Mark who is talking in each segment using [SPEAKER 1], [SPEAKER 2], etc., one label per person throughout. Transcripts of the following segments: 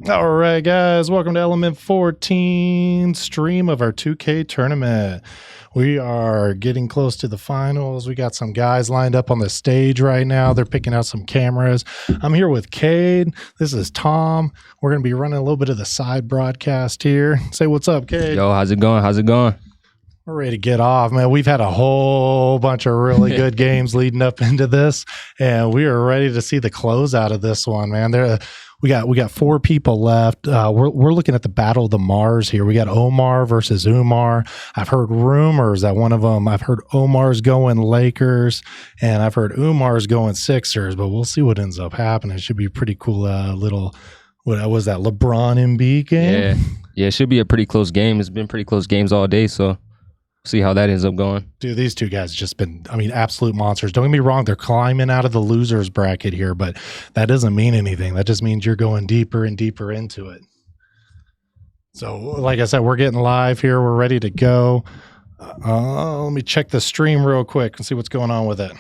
[SPEAKER 1] All right, guys, welcome to Element 14 stream of our 2K tournament. We are getting close to the finals. We got some guys lined up on the stage right now. They're picking out some cameras. I'm here with Cade. This is Tom. We're going to be running a little bit of the side broadcast here. Say what's up, Cade.
[SPEAKER 2] Yo, how's it going? How's it going?
[SPEAKER 1] We're ready to get off, man. We've had a whole bunch of really good games leading up into this, and we are ready to see the closeout of this one, man. We got four people left. We're looking at the Battle of the Mars here. We got Omar versus Umar. I've heard rumors that I've heard Omar's going Lakers, and I've heard Umar's going Sixers, but we'll see what ends up happening. It should be a pretty cool little, what was that, LeBron Embiid game?
[SPEAKER 2] Yeah, it should be a pretty close game. It's been pretty close games all day, so see how that ends up going.
[SPEAKER 1] Dude, these two guys just been, absolute monsters. Don't get me wrong, they're climbing out of the losers bracket here, but that doesn't mean anything. That just means you're going deeper and deeper into it. So, like I said, we're getting live here. We're ready to go. Let me check the stream real quick and see what's going on with it.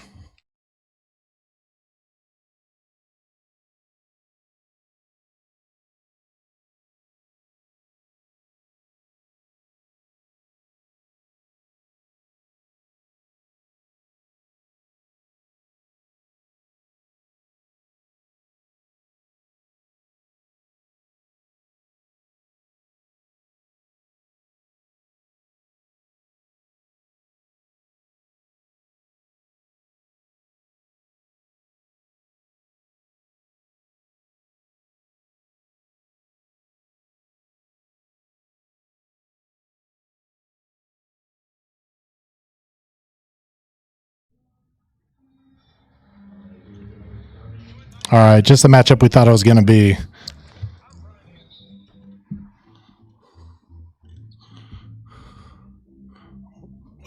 [SPEAKER 1] All right, just the matchup we thought it was going to be.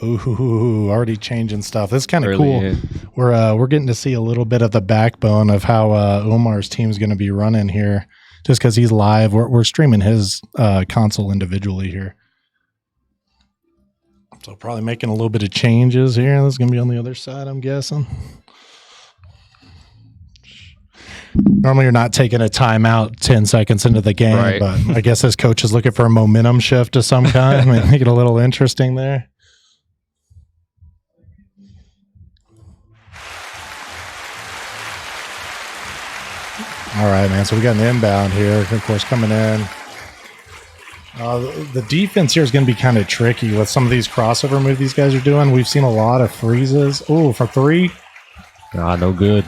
[SPEAKER 1] Ooh, already changing stuff. This is kind of cool. Yeah. We're getting to see a little bit of the backbone of how Omar's team is going to be running here. Just because he's live, we're streaming his console individually here. So probably making a little bit of changes here. This is going to be on the other side, I'm guessing. Normally you're not taking a timeout 10 seconds into the game, right. But I guess this coach is looking for a momentum shift of some kind. Make it a little interesting there. All right, man. So we got an inbound here, of course, coming in. The defense here is going to be kind of tricky with some of these crossover moves these guys are doing. We've seen a lot of freezes. Oh, for three.
[SPEAKER 2] No good.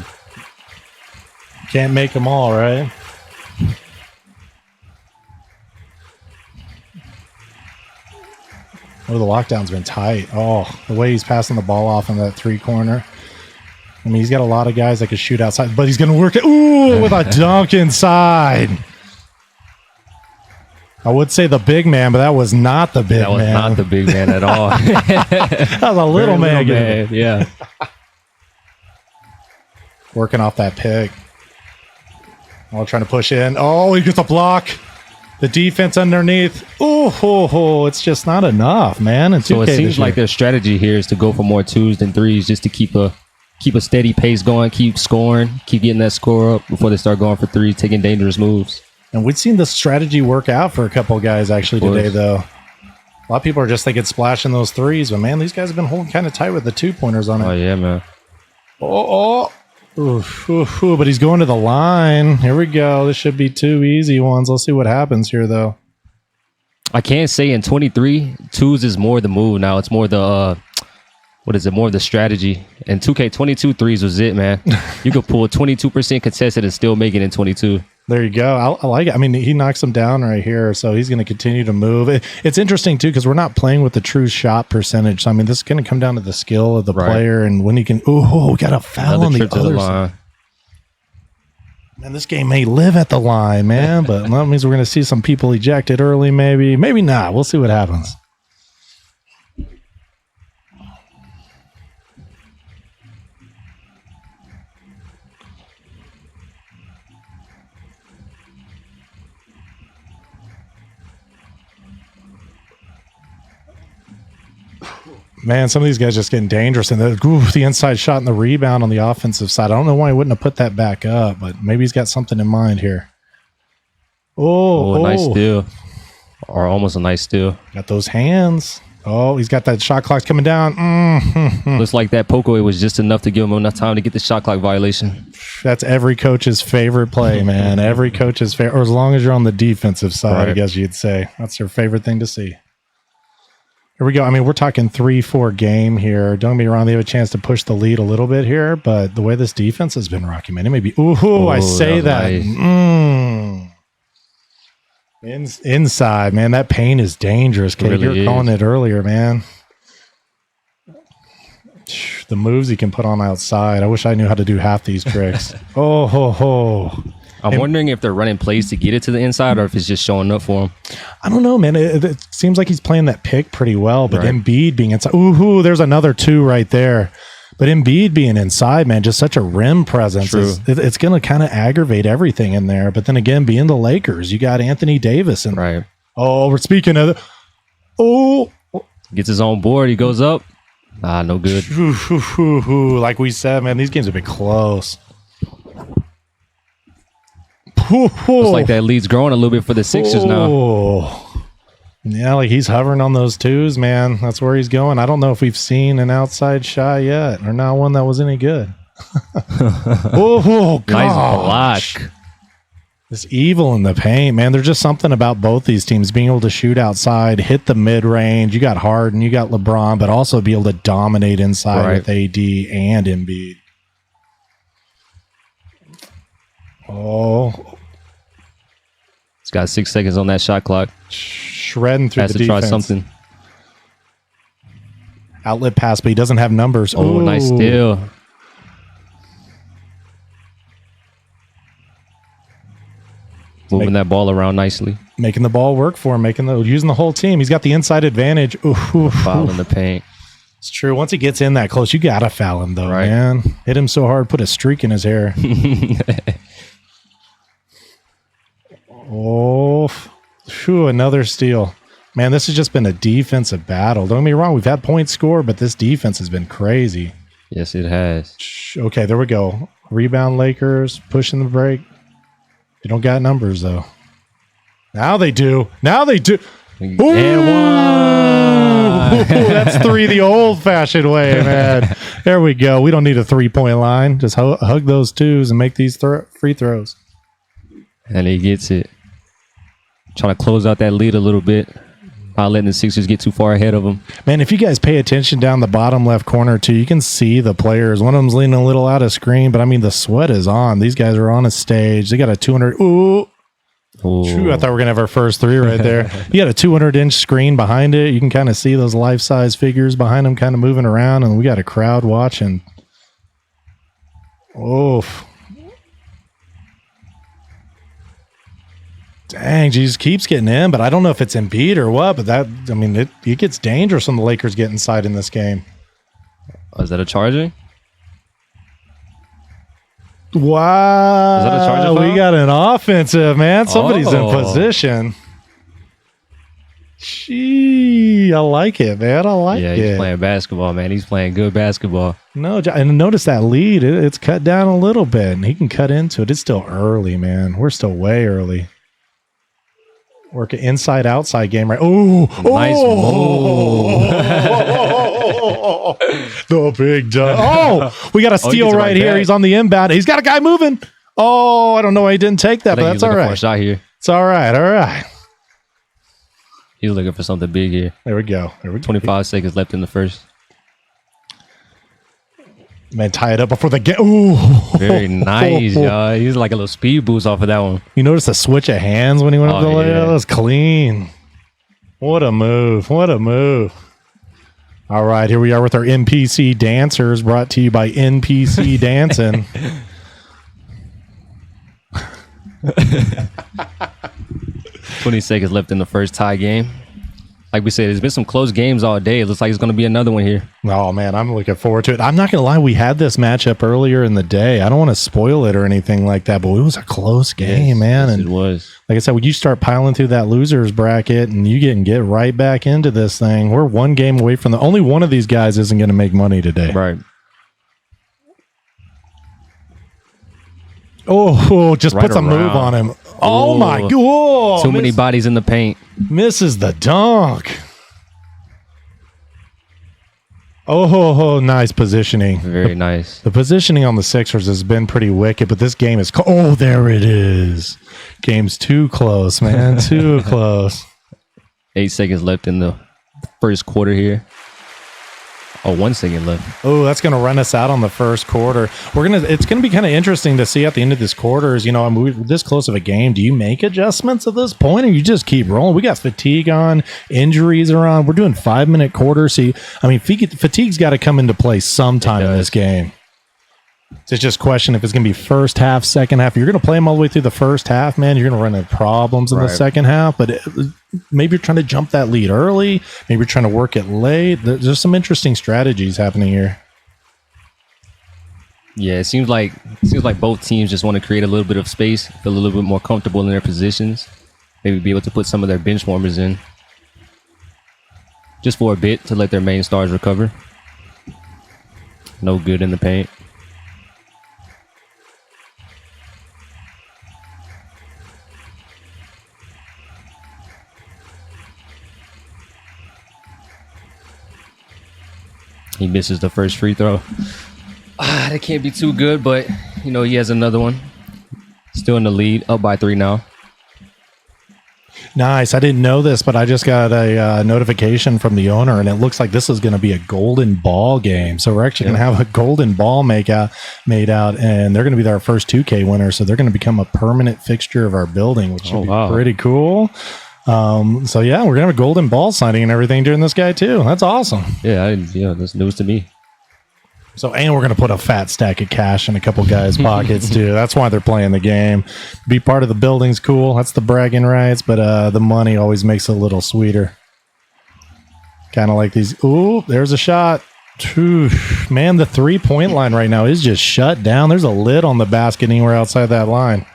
[SPEAKER 1] Can't make them all, right? Oh, the lockdown's been tight. Oh, the way he's passing the ball off in that three corner. I mean, he's got a lot of guys that can shoot outside, but he's going to work it. Ooh, with a dunk inside. I would say the big man, but that was not the big man.
[SPEAKER 2] That was not the big man at all.
[SPEAKER 1] That was a little man.
[SPEAKER 2] Yeah.
[SPEAKER 1] Working off that pick. Oh, trying to push in. Oh, he gets a block. The defense underneath. Oh, it's just not enough, man.
[SPEAKER 2] So it seems like their strategy here is to go for more twos than threes just to keep a steady pace going, keep scoring, keep getting that score up before they start going for threes, taking dangerous moves.
[SPEAKER 1] And we've seen the strategy work out for a couple of guys actually today, though. A lot of people are just thinking splashing those threes, but man, these guys have been holding kind of tight with the 2-pointers on it.
[SPEAKER 2] Oh, yeah, man.
[SPEAKER 1] But he's going to the line. Here we go. This should be two easy ones. Let's see what happens here, though.
[SPEAKER 2] I can't say in 23, twos is more the move now. It's more the, more of the strategy. And 2K22 threes was it, man. You could pull 22% contested and still make it in 22.
[SPEAKER 1] There you go. I like it. I mean, he knocks him down right here, so he's going to continue to move. It's interesting, too, because we're not playing with the true shot percentage. So, I mean, this is going to come down to the skill of the player and when he can... Oh, got a foul on the other side. Man, this game may live at the line, man, but that means we're going to see some people ejected early, maybe. Maybe not. We'll see what happens. Man, some of these guys just getting dangerous. And the inside shot and the rebound on the offensive side. I don't know why he wouldn't have put that back up, but maybe he's got something in mind here.
[SPEAKER 2] Oh, nice steal. Or almost a nice steal.
[SPEAKER 1] Got those hands. Oh, he's got that shot clock coming down.
[SPEAKER 2] Looks like that poke away was just enough to give him enough time to get the shot clock violation.
[SPEAKER 1] That's every coach's favorite play, man. Every coach's favorite, or as long as you're on the defensive side, I guess you'd say. That's their favorite thing to see. Here we go. I mean, we're talking 3-4 game here. Don't get me wrong, they have a chance to push the lead a little bit here, but the way this defense has been rocking, man, it may be, I say that. Nice. Inside, man, that paint is dangerous. Kate, really you're calling it earlier, man. The moves he can put on outside. I wish I knew how to do half these tricks.
[SPEAKER 2] I'm wondering if they're running plays to get it to the inside or if it's just showing up for him.
[SPEAKER 1] I don't know, man. It seems like he's playing that pick pretty well, but Embiid being inside. There's another 2 right there. But Embiid being inside, man, just such a rim presence. It's going to kind of aggravate everything in there. But then again, being the Lakers, you got Anthony Davis. And, we're speaking of
[SPEAKER 2] gets his own board. He goes up. No good.
[SPEAKER 1] Like we said, man, these games have been close.
[SPEAKER 2] Looks like that lead's growing a little bit for the Sixers now.
[SPEAKER 1] Yeah, like he's hovering on those 2s, man. That's where he's going. I don't know if we've seen an outside shot yet, or not one that was any good. God.
[SPEAKER 2] Nice block.
[SPEAKER 1] This evil in the paint, man. There's just something about both these teams being able to shoot outside, hit the mid-range. You got Harden, you got LeBron, but also be able to dominate inside with AD and Embiid.
[SPEAKER 2] He's got 6 seconds on that shot clock.
[SPEAKER 1] Shredding through
[SPEAKER 2] has
[SPEAKER 1] the
[SPEAKER 2] to
[SPEAKER 1] defense.
[SPEAKER 2] Try something.
[SPEAKER 1] Outlet pass, but he doesn't have numbers.
[SPEAKER 2] Nice steal. Moving that ball around nicely.
[SPEAKER 1] Making the ball work for him, using the whole team. He's got the inside advantage.
[SPEAKER 2] Foul in the paint.
[SPEAKER 1] It's true. Once he gets in that close, you got to foul him, though, man. Hit him so hard, put a streak in his hair. Another steal. Man, this has just been a defensive battle. Don't get me wrong. We've had points scored, but this defense has been crazy.
[SPEAKER 2] Yes, it has.
[SPEAKER 1] Okay, there we go. Rebound Lakers, pushing the break. They don't got numbers, though. Now they do.
[SPEAKER 2] And one.
[SPEAKER 1] That's 3 the old-fashioned way, man. There we go. We don't need a 3-point line. Just hug those 2s and make these free throws.
[SPEAKER 2] And he gets it. Trying to close out that lead a little bit. Not letting the Sixers get too far ahead of them.
[SPEAKER 1] Man, if you guys pay attention down the bottom left corner, too, you can see the players. One of them's leaning a little out of screen, but, I mean, the sweat is on. These guys are on a stage. They got a 200. True, I thought we were going to have our first 3 right there. You got a 200-inch screen behind it. You can kind of see those life-size figures behind them kind of moving around, and we got a crowd watching. Dang, Jesus keeps getting in, but I don't know if it's Embiid or what, but it gets dangerous when the Lakers get inside in this game.
[SPEAKER 2] Is that a charging?
[SPEAKER 1] Wow.
[SPEAKER 2] Is that a charging foul?
[SPEAKER 1] We got an offensive, man. Somebody's in position. Gee, I like it, man. I like it.
[SPEAKER 2] Yeah, he's playing basketball, man. He's playing good basketball.
[SPEAKER 1] No, and notice that lead. It's cut down a little bit, and he can cut into it. It's still early, man. We're still way early. Work an inside-outside game, right?
[SPEAKER 2] Nice move.
[SPEAKER 1] The big dunk. We got a steal right here. He's on the inbound. He's got a guy moving. I don't know why he didn't take that, but that's all right.
[SPEAKER 2] For a shot here.
[SPEAKER 1] It's all right.
[SPEAKER 2] He's looking for something big here.
[SPEAKER 1] There we go.
[SPEAKER 2] 25 seconds left in the first.
[SPEAKER 1] Man, tie it up before the game.
[SPEAKER 2] Very nice, y'all. He's like a little speed boost off of that one.
[SPEAKER 1] You notice the switch of hands when he went up the layup? That was clean. What a move. All right, here we are with our NPC dancers, brought to you by NPC Dancing.
[SPEAKER 2] 20 seconds left in the first tie game. Like we said, there's been some close games all day. It looks like it's going to be another one here.
[SPEAKER 1] Oh, man, I'm looking forward to it. I'm not going to lie. We had this matchup earlier in the day. I don't want to spoil it or anything like that, but it was a close game, man.
[SPEAKER 2] Yes,
[SPEAKER 1] and
[SPEAKER 2] it was.
[SPEAKER 1] Like I said, when you start piling through that losers bracket and you get right back into this thing, we're one game away from only one of these guys isn't going to make money today.
[SPEAKER 2] Right.
[SPEAKER 1] Just right puts a move on him. Oh my god!
[SPEAKER 2] Too many bodies in the paint.
[SPEAKER 1] Misses the dunk. Oh, nice positioning.
[SPEAKER 2] Very nice.
[SPEAKER 1] The positioning on the Sixers has been pretty wicked, but this game is... Oh, there it is. Game's too close, man. Too close.
[SPEAKER 2] 8 seconds left in the first quarter here. Oh, 1 second left.
[SPEAKER 1] Oh, that's going to run us out on the first quarter. It's going to be kind of interesting to see at the end of this quarter is, we're this close of a game. Do you make adjustments at this point, or you just keep rolling? We got fatigue on, injuries are on. We're doing 5-minute quarters. Fatigue's got to come into play sometime in this game. It's just a question if it's going to be first half, second half. You're going to play them all the way through the first half, man. You're going to run into problems in the second half, but maybe you're trying to jump that lead early. Maybe you're trying to work it late. There's some interesting strategies happening here.
[SPEAKER 2] Yeah, it seems like both teams just want to create a little bit of space, feel a little bit more comfortable in their positions, maybe be able to put some of their bench warmers in just for a bit to let their main stars recover. No good in the paint. He misses the first free throw. That can't be too good, but, he has another one. Still in the lead, up by 3 now.
[SPEAKER 1] Nice. I didn't know this, but I just got a notification from the owner, and it looks like this is going to be a golden ball game. So we're actually going to have a golden ball made out, and they're going to be our first 2K winner. So they're going to become a permanent fixture of our building, which should be pretty cool. So yeah, we're gonna have a golden ball signing and everything during this guy too. That's awesome.
[SPEAKER 2] Yeah, that's news to me.
[SPEAKER 1] So, and we're gonna put a fat stack of cash in a couple guys' pockets too. That's why they're playing the game. Be part of the building's cool. That's the bragging rights, but the money always makes it a little sweeter. Kind of like these. Ooh, there's a shot. Man, the 3-point line right now is just shut down. There's a lid on the basket anywhere outside that line.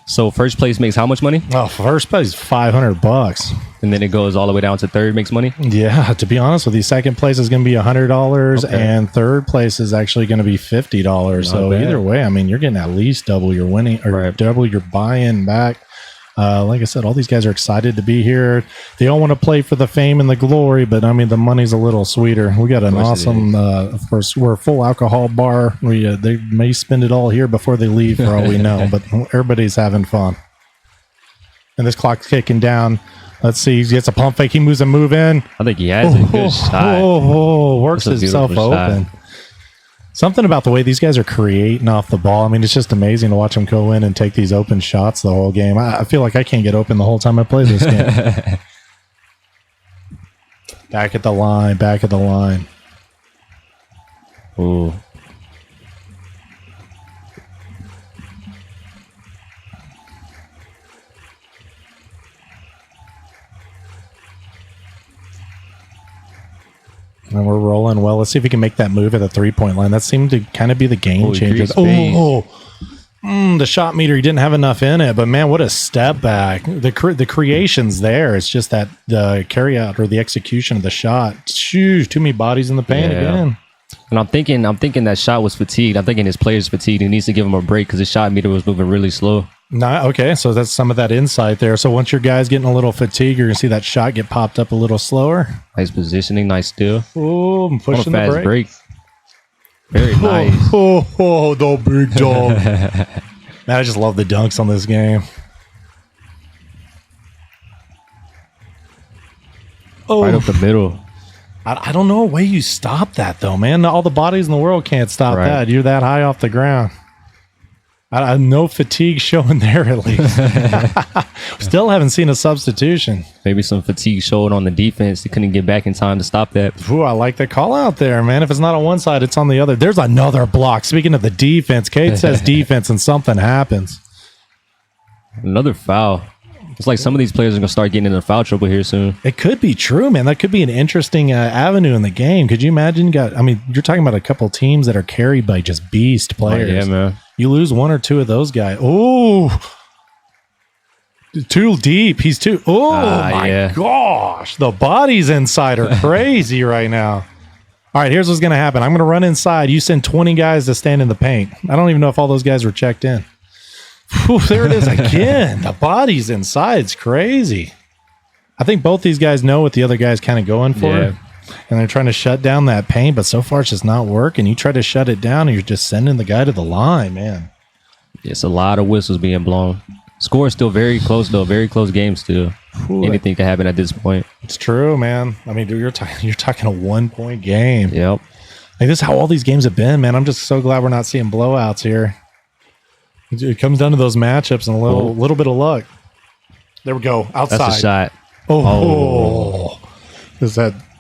[SPEAKER 2] So first place makes how much money?
[SPEAKER 1] Oh, first place is $500,
[SPEAKER 2] and then it goes all the way down to third makes money.
[SPEAKER 1] Yeah, to be honest with you, second place is going to be $100, and third place is actually going to be $50. So either way, you're getting at least double your winning or double your buy-in back. Like I said, all these guys are excited to be here. They all want to play for the fame and the glory, but the money's a little sweeter. We got an awesome, of course, we're a full alcohol bar. They may spend it all here before they leave, for all we know, but everybody's having fun. And this clock's kicking down. Let's see. He gets a pump fake. He moves a move in.
[SPEAKER 2] I think he has a good shot.
[SPEAKER 1] Works himself open. Something about the way these guys are creating off the ball. It's just amazing to watch them go in and take these open shots the whole game. I feel like I can't get open the whole time I play this game. Back at the line.
[SPEAKER 2] Ooh.
[SPEAKER 1] And we're rolling well. Let's see if we can make that move at the 3-point line. That seemed to kind of be the game changer. The shot meter, he didn't have enough in it, but man, what a step back. The creation's there. It's just that the carry out or the execution of the shot. Too many bodies in the paint again.
[SPEAKER 2] And I'm thinking that shot was fatigued. I'm thinking his player's fatigued. He needs to give him a break because his shot meter was moving really slow.
[SPEAKER 1] Okay, so that's some of that insight there. So once your guy's getting a little fatigued, you're going to see that shot get popped up a little slower.
[SPEAKER 2] Nice positioning, nice steal.
[SPEAKER 1] Oh, I'm pushing the
[SPEAKER 2] fast
[SPEAKER 1] break.
[SPEAKER 2] Very nice.
[SPEAKER 1] The big dog. Man, I just love the dunks on this game.
[SPEAKER 2] Right up the middle.
[SPEAKER 1] I don't know a way you stop that, though, man. All the bodies in the world can't stop that. You're that high off the ground. No fatigue showing there, at least. Still haven't seen a substitution.
[SPEAKER 2] Maybe some fatigue showing on the defense. They couldn't get back in time to stop that.
[SPEAKER 1] Ooh, I like the call out there, man. If it's not on one side, it's on the other. There's another block. Speaking of the defense, Kate says defense and something happens.
[SPEAKER 2] Another foul. It's like some of these players are going to start getting into foul trouble here soon.
[SPEAKER 1] It could be true, man. That could be an interesting avenue in the game. Could you imagine? You're talking about a couple teams that are carried by just beast players.
[SPEAKER 2] Oh, yeah, man.
[SPEAKER 1] You lose one or two of those guys. Oh, too deep. He's too. Oh, my gosh. The bodies inside are crazy right now. All right, here's what's going to happen. I'm going to run inside. You send 20 guys to stand in the paint. I don't even know if all those guys were checked in. Whew, there it is again. The body's inside. It's crazy. I think both these guys know what the other guy's kind of going for.
[SPEAKER 2] Yeah.
[SPEAKER 1] And they're trying to shut down that pain, but so far it's just not working. You try to shut it down and you're just sending the guy to the line, man.
[SPEAKER 2] It's a lot of whistles being blown. Score is still very close, though. Very close game still.
[SPEAKER 1] Ooh,
[SPEAKER 2] Anything can happen at this point.
[SPEAKER 1] it's true, man. I mean, dude, you're talking a 1-point game.
[SPEAKER 2] Yep.
[SPEAKER 1] Like, this is how all these games have been, man. I'm just so glad we're not seeing blowouts here. It comes down to those matchups and a little bit of luck. There we go. Outside.
[SPEAKER 2] That's a shot.
[SPEAKER 1] Oh.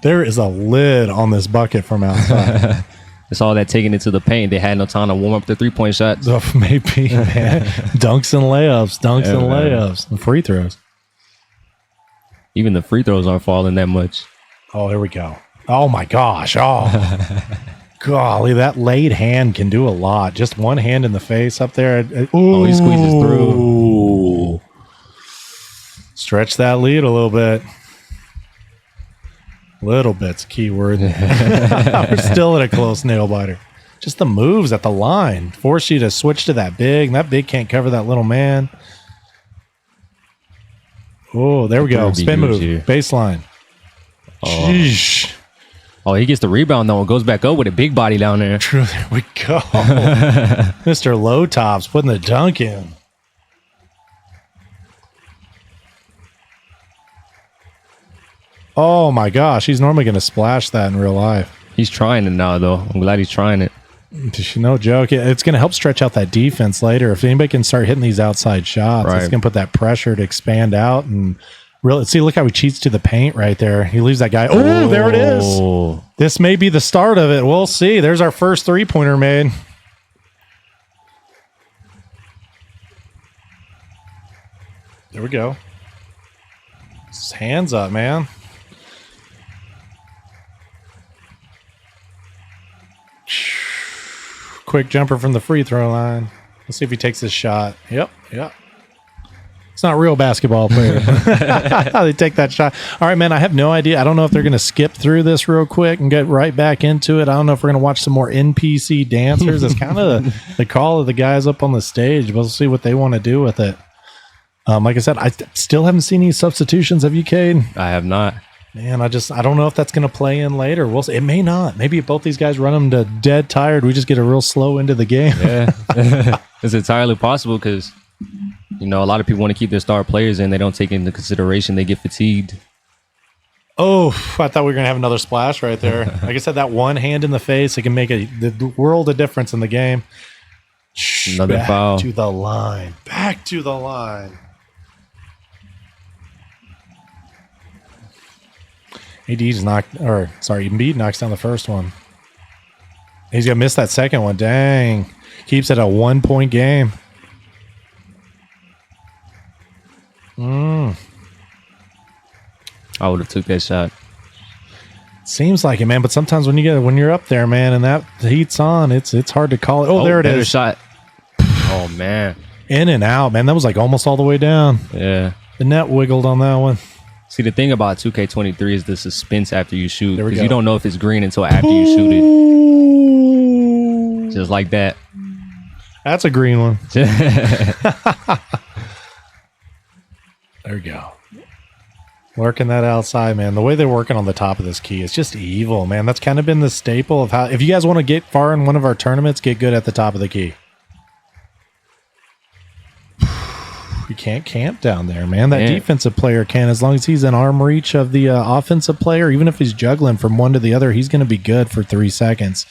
[SPEAKER 1] There is a lid on this bucket from outside.
[SPEAKER 2] It's all that taking it to the paint. They had no time to warm up their 3-point shots.
[SPEAKER 1] Oh, maybe, man. Dunks and layups, and free throws.
[SPEAKER 2] Even the free throws aren't falling that much.
[SPEAKER 1] Oh, here we go. Oh, my gosh. Oh, golly, that laid hand can do a lot. Just one hand in the face up there.
[SPEAKER 2] Oh, he squeezes through.
[SPEAKER 1] Ooh. Stretch that lead a little bit. Little bit's a key word. We're still in a close nail biter. Just the moves at the line force you to switch to that big, and that big can't cover that little man. Oh, there we go. Spin move.
[SPEAKER 2] Here.
[SPEAKER 1] Baseline.
[SPEAKER 2] Oh.
[SPEAKER 1] Sheesh.
[SPEAKER 2] Oh, he gets the rebound, though, and goes back up with a big body down there.
[SPEAKER 1] True. There we go. Mr. Low Tops putting the dunk in. Oh, my gosh. He's normally going to splash that in real life.
[SPEAKER 2] He's trying it now, though. I'm glad he's trying it.
[SPEAKER 1] No joke. It's going to help stretch out that defense later. If anybody can start hitting these outside shots,
[SPEAKER 2] Right.
[SPEAKER 1] It's going to put that pressure to expand out. And really, see, look how he cheats to the paint right there. He leaves that guy. Oh, there it is. This may be the start of it. We'll see. There's our first three-pointer made. There we go. His hands up, man. Quick jumper from the free throw line. Let's see if he takes this shot. Yep. It's not real basketball player. They take that shot. All right, man, I have no idea. I don't know if they're going to skip through this real quick and get right back into it. I don't know if we're going to watch some more NPC dancers. It's kind of the call of the guys up on the stage. We'll see what they want to do with it. Like I said, I still haven't seen any substitutions. Have you, Cade?
[SPEAKER 2] I have not.
[SPEAKER 1] Man, I don't know if that's going to play in later. We'll see. It may not. Maybe if both these guys run them to dead tired, we just get a real slow into the game.
[SPEAKER 2] Yeah. It's entirely possible because, a lot of people want to keep their star players and they don't take into consideration they get fatigued.
[SPEAKER 1] Oh, I thought we were going to have another splash right there. Like I said, that one hand in the face, it can make the world of difference in the game.
[SPEAKER 2] Another foul.
[SPEAKER 1] Back to the line. Back to the line. Embiid knocks down the first one. He's going to miss that second one. Dang. Keeps it a 1-point game.
[SPEAKER 2] I would have took that shot.
[SPEAKER 1] Seems like it, man. But sometimes when you're up there, man, and that the heat's on, it's hard to call it. Oh, there it is.
[SPEAKER 2] Shot. Oh, man.
[SPEAKER 1] In and out, man. That was like almost all the way down.
[SPEAKER 2] Yeah.
[SPEAKER 1] The net wiggled on that one.
[SPEAKER 2] See, the thing about 2K23 is the suspense after you shoot.
[SPEAKER 1] There we
[SPEAKER 2] Because
[SPEAKER 1] go.
[SPEAKER 2] you don't know if it's green until after you shoot it. Just like that.
[SPEAKER 1] That's a green one. There we go. Working that outside, man. The way they're working on the top of this key is just evil, man. That's kind of been the staple of how, if you guys want to get far in one of our tournaments, get good at the top of the key. You can't camp down there, man. That defensive player can, as long as he's in arm reach of the offensive player, even if he's juggling from one to the other, he's going to be good for 3 seconds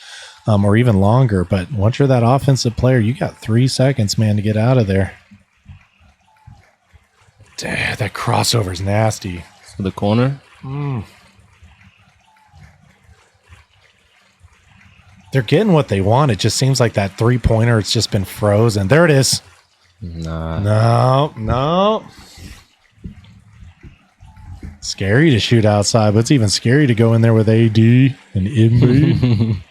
[SPEAKER 1] or even longer. But once you're that offensive player, you got 3 seconds, man, to get out of there. Damn, that crossover is nasty.
[SPEAKER 2] To the corner.
[SPEAKER 1] They're getting what they want. It just seems like that three-pointer, it's just been frozen. There it is.
[SPEAKER 2] Nah.
[SPEAKER 1] No. Scary to shoot outside, but it's even scary to go in there with AD and MB.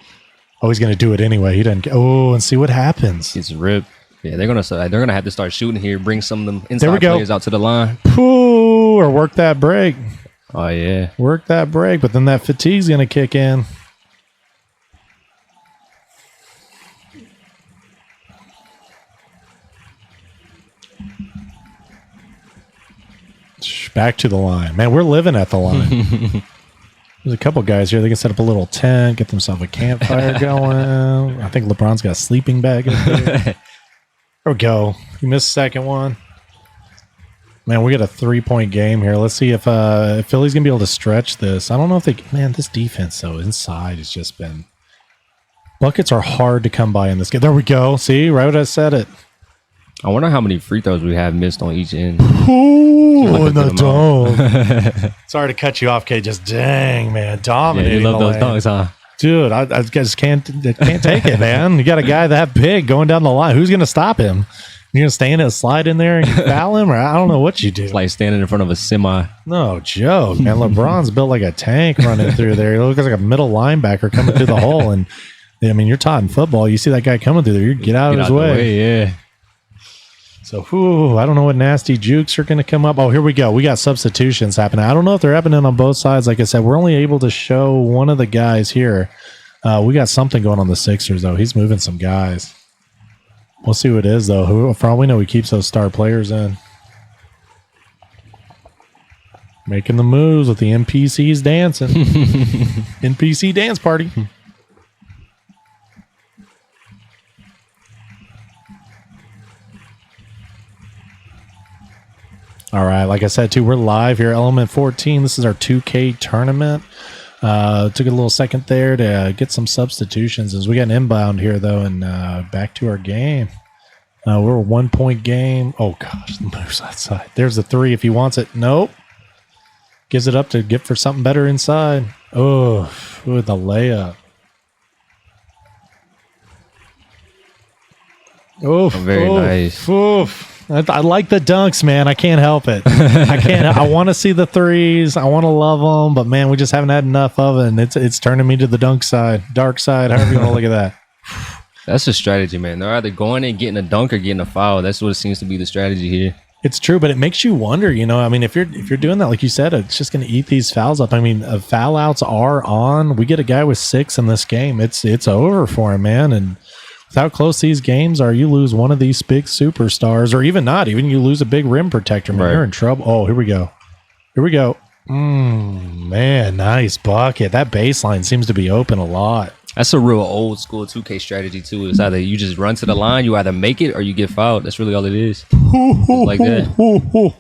[SPEAKER 1] Oh, he's going to do it anyway. He doesn't. Oh, and see what happens.
[SPEAKER 2] It's ripped. Yeah, they're gonna have to start shooting here. Bring some of them inside players out to the line.
[SPEAKER 1] Ooh, or work that break.
[SPEAKER 2] Oh yeah,
[SPEAKER 1] work that break. But then that fatigue's going to kick in. back to the line. Man, we're living at the line. There's a couple guys here. They can set up a little tent, get themselves a campfire going. I think LeBron's got a sleeping bag up there. There we go. You missed the second one. Man, we got a 3-point game here. Let's see if Philly's going to be able to stretch this. I don't know if they... Man, this defense, though, inside has just been... Buckets are hard to come by in this game. There we go. See? Right when I said it.
[SPEAKER 2] I wonder how many free throws we have missed on each end.
[SPEAKER 1] Ooh, in the dome. Sorry to cut you off, Kate. Just dang, man. Dominating.
[SPEAKER 2] Yeah, you love those dunks, huh?
[SPEAKER 1] Dude, I just can't take it, man. You got a guy that big going down the line. Who's going to stop him? You're going to stand and slide in there and foul him? Or I don't know what you do.
[SPEAKER 2] It's like standing in front of a semi.
[SPEAKER 1] No joke, man. LeBron's built like a tank running through there. He looks like a middle linebacker coming through the hole. And, I mean, you're taught in football. You see that guy coming through there, you get out of his way.
[SPEAKER 2] Yeah.
[SPEAKER 1] So, I don't know what nasty jukes are going to come up. Oh, here we go. We got substitutions happening. I don't know if they're happening on both sides. Like I said, we're only able to show one of the guys here. We got something going on the Sixers, though. He's moving some guys. We'll see what it is, though. For all we know, he keeps those star players in. Making the moves with the NPCs dancing. NPC dance party. All right, like I said, too, we're live here. Element 14, this is our 2K tournament. Took a little second there to get some substitutions as we got an inbound here, though, and back to our game. We're a 1-point game. Oh, gosh, the moves outside. There's the three if he wants it. Nope. Gives it up to get for something better inside. Oh, with the layup. Oh,
[SPEAKER 2] very nice.
[SPEAKER 1] Oof. I like the dunks, man. I can't help it. I want to see the threes. I want to love them, but man, we just haven't had enough of it. And it's turning me to the dark side, however you want to look at that.
[SPEAKER 2] That's the strategy, man. They're either going and getting a dunk or getting a foul. That's what it seems to be the strategy here. It's
[SPEAKER 1] true, but it makes you wonder. I mean, if you're doing that, like you said, it's just going to eat these fouls up. I mean, foul outs are on. We get a guy with 6 in this game. It's over for him, man. And with how close these games are, you lose one of these big superstars, or even not, even you lose a big rim protector, man, you're in trouble. Oh, here we go. Man, nice bucket. That baseline seems to be open a lot.
[SPEAKER 2] That's a real old school 2K strategy, too. It's either you just run to the line, you either make it or you get fouled. That's really all it is. Like that.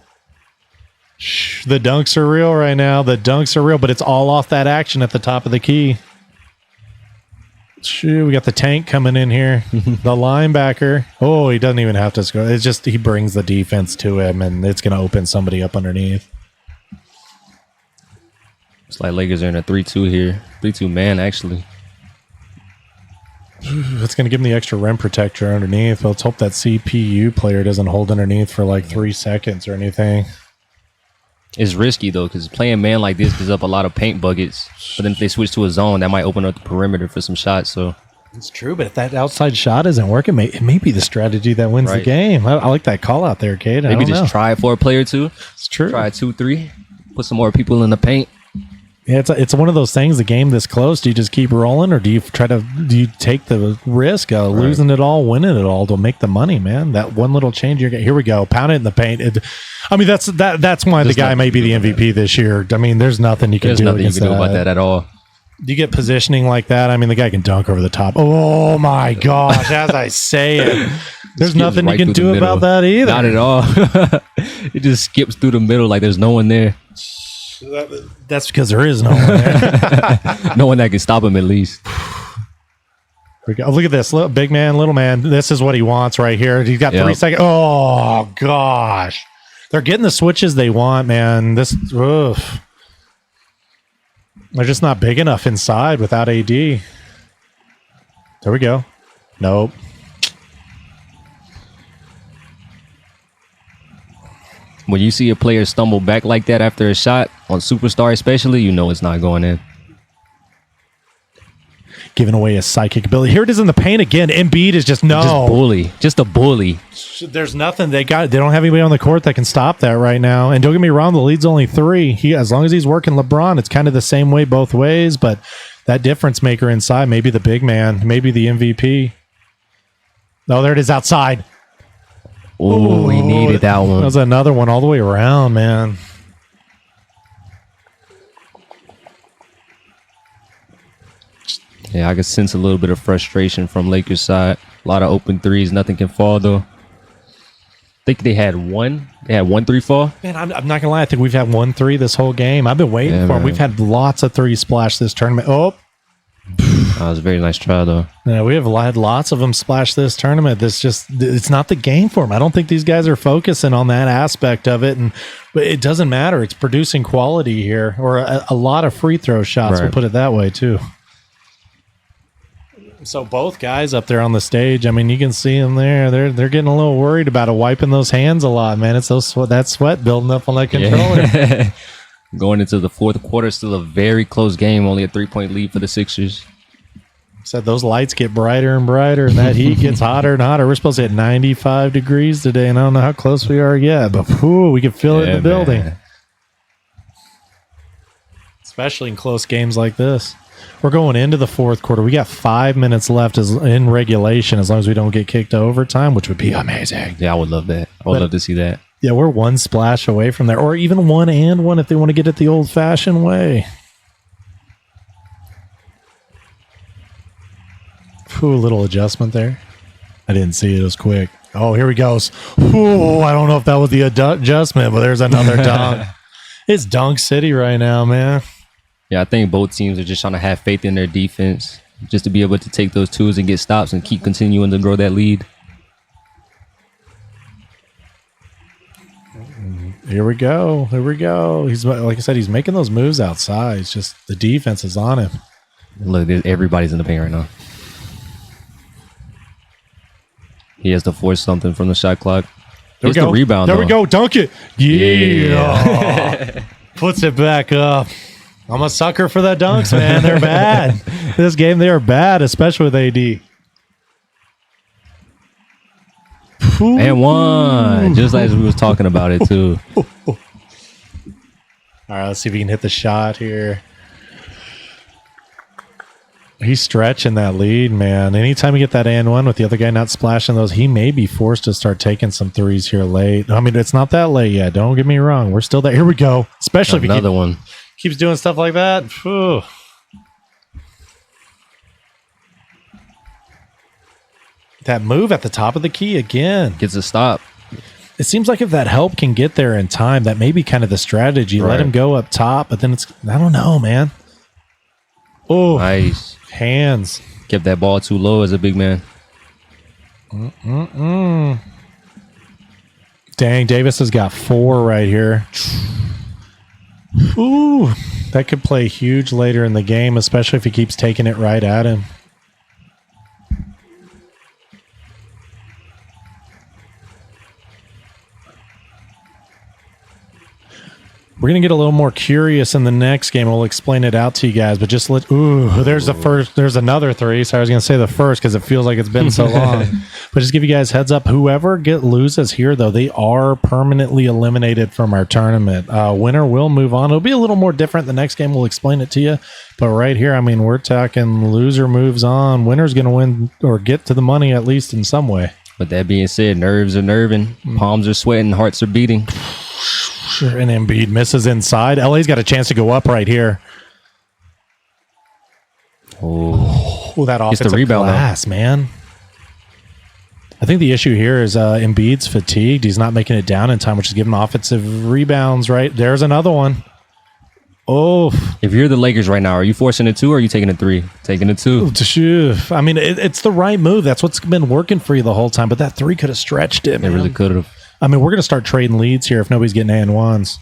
[SPEAKER 1] The dunks are real right now. The dunks are real, but it's all off that action at the top of the key. Shoot, we got the tank coming in here. The linebacker. Oh, he doesn't even have to score. It's just he brings the defense to him, and it's going to open somebody up underneath.
[SPEAKER 2] It's like Lakers are in a 3-2 here. 3-2 man, actually.
[SPEAKER 1] It's going to give him the extra rim protector underneath. Let's hope that CPU player doesn't hold underneath for like 3 seconds or anything.
[SPEAKER 2] It's risky, though, because playing man like this gives up a lot of paint buckets. But then if they switch to a zone, that might open up the perimeter for some shots. So
[SPEAKER 1] it's true, but if that outside shot isn't working, it may be the strategy that wins the game. I like that call out there, Kate.
[SPEAKER 2] Maybe just try it for a play or two.
[SPEAKER 1] It's true.
[SPEAKER 2] Try 2-3. Put some more people in the paint.
[SPEAKER 1] Yeah, it's one of those things. The game this close, do you just keep rolling, or do you take the risk of losing it all, winning it all to make the money, man? That one little change you're getting. Here we go, pound it in the paint. That's why the guy may be the MVP this year. I mean, there's nothing you can do.
[SPEAKER 2] There's nothing you can do about that at all.
[SPEAKER 1] You get positioning like that. I mean, the guy can dunk over the top. Oh my gosh! As I say it, there's nothing you can do about that either.
[SPEAKER 2] Not at all. It just skips through the middle like there's no one there.
[SPEAKER 1] That's because there is no one there.
[SPEAKER 2] No one that can stop him, at least.
[SPEAKER 1] Look at this. Big man, little man. This is what he wants right here. He's got 3 seconds. Oh, gosh. They're getting the switches they want, man. They're just not big enough inside without AD. There we go. Nope.
[SPEAKER 2] When you see a player stumble back like that after a shot, on Superstar especially, you know it's not going in.
[SPEAKER 1] Giving away his psychic ability. Here it is in the paint again. Embiid is just
[SPEAKER 2] bully. Just a bully.
[SPEAKER 1] There's nothing. They don't have anybody on the court that can stop that right now. And don't get me wrong, the lead's only 3. As long as he's working LeBron, it's kind of the same way both ways. But that difference maker inside, maybe the big man, maybe the MVP. Oh, there it is outside.
[SPEAKER 2] Oh, he needed that one.
[SPEAKER 1] That was another one all the way around, man.
[SPEAKER 2] Yeah, I can sense a little bit of frustration from Lakers side. A lot of open threes. Nothing can fall though. I think they had one. They had 1 3 fall.
[SPEAKER 1] Man, I'm not gonna lie. I think we've had 1 3 this whole game. I've been waiting for him.
[SPEAKER 2] Man.
[SPEAKER 1] We've had lots of 3 splash this tournament. Oh,
[SPEAKER 2] That was a very nice try though.
[SPEAKER 1] yeah, we have had lots of them splash this tournament. It's not the game for them. I don't think these guys are focusing on that aspect of it, but it doesn't matter. It's producing quality here, or a lot of free throw shots.
[SPEAKER 2] Right.
[SPEAKER 1] We'll put it that way too. So both guys up there on the stage, I mean, you can see them there. They're getting a little worried about it, wiping those hands a lot, man. It's that sweat building up on that controller.
[SPEAKER 2] Yeah. Going into the fourth quarter, still a very close game. Only a 3-point lead for the Sixers.
[SPEAKER 1] Said those lights get brighter and brighter, and that heat gets hotter and hotter. We're supposed to hit 95 degrees today, and I don't know how close we are yet, but we can feel it in the building.
[SPEAKER 2] Man.
[SPEAKER 1] Especially in close games like this. We're going into the fourth quarter. We got 5 minutes left in regulation, as long as we don't get kicked to overtime, which would be amazing.
[SPEAKER 2] Yeah, I would love that. I would love to see that.
[SPEAKER 1] Yeah, we're 1 splash away from there, or even 1 and 1 if they want to get it the old-fashioned way. Ooh, a little adjustment there. I didn't see it. It was quick. Oh, here he goes. Ooh, I don't know if that was the adjustment, but there's another dunk. It's dunk city right now, man.
[SPEAKER 2] Yeah, I think both teams are just trying to have faith in their defense, just to be able to take those twos and get stops and keep continuing to grow that lead.
[SPEAKER 1] Here we go. Here we go. He's, like I said, he's making those moves outside. It's just the defense is on him.
[SPEAKER 2] Look, everybody's in the paint right now. He has to force something from the shot clock. There's the rebound.
[SPEAKER 1] There we go. Dunk it. Yeah. Puts it back up. I'm a sucker for the dunks, man. They're bad. This game, they are bad, especially with AD. Ooh.
[SPEAKER 2] And one. Just as we was talking about it, too.
[SPEAKER 1] All right, let's see if we can hit the shot here. He's stretching that lead, man. Anytime you get that and one with the other guy not splashing those, he may be forced to start taking some threes here late. I mean, it's not that late yet. Don't get me wrong. We're still there. Here we go. Especially
[SPEAKER 2] another
[SPEAKER 1] if
[SPEAKER 2] one
[SPEAKER 1] keeps doing stuff like that. Whew. That move at the top of the key again.
[SPEAKER 2] gets a stop.
[SPEAKER 1] It seems like if that help can get there in time, that may be kind of the strategy.
[SPEAKER 2] Right.
[SPEAKER 1] Let him go up top, but then I don't know, man. Oh,
[SPEAKER 2] Nice.
[SPEAKER 1] Hands.
[SPEAKER 2] Kept that ball too low as a big man.
[SPEAKER 1] Dang, Davis has got 4 right here. Ooh, that could play huge later in the game, especially if he keeps taking it right at him. We're going to get a little more curious in the next game. We'll explain it out to you guys, but just there's the first, there's another 3. So I was going to say the first because it feels like it's been so long. But just give you guys heads up. Whoever loses here, though, they are permanently eliminated from our tournament. Winner will move on. It'll be a little more different. The next game, we'll explain it to you. But right here, I mean, we're talking loser moves on. Winner's going to win or get to the money at least in some way.
[SPEAKER 2] But that being said, nerves are nerving, palms are sweating, hearts are beating.
[SPEAKER 1] And Embiid misses inside. LA's got a chance to go up right here. Oh, that offensive
[SPEAKER 2] rebound,
[SPEAKER 1] glass, man. I think the issue here is Embiid's fatigued. He's not making it down in time, which is giving offensive rebounds, right? There's another one. Oh.
[SPEAKER 2] If you're the Lakers right now, are you forcing a 2 or are you taking a 3? Taking a 2.
[SPEAKER 1] I mean, it's the right move. That's what's been working for you the whole time, but that 3 could have stretched it, man.
[SPEAKER 2] It really could have.
[SPEAKER 1] I mean, we're going to start trading leads here if nobody's getting and ones.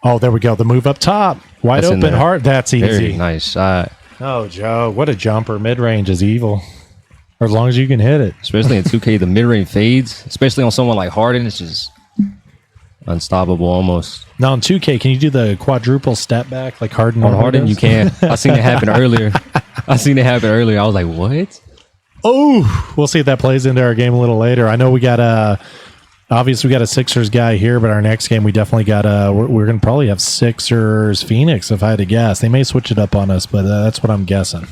[SPEAKER 1] Oh, there we go. The move up top. Wide open, hard. That's easy.
[SPEAKER 2] Very nice shot.
[SPEAKER 1] Oh, Joe, what a jumper. Mid-range is evil. Or as long as you can hit it.
[SPEAKER 2] Especially in 2K, the mid-range fades, especially on someone like Harden, it's just unstoppable almost.
[SPEAKER 1] Now in 2K, can you do the quadruple step back like Harden?
[SPEAKER 2] On Harden, you can. I seen it happen earlier. I was like, what?
[SPEAKER 1] Oh, we'll see if that plays into our game a little later. I know we got obviously we got a Sixers guy here, but our next game we definitely got we're going to probably have Sixers Phoenix if I had to guess. They may switch it up on us, but that's what I'm guessing.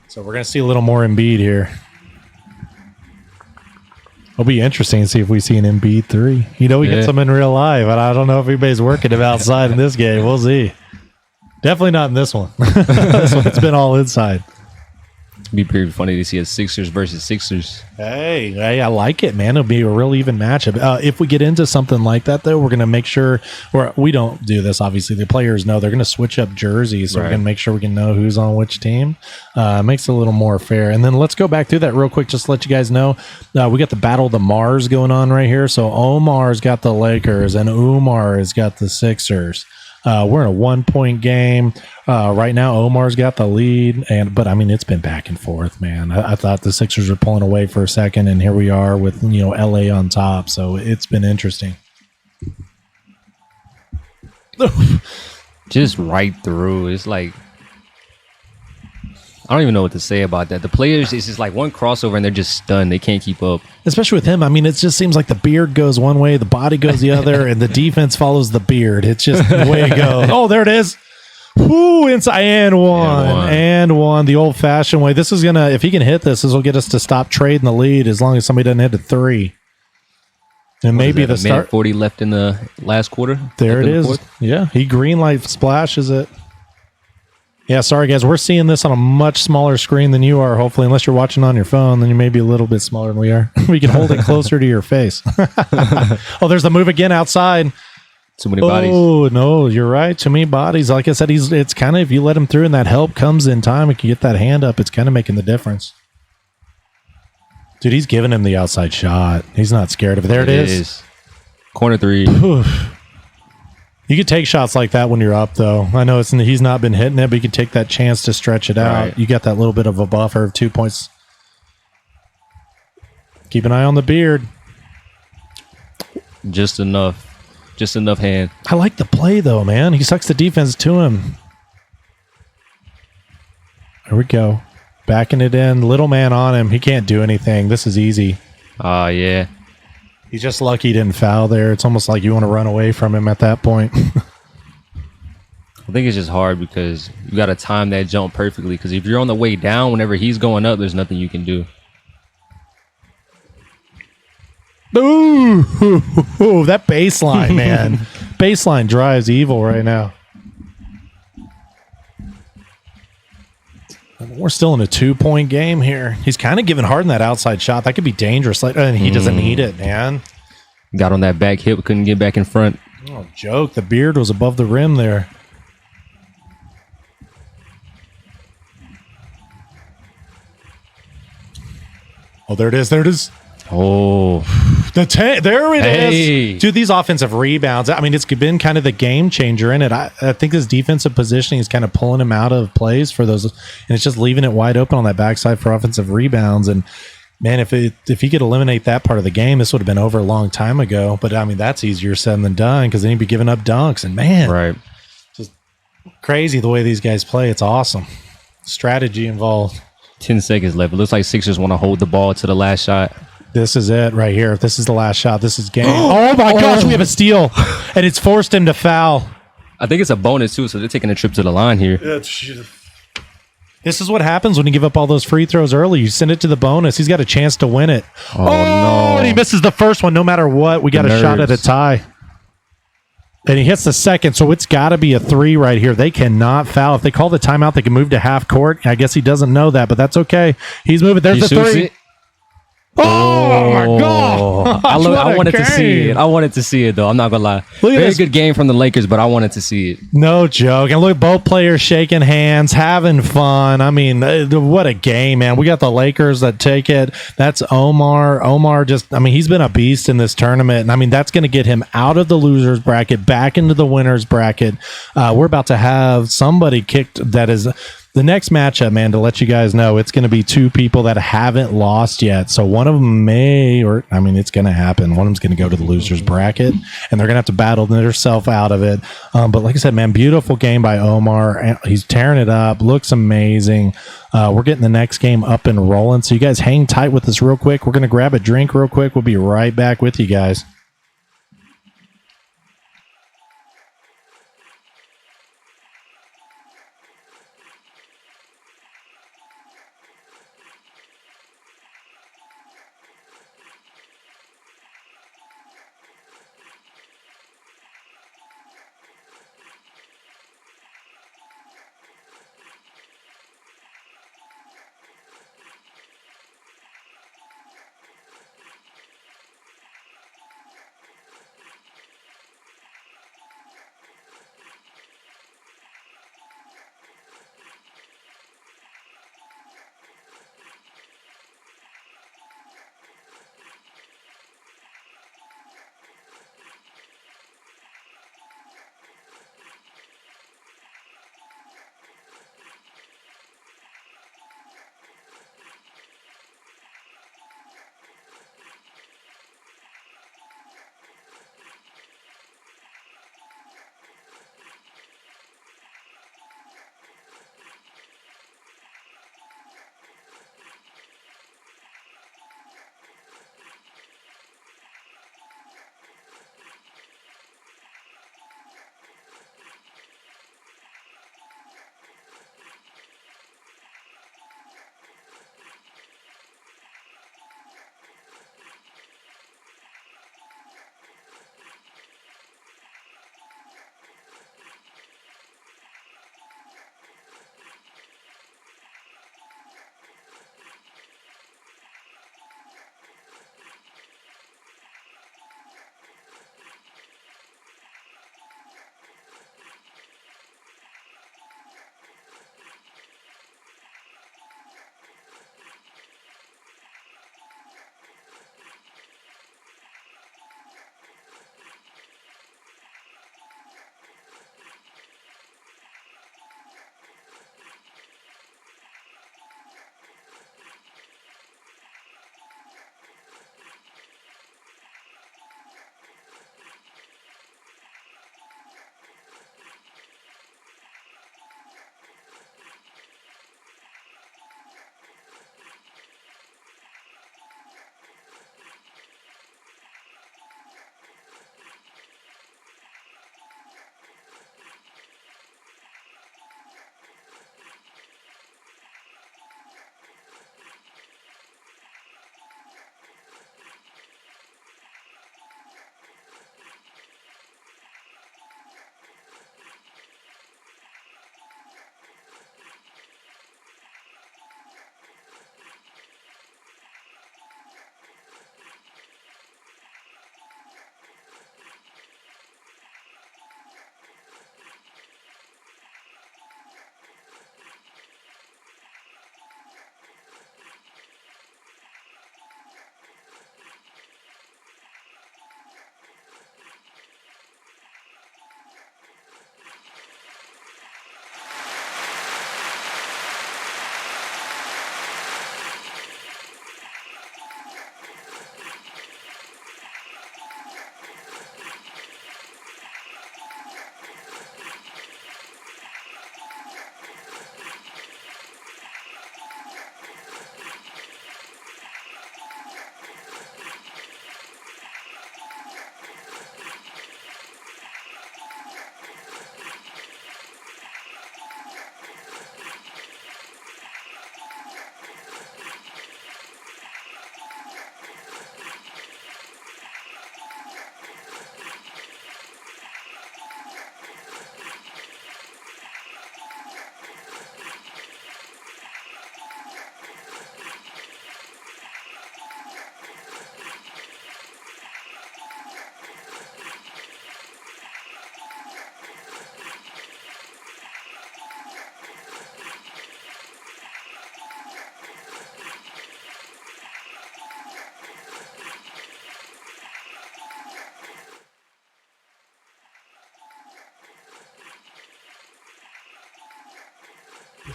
[SPEAKER 1] So we're going to see a little more Embiid here. It'll be interesting to see if we see an Embiid 3. You know, we get some in real life, but I don't know if anybody's working him outside in this game. We'll see. Definitely not in this one. This one, it's been all inside.
[SPEAKER 2] It'd be pretty funny to see a Sixers versus Sixers.
[SPEAKER 1] Hey, I like it, man. It'll be a real even matchup. If we get into something like that, though, we're going to make sure, or we don't do this, obviously. The players know they're going to switch up jerseys, so we're going to make sure we can know who's on which team. Makes it a little more fair. And then let's go back through that real quick, just to let you guys know. We got the Battle of the Mars going on right here. So Omar's got the Lakers, and Umar has got the Sixers. We're in a 1-point game. Right now, Omar's got the lead, but I mean, it's been back and forth, man. I thought the Sixers were pulling away for a second, and here we are with LA on top. So it's been interesting.
[SPEAKER 2] Just right through. It's like I don't even know what to say about that. The players, it's just like one crossover and they're just stunned. They can't keep up.
[SPEAKER 1] Especially with him. I mean, it just seems like the beard goes one way, the body goes the other, and the defense follows the beard. It's just the way it goes. Oh, there it is. Whoo, inside and one. The old-fashioned way. This is going to, if he can hit this will get us to stop trading the lead as long as somebody doesn't hit a three. And maybe the start.
[SPEAKER 2] 40 left in the last quarter.
[SPEAKER 1] There it is. Yeah, he green light splashes it. Yeah, sorry, guys. We're seeing this on a much smaller screen than you are, hopefully. Unless you're watching on your phone, then you may be a little bit smaller than we are. We can hold it closer to your face. Oh, there's the move again outside.
[SPEAKER 2] Too many bodies.
[SPEAKER 1] Oh, no, you're right. Too many bodies. Like I said, it's kind of, if you let him through and that help comes in time, and can get that hand up, it's kind of making the difference. Dude, he's giving him the outside shot. He's not scared of it. There it is.
[SPEAKER 2] Corner three.
[SPEAKER 1] You could take shots like that when you're up, though. I know he's not been hitting it, but you can take that chance to stretch it out. Right. You got that little bit of a buffer of 2 points. Keep an eye on the beard.
[SPEAKER 2] Just enough hand.
[SPEAKER 1] I like the play, though, man. He sucks the defense to him. There we go. Backing it in. Little man on him. He can't do anything. This is easy.
[SPEAKER 2] Yeah.
[SPEAKER 1] He's just lucky he didn't foul there. It's almost like you want to run away from him at that point.
[SPEAKER 2] I think it's just hard because you got to time that jump perfectly. Because if you're on the way down, whenever he's going up, there's nothing you can do.
[SPEAKER 1] Ooh, that baseline, man. Baseline drives evil right now. We're still in a 2-point game here. He's kind of giving Harden that outside shot. That could be dangerous. He doesn't need it, man.
[SPEAKER 2] Got on that back hip, couldn't get back in front.
[SPEAKER 1] Oh, joke. The beard was above the rim there. Oh, there it is.
[SPEAKER 2] Oh,
[SPEAKER 1] there it is. Dude, these offensive rebounds. I mean, it's been kind of the game changer in it. I think his defensive positioning is kind of pulling him out of plays for those, and it's just leaving it wide open on that backside for offensive rebounds. And man, if he could eliminate that part of the game, this would have been over a long time ago. But I mean, that's easier said than done because then he'd be giving up dunks. And man,
[SPEAKER 2] right,
[SPEAKER 1] just crazy the way these guys play. It's awesome. Strategy involved.
[SPEAKER 2] 10 seconds left. It looks like Sixers want to hold the ball to the last shot.
[SPEAKER 1] This is it right here. If this is the last shot, this is game. Oh my gosh, we have a steal. And it's forced him to foul.
[SPEAKER 2] I think it's a bonus too, so they're taking a trip to the line here.
[SPEAKER 1] This is what happens when you give up all those free throws early. You send it to the bonus. He's got a chance to win it.
[SPEAKER 2] Oh no.
[SPEAKER 1] And he misses the first one. No matter what, we got a shot at a tie. And he hits the second, so it's got to be a 3 right here. They cannot foul. If they call the timeout, they can move to half court. I guess he doesn't know that, but that's okay. He's moving. There's the 3.
[SPEAKER 2] It. Oh my God! I wanted to see it. I wanted to see it though. I'm not gonna lie. Very good game from the Lakers, but I wanted to see it.
[SPEAKER 1] No joke. And look, both players shaking hands, having fun. I mean, what a game, man. We got the Lakers that take it. That's Omar. Omar he's been a beast in this tournament. And I mean, that's going to get him out of the losers bracket, back into the winners bracket. We're about to have somebody kicked that is. The next matchup, man, to let you guys know, it's going to be 2 people that haven't lost yet. So one of them it's going to happen. One of them's going to go to the losers bracket, and they're going to have to battle themselves out of it. But like I said, man, beautiful game by Omar. He's tearing it up. Looks amazing. We're getting the next game up and rolling. So you guys hang tight with us real quick. We're going to grab a drink real quick. We'll be right back with you guys.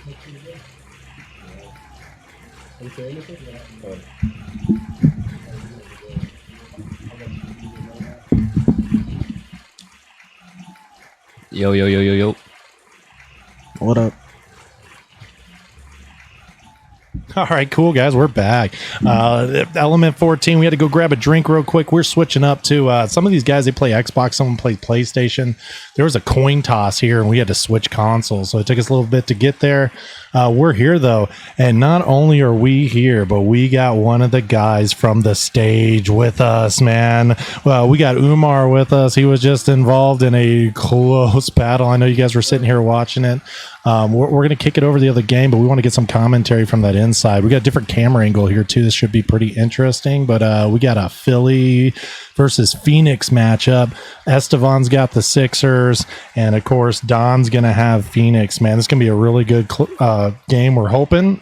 [SPEAKER 2] Yo, yo, yo, yo, yo.
[SPEAKER 3] What up?
[SPEAKER 1] All right, cool guys, we're back. Element 14, we had to go grab a drink real quick. We're switching up to some of these guys, they play Xbox, someone plays PlayStation. There was a coin toss here and we had to switch consoles, so it took us a little bit to get there. We're here though, and not only are we here, but we got one of the guys from the stage with us, man. Well, we got Umar with us. He was just involved in a close battle. I know you guys were sitting here watching it. We're going to kick it over the other game, but we want to get some commentary from that inside. We got a different camera angle here too. This should be pretty interesting, but we got a Philly versus Phoenix matchup. Estevan's got the Sixers, and of course Don's going to have Phoenix. Man, this is going to be a really good game. We're hoping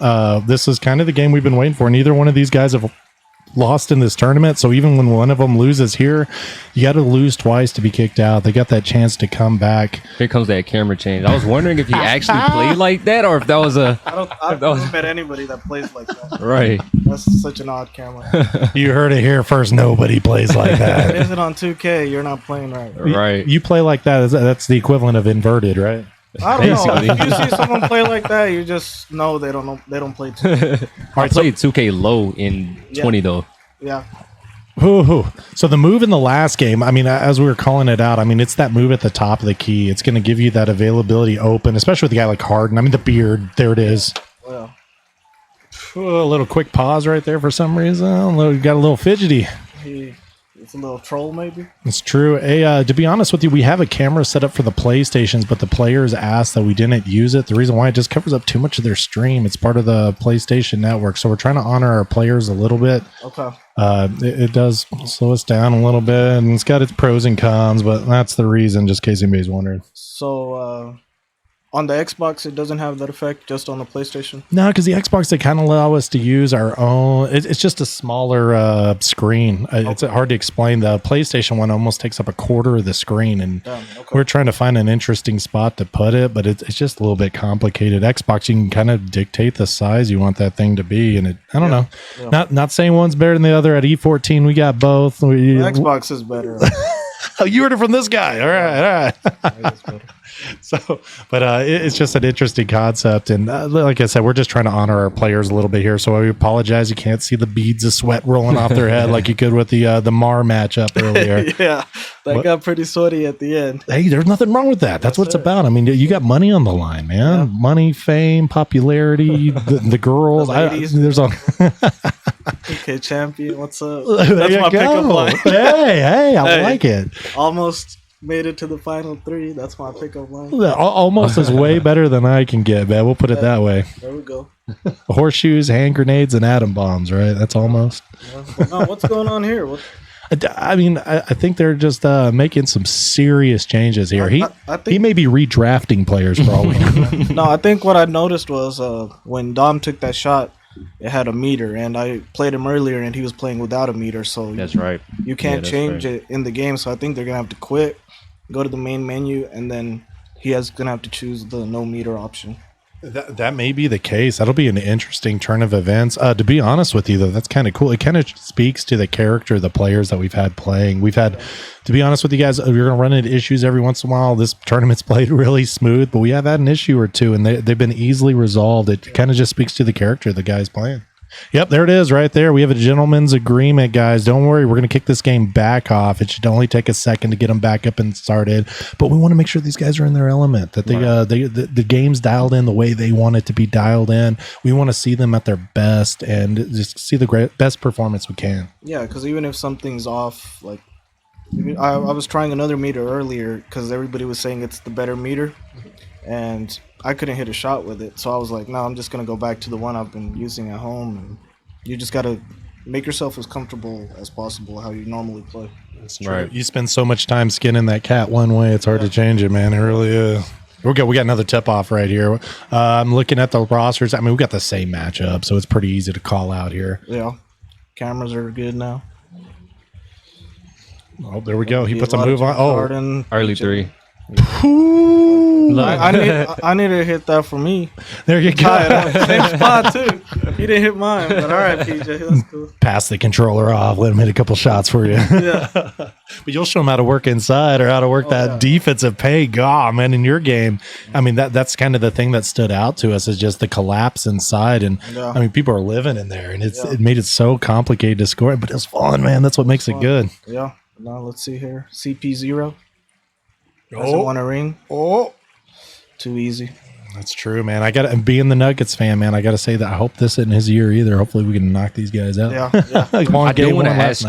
[SPEAKER 1] this is kind of the game we've been waiting for. Neither one of these guys have lost in this tournament, so even when one of them loses here, you got to lose twice to be kicked out. They got that chance to come back.
[SPEAKER 2] Here comes that camera change. I was wondering if he actually played like that, or if that was a
[SPEAKER 3] I've never met anybody that plays like that.
[SPEAKER 2] right.
[SPEAKER 3] That's such an odd camera.
[SPEAKER 1] You heard it here first. Nobody plays like
[SPEAKER 3] It
[SPEAKER 1] that.
[SPEAKER 3] isn't on 2K. You're not playing right.
[SPEAKER 2] Right.
[SPEAKER 1] You play like that. That's the equivalent of inverted, right?
[SPEAKER 3] I don't know.
[SPEAKER 2] Basically.
[SPEAKER 3] If you see someone play like that, you just know they don't know. They don't play 2K.
[SPEAKER 2] I played 2K low in 20 though.
[SPEAKER 3] Yeah.
[SPEAKER 1] So the move in the last game, I mean, as we were calling it out, I mean, it's that move at the top of the key. It's going to give you that availability open, especially with a guy like Harden. I mean, the beard, there it is.
[SPEAKER 3] Well,
[SPEAKER 1] A little quick pause right there for some reason. Got a little fidgety.
[SPEAKER 3] it's a little troll, maybe.
[SPEAKER 1] It's true. Hey, to be honest with you, we have a camera set up for the PlayStations, but the players asked that we didn't use it. The reason why, it just covers up too much of their stream. It's part of the PlayStation network, so we're trying to honor our players a little bit.
[SPEAKER 3] Okay.
[SPEAKER 1] It does slow us down a little bit, and it's got its pros and cons, but that's the reason, just in case anybody's wondering.
[SPEAKER 3] So on the Xbox, it doesn't have that effect. Just on the PlayStation.
[SPEAKER 1] No, because the Xbox, they kind of allow us to use our own. It's just a smaller screen. It's hard to explain. The PlayStation one almost takes up a quarter of the screen, and we're trying to find an interesting spot to put it, but it's just a little bit complicated. Xbox, you can kind of dictate the size you want that thing to be, and I don't know. Yeah. Not saying one's better than the other. At E14, we got both.
[SPEAKER 3] Xbox is better.
[SPEAKER 1] Oh, you heard it from this guy. All right. So, but it's just an interesting concept, and like I said, we're just trying to honor our players a little bit here. So I apologize, you can't see the beads of sweat rolling off their head like you could with the Mar matchup earlier.
[SPEAKER 3] Yeah, that got pretty sweaty at the end.
[SPEAKER 1] Hey, there's nothing wrong with that. That's what it's about. I mean, you got money on the line, man. Yeah. Money, fame, popularity, the girls. There's a
[SPEAKER 3] okay, champion. What's up? That's my pickup line.
[SPEAKER 1] hey, I like it.
[SPEAKER 3] Almost made it to the final three. That's my pickup line.
[SPEAKER 1] Almost is way better than I can get, man. We'll put it that way.
[SPEAKER 3] There we go.
[SPEAKER 1] Horseshoes, hand grenades, and atom bombs, right? That's almost.
[SPEAKER 3] Yeah. No, what's going on here?
[SPEAKER 1] I mean, I think they're just making some serious changes here. He may be redrafting players for all we know.
[SPEAKER 3] No, I think what I noticed was when Dom took that shot, it had a meter, and I played him earlier, and he was playing without a meter. So
[SPEAKER 2] that's right.
[SPEAKER 3] You can't change it in the game. So I think they're gonna have to quit, go to the main menu, and then gonna have to choose the no meter option.
[SPEAKER 1] That may be the case. That'll be an interesting turn of events. To be honest with you, though, that's kind of cool. It kind of speaks to the character of the players that we've had playing. We've had, to be honest with you guys, we're going to run into issues every once in a while. This tournament's played really smooth, but we have had an issue or two, and they've been easily resolved. It kind of just speaks to the character of the guys playing. Yep, there it is right there. We have a gentleman's agreement, guys. Don't worry. We're going to kick this game back off. It should only take a second to get them back up and started. But we want to make sure these guys are in their element, that the game's dialed in the way they want it to be dialed in. We want to see them at their best and just see the best performance we can.
[SPEAKER 3] Yeah, because even if something's off, like I was trying another meter earlier because everybody was saying it's the better meter. And I couldn't hit a shot with it, so I was like, no, I'm just going to go back to the one I've been using at home. And you just got to make yourself as comfortable as possible how you normally play.
[SPEAKER 1] That's true. Right. You spend so much time skinning that cat one way, it's hard to change it, man. It really is. We got another tip-off right here. I'm looking at the rosters. I mean, we got the same matchup, so it's pretty easy to call out here.
[SPEAKER 3] Yeah. Cameras are good now.
[SPEAKER 1] Oh, there we go. He puts a move on. Oh,
[SPEAKER 2] early three.
[SPEAKER 1] Ooh.
[SPEAKER 3] I need to hit that for me.
[SPEAKER 1] There you go.
[SPEAKER 3] Same spot too. He didn't hit mine, but all right, PJ, that's cool.
[SPEAKER 1] Pass the controller off. Let him hit a couple shots for you.
[SPEAKER 3] Yeah.
[SPEAKER 1] But you'll show him how to work inside or how to work that defensive pay. God, man, in your game, I mean, that's kind of the thing that stood out to us is just the collapse inside. And I mean, people are living in there, and it made it so complicated to score. But it's fun, man. That's what makes it good.
[SPEAKER 3] Yeah. Now let's see here. CP0. Doesn't want a ring.
[SPEAKER 1] Oh.
[SPEAKER 3] Too easy.
[SPEAKER 1] That's true, man. I got to being the Nuggets fan, man. I got to say that I hope this isn't his year either. Hopefully, we can knock these guys out.
[SPEAKER 3] Yeah.
[SPEAKER 2] I do want to ask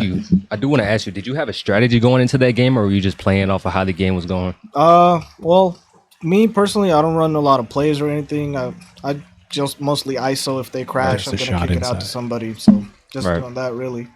[SPEAKER 2] you. Did you have a strategy going into that game, or were you just playing off of how the game was going?
[SPEAKER 3] Well, me personally, I don't run a lot of plays or anything. I just mostly ISO. If they crash, I'm gonna kick it out to somebody. So just doing that really.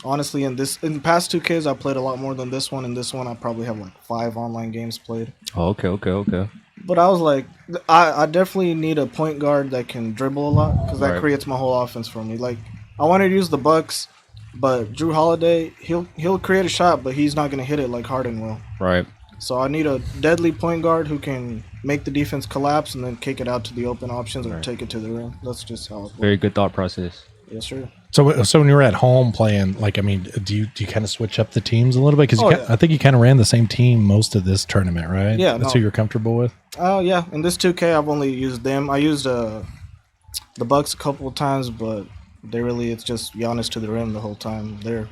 [SPEAKER 3] Honestly, in the past 2Ks, I played a lot more than this one. In this one, I probably have like 5 online games played.
[SPEAKER 2] Oh, okay.
[SPEAKER 3] But I was like, I definitely need a point guard that can dribble a lot because that creates my whole offense for me. Like, I wanted to use the Bucks, but Drew Holiday, he'll create a shot, but he's not going to hit it like Harden will.
[SPEAKER 2] Right.
[SPEAKER 3] So I need a deadly point guard who can make the defense collapse and then kick it out to the open options or take it to the rim. That's just how it works.
[SPEAKER 2] Very good thought process.
[SPEAKER 3] Yes, sir.
[SPEAKER 1] So when you were at home playing, like, I mean, do you kind of switch up the teams a little bit? Because I think you kind of ran the same team most of this tournament, right?
[SPEAKER 3] Yeah.
[SPEAKER 1] That's who you're comfortable with?
[SPEAKER 3] Yeah. In this 2K, I've only used them. I used the Bucks a couple of times, but it's just Giannis to the rim the whole time there.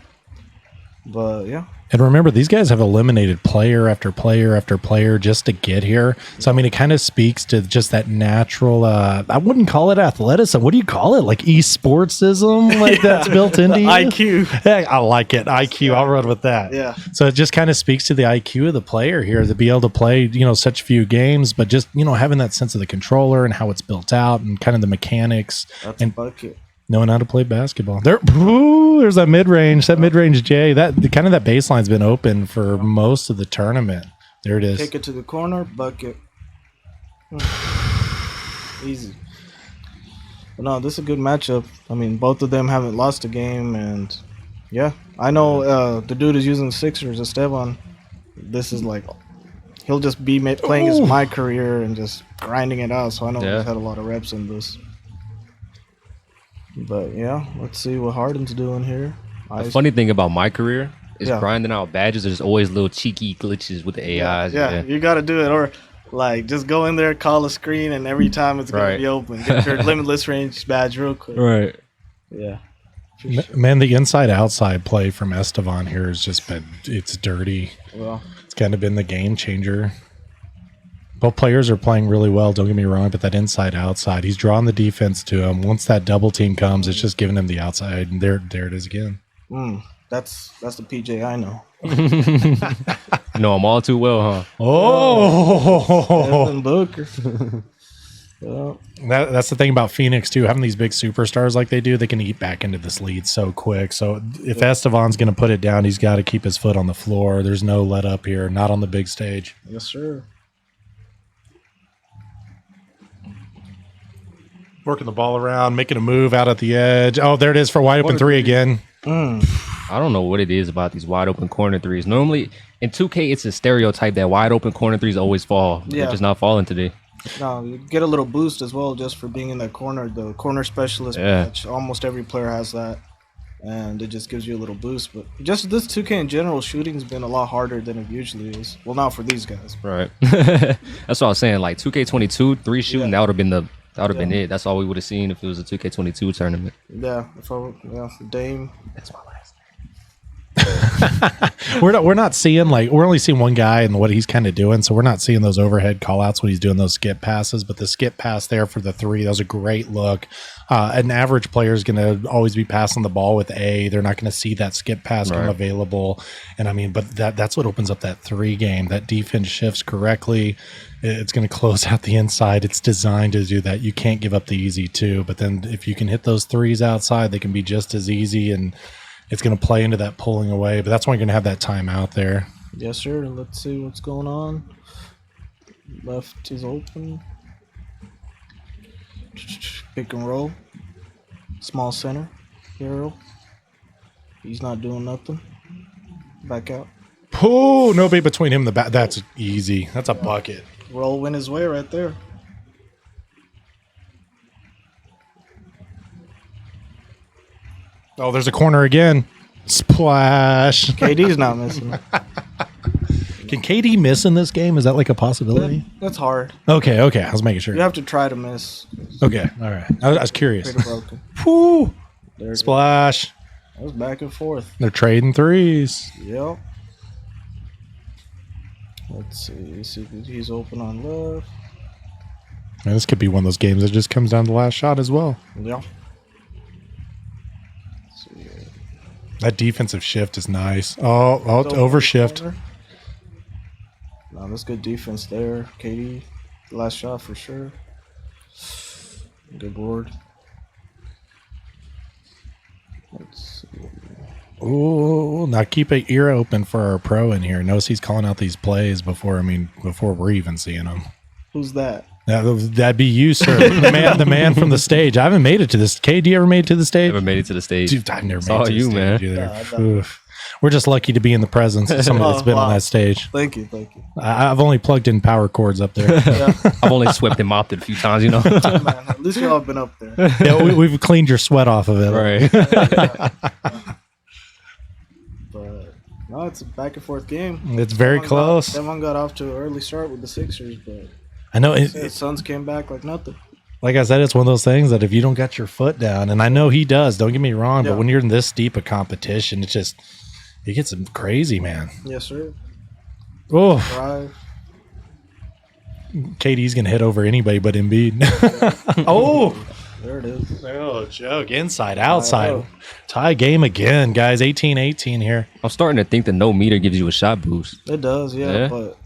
[SPEAKER 3] But, yeah.
[SPEAKER 1] And remember, these guys have eliminated player after player after player just to get here. So, I mean, it kind of speaks to just that natural, I wouldn't call it athleticism. What do you call it? Like esportsism? Like that's built into you?
[SPEAKER 3] IQ.
[SPEAKER 1] Yeah, I like it. IQ. I'll run with that.
[SPEAKER 3] Yeah.
[SPEAKER 1] So it just kind of speaks to the IQ of the player here to be able to play, such few games, but just, having that sense of the controller and how it's built out and kind of the mechanics.
[SPEAKER 3] That's a bucket.
[SPEAKER 1] Knowing how to play basketball. There's that mid-range. That mid-range J. That baseline's been open for most of the tournament. There it is.
[SPEAKER 3] Kick it to the corner, bucket. Easy. But no, this is a good matchup. I mean, both of them haven't lost a game, and yeah, I know the dude is using Sixers, Esteban. This is like, he'll just be playing his my career and just grinding it out. So I know he's had a lot of reps in this. But yeah, let's see what Harden's doing here.
[SPEAKER 2] The funny thing about my career is grinding out badges. There's always little cheeky glitches with the AIs.
[SPEAKER 3] Yeah, you got to do it. Or like just go in there, call a screen, and every time it's going to be open. Get your limitless range badge real quick.
[SPEAKER 2] Right.
[SPEAKER 3] Yeah.
[SPEAKER 1] Sure. Man, the inside-outside play from Esteban here has just been, it's dirty.
[SPEAKER 3] Well,
[SPEAKER 1] it's kind of been the game changer. Both players are playing really well, don't get me wrong, but that inside-outside, he's drawing the defense to him. Once that double team comes, it's just giving him the outside, and there it is again.
[SPEAKER 3] That's the PJ I know.
[SPEAKER 2] You know him all too well, huh?
[SPEAKER 1] Oh!
[SPEAKER 3] Devin Booker.
[SPEAKER 1] That's the thing about Phoenix, too. Having these big superstars like they do, they can eat back into this lead so quick. So if Esteban's going to put it down, he's got to keep his foot on the floor. There's no let up here, not on the big stage.
[SPEAKER 3] Yes, sir.
[SPEAKER 1] Working the ball around, making a move out at the edge. Oh, there it is for wide open three again.
[SPEAKER 2] I don't know what it is about these wide open corner threes. Normally in 2K, it's a stereotype that wide open corner threes always fall. Yeah. They're just not falling today.
[SPEAKER 3] No, you get a little boost as well just for being in that corner. The corner specialist patch, almost every player has that. And it just gives you a little boost. But just this 2K in general, shooting's been a lot harder than it usually is. Well, not for these guys.
[SPEAKER 2] Right. That's what I was saying. Like 2K22, 3 shooting, that would have been been it. That's all we would have seen if it was a 2K22 tournament.
[SPEAKER 3] Yeah, Dame.
[SPEAKER 2] That's my last
[SPEAKER 1] we're not seeing we're only seeing one guy and what he's kind of doing, so we're not seeing those overhead call outs when he's doing those skip passes. But the skip pass there for the 3, that was a great look. An average player is going to always be passing the ball with A. They're not going to see that skip pass come available. And I mean, but that's what opens up that 3 game. That defense shifts correctly. It's going to close out the inside. It's designed to do that. You can't give up the easy 2, but then if you can hit those 3s outside, they can be just as easy, and it's going to play into that pulling away. But that's why you're going to have that timeout there.
[SPEAKER 3] Yes, sir. Let's see what's going on. Left is open. Pick and roll. Small center. Hero. He's not doing nothing. Back out.
[SPEAKER 1] Oh, nobody between him and the bat. That's easy. That's a bucket.
[SPEAKER 3] Roll win his way right there.
[SPEAKER 1] Oh, there's a corner again. Splash.
[SPEAKER 3] KD's not missing.
[SPEAKER 1] Can KD miss in this game? Is that like a possibility?
[SPEAKER 3] That's hard.
[SPEAKER 1] Okay. I was making sure.
[SPEAKER 3] You have to try to miss.
[SPEAKER 1] Okay, all right. I was curious.
[SPEAKER 3] Pretty broken.
[SPEAKER 1] Whew.
[SPEAKER 3] There it is.
[SPEAKER 1] Splash.
[SPEAKER 3] That was back and forth.
[SPEAKER 1] They're trading threes.
[SPEAKER 3] Yep. Let's see if he's open on left.
[SPEAKER 1] Man, this could be one of those games that just comes down to the last shot as well.
[SPEAKER 3] Yeah.
[SPEAKER 1] That defensive shift is nice. Oh, over shift.
[SPEAKER 3] No, that's good defense there. KD, last shot for sure. Good board. Let's see.
[SPEAKER 1] Ooh, now keep an ear open for our pro in here. Notice he's calling out these plays before we're even seeing them.
[SPEAKER 3] Who's that?
[SPEAKER 1] That'd be you, sir. the man from the stage. I haven't made it to this. KD ever made it to the stage?
[SPEAKER 2] Never made it to the stage.
[SPEAKER 1] Dude, I've never made
[SPEAKER 2] all
[SPEAKER 1] it to
[SPEAKER 2] you,
[SPEAKER 1] the stage
[SPEAKER 2] man.
[SPEAKER 1] either. Oof. We're just lucky to be in the presence of somebody that's been on that stage.
[SPEAKER 3] Thank you.
[SPEAKER 1] I've only plugged in power cords up there.
[SPEAKER 3] Yeah,
[SPEAKER 2] I've only swept and mopped it a few times, you know.
[SPEAKER 3] man, at least y'all have been up there.
[SPEAKER 1] Yeah, we've cleaned your sweat off of it.
[SPEAKER 2] Right.
[SPEAKER 3] But no, it's a back and forth game.
[SPEAKER 1] It's very close.
[SPEAKER 3] Someone got off to an early start with the Sixers, but
[SPEAKER 1] I know.
[SPEAKER 3] the Suns came back like nothing.
[SPEAKER 1] Like I said, it's one of those things that if you don't got your foot down, and I know he does, don't get me wrong,
[SPEAKER 3] Yeah.
[SPEAKER 1] but when you're in this deep of competition, it gets crazy, man.
[SPEAKER 3] Yes, sir.
[SPEAKER 1] Oh,
[SPEAKER 3] Drive.
[SPEAKER 1] KD's gonna hit over anybody but Embiid. Oh,
[SPEAKER 3] There it is.
[SPEAKER 1] oh, joke. Inside, outside. Tie game again, guys. 18-18 here.
[SPEAKER 2] I'm starting to think the no meter gives you a shot boost.
[SPEAKER 3] It does,
[SPEAKER 2] Yeah.
[SPEAKER 3] but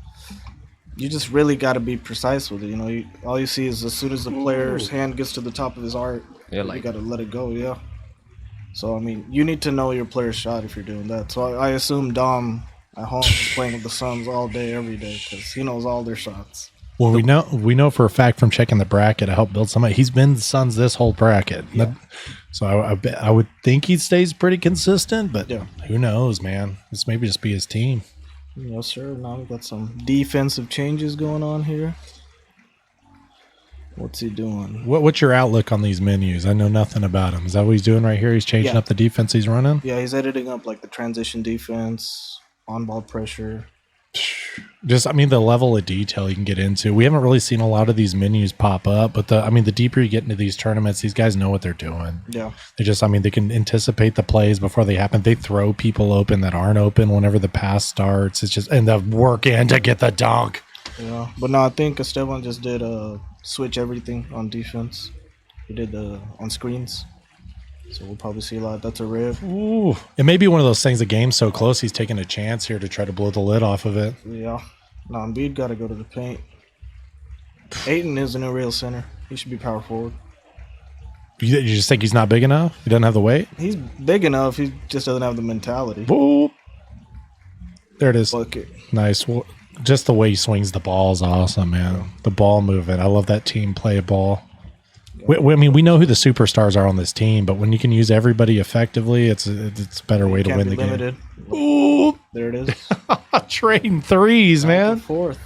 [SPEAKER 3] you just really got to be precise with it. You know, all you see is as soon as the player's hand gets to the top of his arc,
[SPEAKER 2] Yeah,
[SPEAKER 3] you
[SPEAKER 2] like
[SPEAKER 3] got to let it go. Yeah. So I mean, you need to know your player's shot if you're doing that. So I assume Dom at home is playing with the Suns all day, every day, because he knows all their shots.
[SPEAKER 1] Well, we know for a fact from checking the bracket to help build somebody, he's been the Suns this whole bracket.
[SPEAKER 3] Yeah.
[SPEAKER 1] So I would think he stays pretty consistent, but
[SPEAKER 3] Yeah.
[SPEAKER 1] who knows, man? This maybe just be his team.
[SPEAKER 3] Yes, sir. Now we've got some defensive changes going on here. What's he doing?
[SPEAKER 1] What's your outlook on these menus? I know nothing about him. Is that what he's doing right here? He's changing
[SPEAKER 3] Yeah.
[SPEAKER 1] up the defense he's running?
[SPEAKER 3] Yeah, he's editing up like the transition defense, on-ball pressure.
[SPEAKER 1] Just, I mean, the level of detail you can get into. We haven't really seen a lot of these menus pop up, but the deeper you get into these tournaments, these guys know what they're doing.
[SPEAKER 3] Yeah.
[SPEAKER 1] They can anticipate the plays before they happen. They throw people open that aren't open whenever the pass starts. It's just, and the work in to get the dunk.
[SPEAKER 3] Yeah. But no, I think Esteban just did switch everything on defense. He did on screens. So we'll probably see a lot. That's a rib.
[SPEAKER 1] Ooh. It may be one of those things, the game's so close, he's taking a chance here to try to blow the lid off of it.
[SPEAKER 3] Yeah. No, Embiid got to go to the paint. Ayton isn't a real center. He should be power forward.
[SPEAKER 1] You just think he's not big enough? He doesn't have the weight?
[SPEAKER 3] He's big enough. He just doesn't have the mentality.
[SPEAKER 1] Boop. There it is.
[SPEAKER 3] Bucket.
[SPEAKER 1] Nice. Well, just the way he swings the ball is awesome, man. The ball movement. I love that team play ball. I mean, we know who the superstars are on this team, but when you can use everybody effectively, it's a better way to
[SPEAKER 3] Can't
[SPEAKER 1] win
[SPEAKER 3] be
[SPEAKER 1] the
[SPEAKER 3] limited.
[SPEAKER 1] game. Ooh,
[SPEAKER 3] There it is.
[SPEAKER 1] trading threes, man.
[SPEAKER 3] Fourth.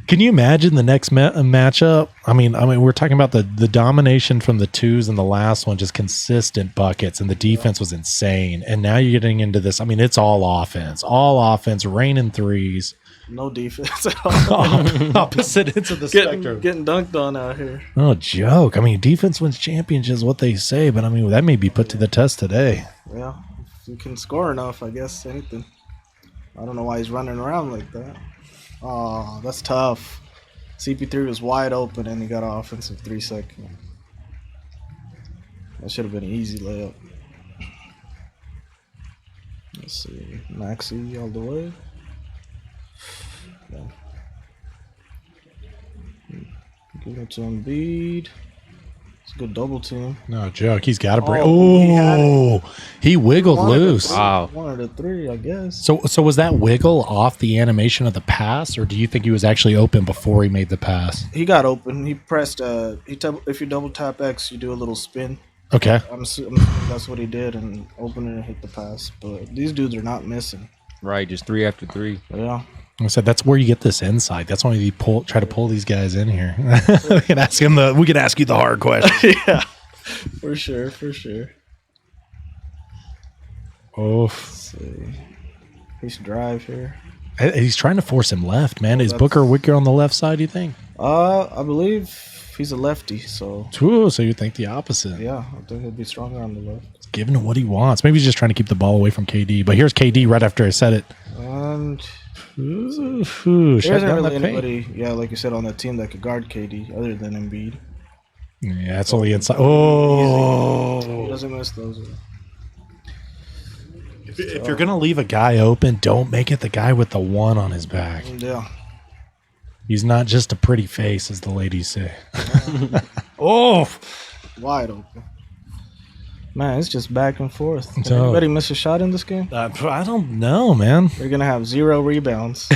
[SPEAKER 1] Can you imagine the next matchup? I mean, we're talking about the domination from the twos and the last one, just consistent buckets, and the defense was insane. And now you're getting into this. I mean, it's all offense, raining threes.
[SPEAKER 3] No defense at all.
[SPEAKER 1] Opposite ends of the spectrum.
[SPEAKER 3] Getting dunked on out here.
[SPEAKER 1] No joke. I mean, defense wins championships, what they say, but I mean, that may be put to the test today.
[SPEAKER 3] Yeah. If you can score enough, I guess anything. I don't know why he's running around like that. Oh, that's tough. CP3 was wide open and he got an offensive 3 second. That should have been an easy layup. Let's see. Maxi all the way. Yeah. Give it to Embiid. It's a good double team.
[SPEAKER 1] No joke. He's got to break.
[SPEAKER 3] Oh,
[SPEAKER 1] He wiggled
[SPEAKER 3] Wanted a
[SPEAKER 1] loose.
[SPEAKER 3] three.
[SPEAKER 2] Wow.
[SPEAKER 3] Wanted a 3, I guess.
[SPEAKER 1] So was that wiggle off the animation of the pass, or do you think he was actually open before he made the pass?
[SPEAKER 3] He got open. He pressed. If you double tap X, you do a little spin.
[SPEAKER 1] Okay.
[SPEAKER 3] I'm assuming that's what he did, and opened it and hit the pass. But these dudes are not missing.
[SPEAKER 2] Right, just 3 after 3.
[SPEAKER 3] Yeah.
[SPEAKER 1] I said that's where you get this insight. That's why you try to pull these guys in here. We can ask him we can ask you the hard question.
[SPEAKER 3] Yeah. For sure.
[SPEAKER 1] Oh,
[SPEAKER 3] Let's see. He should drive here.
[SPEAKER 1] he's trying to force him left, man. Is
[SPEAKER 3] That's-
[SPEAKER 1] Booker Wicker on the left side? You think?
[SPEAKER 3] I believe he's a lefty, so
[SPEAKER 1] Ooh, so you think the opposite?
[SPEAKER 3] yeah, I think he'll be stronger on the left.
[SPEAKER 1] Giving him what he wants. Maybe he's just trying to keep the ball away from KD. But here's KD right after I said it.
[SPEAKER 3] And
[SPEAKER 1] Ooh,
[SPEAKER 3] there
[SPEAKER 1] shut
[SPEAKER 3] isn't
[SPEAKER 1] down
[SPEAKER 3] really
[SPEAKER 1] that paint.
[SPEAKER 3] anybody, yeah, like you said, on that team that could guard KD other than Embiid.
[SPEAKER 1] Yeah, it's only inside.
[SPEAKER 3] He
[SPEAKER 1] Oh,
[SPEAKER 3] doesn't miss those.
[SPEAKER 1] if you're gonna leave a guy open, don't make it the guy with the one on his back.
[SPEAKER 3] Yeah.
[SPEAKER 1] He's not just a pretty face, as the ladies say. Oh,
[SPEAKER 3] Wide open. Man, it's just back and forth. Did
[SPEAKER 1] So-
[SPEAKER 3] anybody miss a shot in this game?
[SPEAKER 1] I don't know, man.
[SPEAKER 3] They're gonna have 0 rebounds.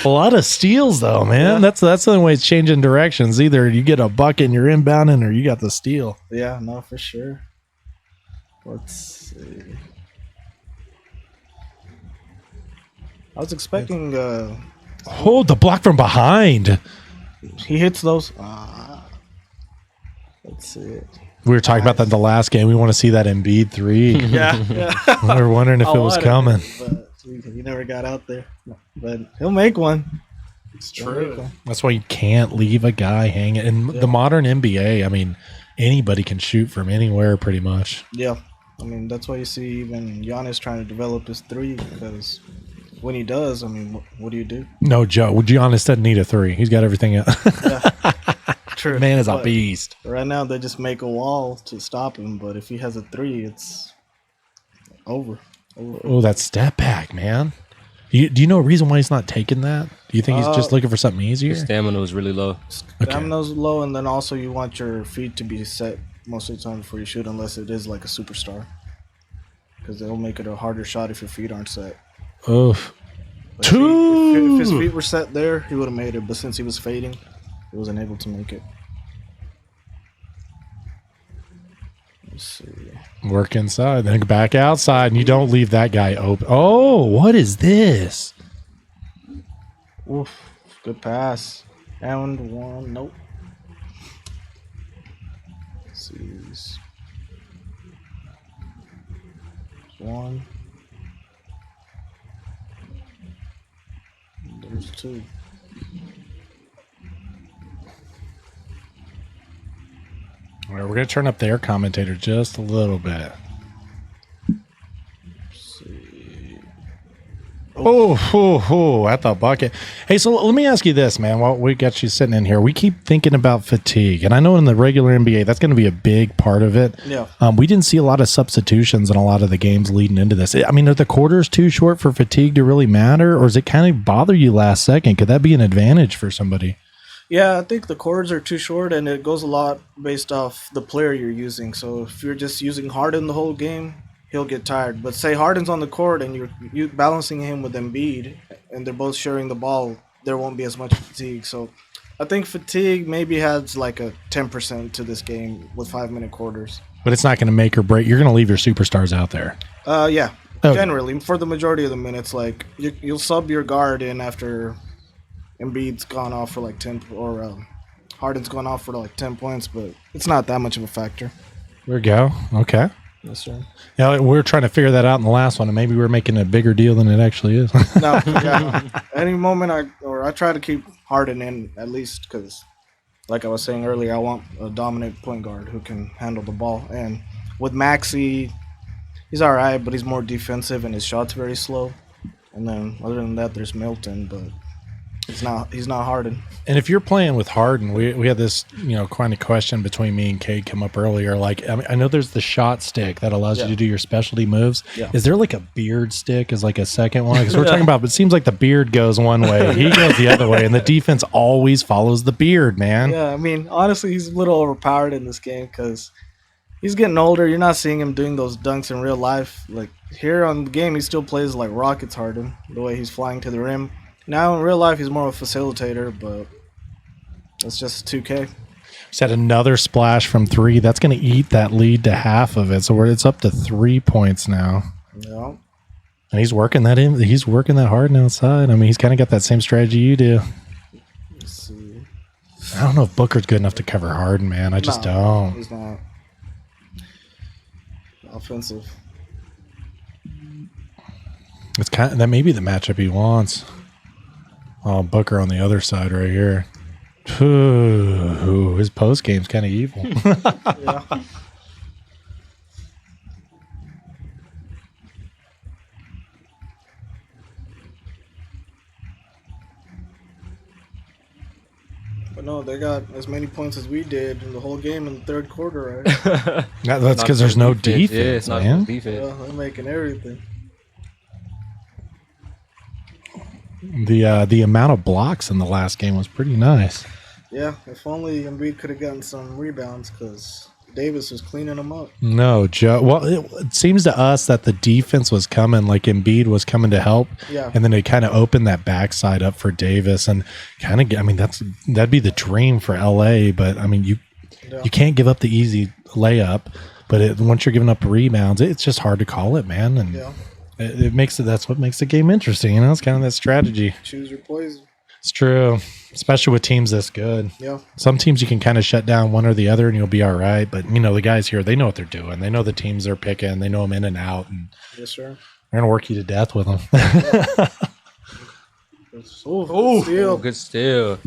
[SPEAKER 1] A lot of steals, though, man.
[SPEAKER 3] Yeah.
[SPEAKER 1] That's the only way it's changing directions. Either you get a bucket and you're inbounding, or you got the steal.
[SPEAKER 3] Yeah, no, for sure. Let's see. I was expecting
[SPEAKER 1] Oh, the block from behind.
[SPEAKER 3] he hits those. Let's see.
[SPEAKER 1] We were talking about that in the last game. We want to see that Embiid 3.
[SPEAKER 3] Yeah, yeah.
[SPEAKER 1] We were wondering if it was coming.
[SPEAKER 3] But he never got out there. But he'll make one.
[SPEAKER 1] It's true. That's why you can't leave a guy hanging. In the modern NBA, I mean, anybody can shoot from anywhere pretty much.
[SPEAKER 3] Yeah. I mean, that's why you see even Giannis trying to develop his 3, because when he does, I mean, what do you do?
[SPEAKER 1] No, Joe. Giannis doesn't need a 3. He's got everything else.
[SPEAKER 3] True.
[SPEAKER 1] Man is a
[SPEAKER 3] But
[SPEAKER 1] beast.
[SPEAKER 3] right now, they just make a wall to stop him, but if he has a 3, it's over.
[SPEAKER 1] Oh, that step back, man. Do you know a reason why he's not taking that? Do you think he's just looking for something easier?
[SPEAKER 2] His stamina was really low.
[SPEAKER 3] Stamina's low, and then also you want your feet to be set most of the time before you shoot, unless it is like a superstar. Because they'll make it a harder shot if your feet aren't set.
[SPEAKER 1] Oh,
[SPEAKER 3] But if his feet were set there, he would have made it. But since he was fading, he wasn't able to make it. Let's see.
[SPEAKER 1] work inside, then back outside, and you don't leave that guy open. Oh, what is this?
[SPEAKER 3] Oof. Good pass. And one. Nope. Let's see. One. There's 2.
[SPEAKER 1] All right, we're going to turn up the air commentator just a little bit. Oh, at the bucket. Hey, so let me ask you this, man. While we got you sitting in here, we keep thinking about fatigue. And I know in the regular NBA, that's going to be a big part of it.
[SPEAKER 3] Yeah.
[SPEAKER 1] We didn't see a lot of substitutions in a lot of the games leading into this. I mean, are the quarters too short for fatigue to really matter? Or does it kind of bother you last second? Could that be an advantage for somebody?
[SPEAKER 3] Yeah, I think the quarters are too short, and it goes a lot based off the player you're using. So if you're just using Harden the whole game, he'll get tired. But say Harden's on the court and you're balancing him with Embiid, and they're both sharing the ball, there won't be as much fatigue. So I think fatigue maybe has like a 10% to this game with 5-minute quarters.
[SPEAKER 1] But it's not going to make or break. You're going to leave your superstars out there.
[SPEAKER 3] Yeah,
[SPEAKER 1] Okay.
[SPEAKER 3] generally for the majority of the minutes, like you'll sub your guard in after Embiid's gone off for like 10 or Harden's gone off for like 10 points, but it's not that much of a factor.
[SPEAKER 1] There we go. Okay.
[SPEAKER 3] Yes, sir.
[SPEAKER 1] Yeah, we were trying to figure that out in the last one, and maybe we're making a bigger deal than it actually is.
[SPEAKER 3] No, yeah. Any moment I try to keep Harden in at least because, like I was saying earlier, I want a dominant point guard who can handle the ball. And with Maxey, he's all right, but he's more defensive and his shot's very slow. And then other than that, there's Milton, but he's not Harden.
[SPEAKER 1] And if you're playing with Harden, we had this, kind of question between me and Cade come up earlier. Like, I know there's the shot stick that allows you to do your specialty moves.
[SPEAKER 3] Yeah.
[SPEAKER 1] Is there like a beard stick as like a second one? Because we're talking about, but it seems like the beard goes one way, he goes the other way, and the defense always follows the beard, man.
[SPEAKER 3] Yeah, I mean, honestly, he's a little overpowered in this game because he's getting older. You're not seeing him doing those dunks in real life. Like here on the game, he still plays like Rockets Harden, the way he's flying to the rim. Now in real life, he's more of a facilitator, but that's just 2K.
[SPEAKER 1] Just had another splash from 3. That's going to eat that lead to half of it. So it's up to 3 points now.
[SPEAKER 3] Yeah.
[SPEAKER 1] And he's working that in. He's working that hard outside. I mean, he's kind of got that same strategy you do.
[SPEAKER 3] Let's see.
[SPEAKER 1] I don't know if Booker's good enough to cover Harden, man. I just don't.
[SPEAKER 3] He's not offensive.
[SPEAKER 1] It's kind of, that may be the matchup he wants. Oh, Booker on the other side right here. Ooh, his post game's kind of evil.
[SPEAKER 3] Yeah. But no, they got as many points as we did in the whole game in the third quarter, right?
[SPEAKER 1] That's because there's no defense,
[SPEAKER 2] Yeah, it's not
[SPEAKER 1] man.
[SPEAKER 2] defense.
[SPEAKER 3] Yeah, they're making everything.
[SPEAKER 1] The amount of blocks in the last game was pretty nice.
[SPEAKER 3] Yeah, if only Embiid could have gotten some rebounds, because Davis was cleaning them up.
[SPEAKER 1] No, Joe. Well, it seems to us that the defense was coming, like Embiid was coming to help,
[SPEAKER 3] Yeah.
[SPEAKER 1] and then they kind of opened that backside up for Davis, and kind of. I mean, that'd be the dream for LA, but I mean, you can't give up the easy layup, but once you're giving up rebounds, it's just hard to call it, man, and
[SPEAKER 3] Yeah.
[SPEAKER 1] it makes it. That's what makes the game interesting. You know, it's kind of that strategy.
[SPEAKER 3] Choose your poison.
[SPEAKER 1] It's true, especially with teams this good.
[SPEAKER 3] Yeah.
[SPEAKER 1] Some teams you can kind of shut down one or the other and you'll be all right. But, you know, the guys here, they know what they're doing. They know the teams they're picking. They know them in and out. And
[SPEAKER 3] Yes, sir.
[SPEAKER 1] they're going to work you to death with them.
[SPEAKER 3] Steal.
[SPEAKER 2] Good steal.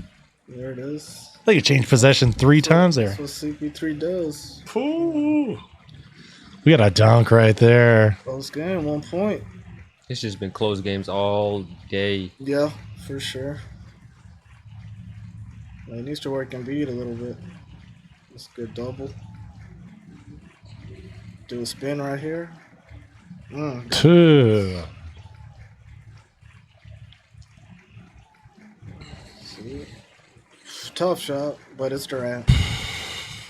[SPEAKER 3] There it is.
[SPEAKER 1] They could change possession 3 times there.
[SPEAKER 3] That's what CP3 does.
[SPEAKER 1] Ooh. We got a dunk right there.
[SPEAKER 3] Close game, 1 point.
[SPEAKER 2] It's just been close games all day.
[SPEAKER 3] Yeah, for sure. Well, he needs to work Embiid a little bit. That's a good double. Do a spin right here.
[SPEAKER 1] Two.
[SPEAKER 3] See? Tough shot, but it's Durant.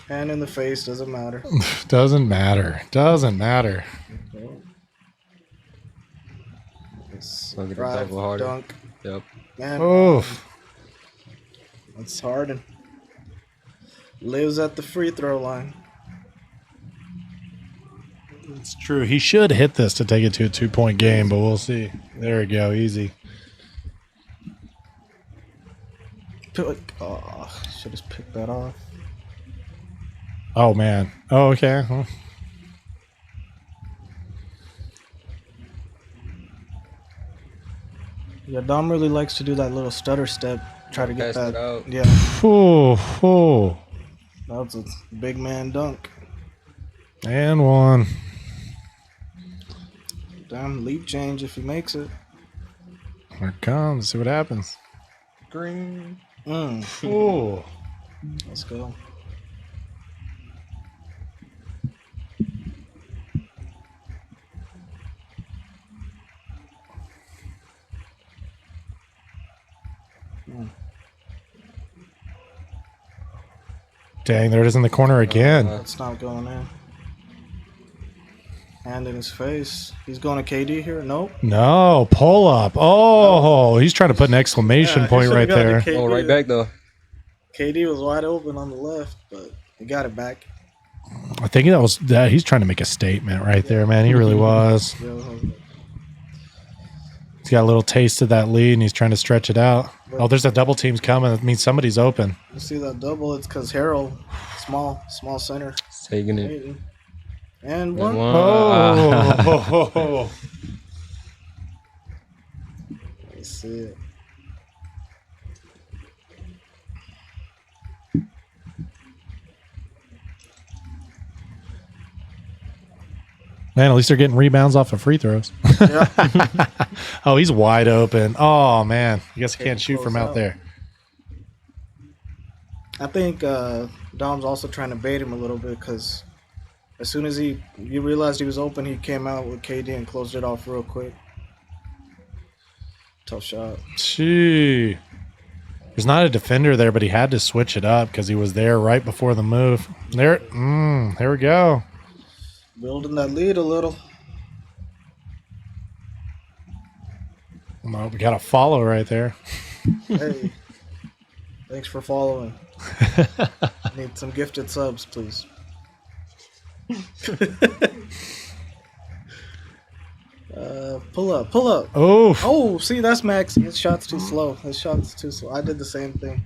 [SPEAKER 3] Hand in the face, doesn't matter.
[SPEAKER 1] Doesn't matter. Doesn't matter.
[SPEAKER 3] It's
[SPEAKER 2] Look at the
[SPEAKER 3] drive,
[SPEAKER 2] double harder.
[SPEAKER 3] dunk.
[SPEAKER 2] Yep.
[SPEAKER 3] Man,
[SPEAKER 1] Oof.
[SPEAKER 3] that's Harden. Lives at the free throw line.
[SPEAKER 1] It's true. He should hit this to take it to a 2-point game, but we'll see. There we go. Easy.
[SPEAKER 3] Oh, should have picked that off.
[SPEAKER 1] Oh, man. Oh, okay. Huh.
[SPEAKER 3] Yeah, Dom really likes to do that little stutter step. Try to get
[SPEAKER 2] Pass it
[SPEAKER 3] that.
[SPEAKER 2] out.
[SPEAKER 3] Yeah,
[SPEAKER 1] Oh.
[SPEAKER 3] that's a big man dunk.
[SPEAKER 1] And one.
[SPEAKER 3] Damn, leap change if he makes it.
[SPEAKER 1] Here it comes. See what happens.
[SPEAKER 2] Green.
[SPEAKER 1] Oh.
[SPEAKER 3] Let's go.
[SPEAKER 1] Dang, there it is in the corner again.
[SPEAKER 3] That's not going in. Hand in his face. He's going to KD here. Nope.
[SPEAKER 1] No, pull up. Oh, he's trying to put an exclamation
[SPEAKER 3] Yeah, he
[SPEAKER 1] point
[SPEAKER 3] should've
[SPEAKER 1] right
[SPEAKER 3] got
[SPEAKER 1] there.
[SPEAKER 3] to KD.
[SPEAKER 2] Oh, right back though.
[SPEAKER 3] KD was wide open on the left, but he got it back.
[SPEAKER 1] I think that was that. He's trying to make a statement right there, man. He really was.
[SPEAKER 3] Yeah,
[SPEAKER 1] He's got a little taste of that lead, and he's trying to stretch it out. Oh, there's a double team's coming. That means somebody's open.
[SPEAKER 3] you see that double? It's because Harold, small center.
[SPEAKER 2] It's taking it.
[SPEAKER 3] And
[SPEAKER 2] And
[SPEAKER 3] one.
[SPEAKER 2] one.
[SPEAKER 1] Oh,
[SPEAKER 3] Let's see it.
[SPEAKER 1] man, at least they're getting rebounds off of free throws.
[SPEAKER 3] Yeah.
[SPEAKER 1] Oh, he's wide open. Oh, man. I guess he can't shoot from
[SPEAKER 3] close
[SPEAKER 1] out
[SPEAKER 3] out.
[SPEAKER 1] there.
[SPEAKER 3] I think Dom's also trying to bait him a little bit because as soon as you realized he was open, he came out with KD and closed it off real quick. Tough shot.
[SPEAKER 1] Gee. There's not a defender there, but he had to switch it up because he was there right before the move. There we go.
[SPEAKER 3] Building that lead a little.
[SPEAKER 1] Well, we got a follow right there.
[SPEAKER 3] Hey, thanks for following. Need some gifted subs, please. Pull up. Pull up.
[SPEAKER 1] Oh.
[SPEAKER 3] Oh, see, that's Max. His shot's too slow. His shot's too slow. I did the same thing.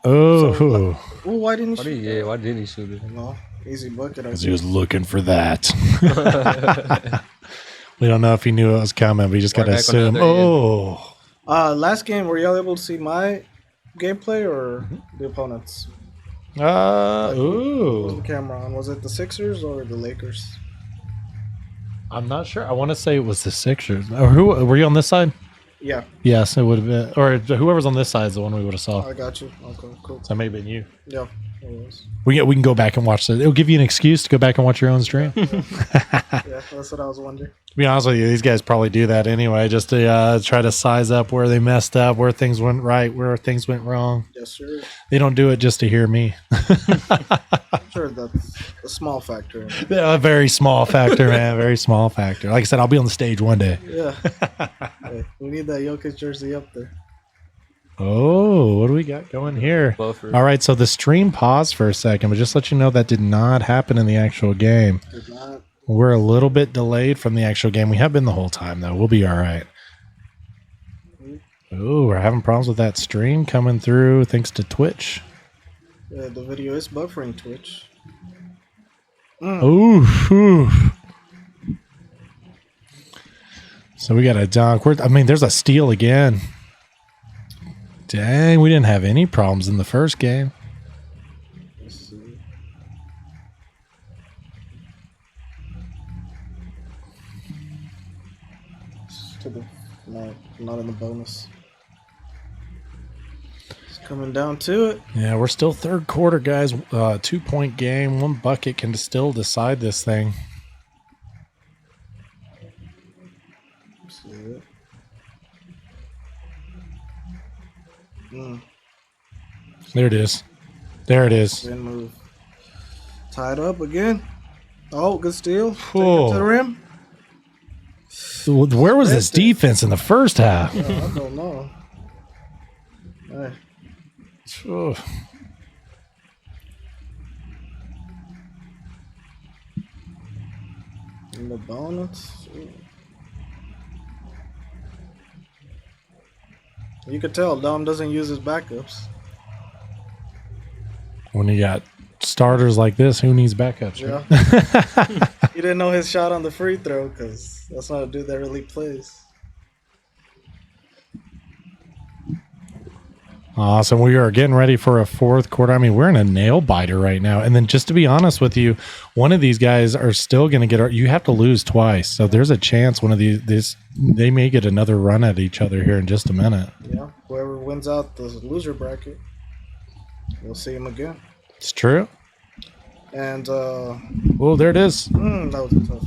[SPEAKER 1] Oh.
[SPEAKER 3] Oh, why didn't he
[SPEAKER 2] Why
[SPEAKER 3] shoot?
[SPEAKER 2] why didn't he shoot it?
[SPEAKER 3] No, easy bucket.
[SPEAKER 1] Because he was looking for that. We don't know if he knew it was coming, but he just got to
[SPEAKER 2] Right back on
[SPEAKER 1] assume.
[SPEAKER 2] the other
[SPEAKER 3] Last game, were y'all able to see my gameplay or the opponents? What was
[SPEAKER 1] Ooh.
[SPEAKER 3] the camera on? Was it the Sixers or the Lakers?
[SPEAKER 1] I'm not sure. I want to say it was the Sixers. Or who were you on this side?
[SPEAKER 3] Yeah,
[SPEAKER 1] Yes, it would have been. Or whoever's on this side is the one we would have saw.
[SPEAKER 3] I got you. Okay, cool.
[SPEAKER 1] So maybe been you.
[SPEAKER 3] Yeah, it was.
[SPEAKER 1] We can go back and watch it. It'll give you an excuse to go back and watch your own stream.
[SPEAKER 3] Yeah, that's what I was wondering.
[SPEAKER 1] To be honest with you, these guys probably do that anyway, just to try to size up where they messed up, where things went right, where things went wrong.
[SPEAKER 3] Yes, sir.
[SPEAKER 1] They don't do it just to hear me.
[SPEAKER 3] I'm sure that's a small factor. In it.
[SPEAKER 1] A very small factor, man. Very small factor. Like I said, I'll be on the stage one day.
[SPEAKER 3] Yeah. Hey, we need that Jokic jersey up there.
[SPEAKER 1] Oh, what do we got going here?
[SPEAKER 2] Buffer.
[SPEAKER 1] All right, so the stream paused for a second, but just let you know that did not happen in the actual game.
[SPEAKER 3] Did not.
[SPEAKER 1] We're a little bit delayed from the actual game. We have been the whole time, though. We'll be all right. Ooh, we're having problems with that stream coming through thanks to Twitch.
[SPEAKER 3] Yeah, the video is buffering Twitch.
[SPEAKER 1] Ooh. So we got a dunk. There's a steal again. Dang, we didn't have any problems in the first game.
[SPEAKER 3] Let's see. No, not in the bonus. It's coming down to it.
[SPEAKER 1] Yeah, we're still third quarter, guys. 2-point game. One bucket can still decide this thing.
[SPEAKER 3] See it.
[SPEAKER 1] There it is. There it is.
[SPEAKER 3] Then move. Tied up again. Oh, good steal. Take it
[SPEAKER 1] Whoa.
[SPEAKER 3] to the rim.
[SPEAKER 1] Where was this defense in the first half?
[SPEAKER 3] I don't know. Hey.
[SPEAKER 1] Ooh.
[SPEAKER 3] In the bonus. You could tell Dom doesn't use his backups.
[SPEAKER 1] When you got starters like this, who needs backups?
[SPEAKER 3] Yeah.
[SPEAKER 1] Right?
[SPEAKER 3] You didn't know his shot on the free throw because that's not a dude that really plays.
[SPEAKER 1] Awesome. We are getting ready for a fourth quarter. I mean, we're in a nail biter right now. And then just to be honest with you, one of these guys are still going to you have to lose twice. So there's a chance one of they may get another run at each other here in just a minute.
[SPEAKER 3] Yeah. Whoever wins out the loser bracket, we'll see him again.
[SPEAKER 1] It's true.
[SPEAKER 3] And
[SPEAKER 1] Oh, there it is.
[SPEAKER 3] that was a tough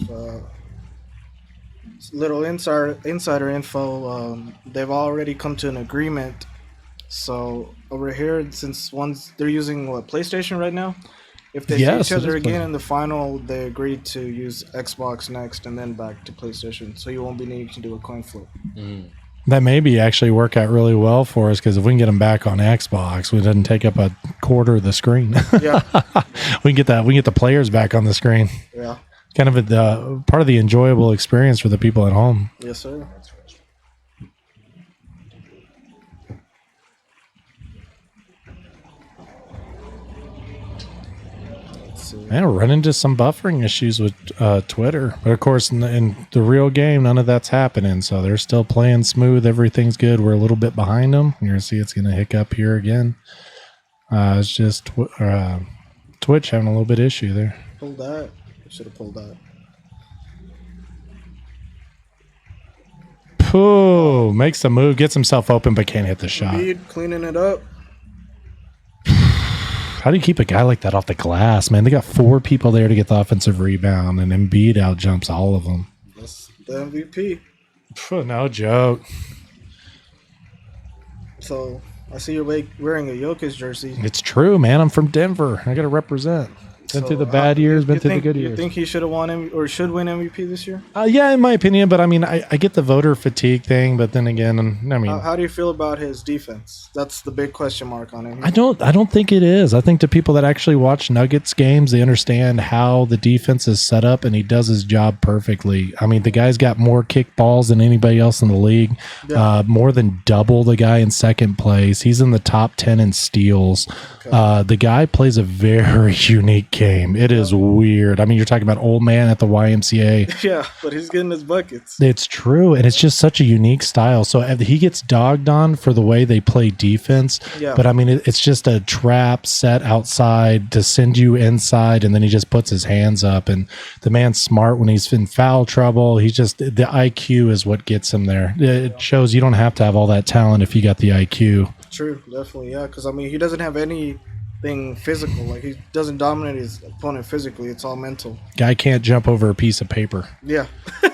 [SPEAKER 3] little insider info. They've already come to an agreement. So over here, since they're using PlayStation right now, if they see each other again in the final, they agreed to use Xbox next and then back to PlayStation. So you won't be needing to do a coin flip.
[SPEAKER 1] That maybe actually work out really well for us because if we can get them back on Xbox, we doesn't take up a quarter of the screen.
[SPEAKER 3] Yeah,
[SPEAKER 1] we can get the players back on the screen.
[SPEAKER 3] yeah,
[SPEAKER 1] Kind of the part of the enjoyable experience for the people at home.
[SPEAKER 3] yes, sir.
[SPEAKER 1] Man, we're running into some buffering issues with Twitter. But of course, in the real game, none of that's happening. So they're still playing smooth. Everything's good. We're a little bit behind them. You're going to see it's going to hiccup here again. It's just Twitch having a little bit of issue there.
[SPEAKER 3] Pull that. Should have pulled that.
[SPEAKER 1] Pooh, makes the move, gets himself open, but can't hit the shot.
[SPEAKER 3] Embiid cleaning it up.
[SPEAKER 1] How do you keep a guy like that off the glass, man? They got 4 people there to get the offensive rebound, and Embiid out jumps all of them.
[SPEAKER 3] That's the MVP.
[SPEAKER 1] No joke.
[SPEAKER 3] So I see you're wearing a Jokic jersey.
[SPEAKER 1] It's true, man. I'm from Denver. I got to represent. Been through the bad years, been through the good
[SPEAKER 3] You
[SPEAKER 1] years.
[SPEAKER 3] think he should have won or should win MVP this year?
[SPEAKER 1] Yeah, in my opinion, but I mean, I get the voter fatigue thing, but then again, I mean,
[SPEAKER 3] How do you feel about his defense? That's the big question mark on him.
[SPEAKER 1] I don't think it is. I think the people that actually watch Nuggets games, they understand how the defense is set up, and he does his job perfectly. I mean, the guy's got more kick balls than anybody else in the league, more than double the guy in second place. He's in the top 10 in steals. Okay. The guy plays a very unique game. It is weird. I mean, you're talking about old man at the YMCA.
[SPEAKER 3] Yeah, but he's getting his buckets.
[SPEAKER 1] It's true, and it's just such a unique style. So he gets dogged on for the way they play defense, but I mean, it's just a trap set outside to send you inside, and then he just puts his hands up. And the man's smart when he's in foul trouble. He's just, the IQ is what gets him there. It shows you don't have to have all that talent if you got the IQ.
[SPEAKER 3] True, definitely, yeah. Because I mean, he doesn't have anything physical. Like, he doesn't dominate his opponent physically. It's all mental.
[SPEAKER 1] Guy can't jump over a piece of paper.
[SPEAKER 3] Yeah.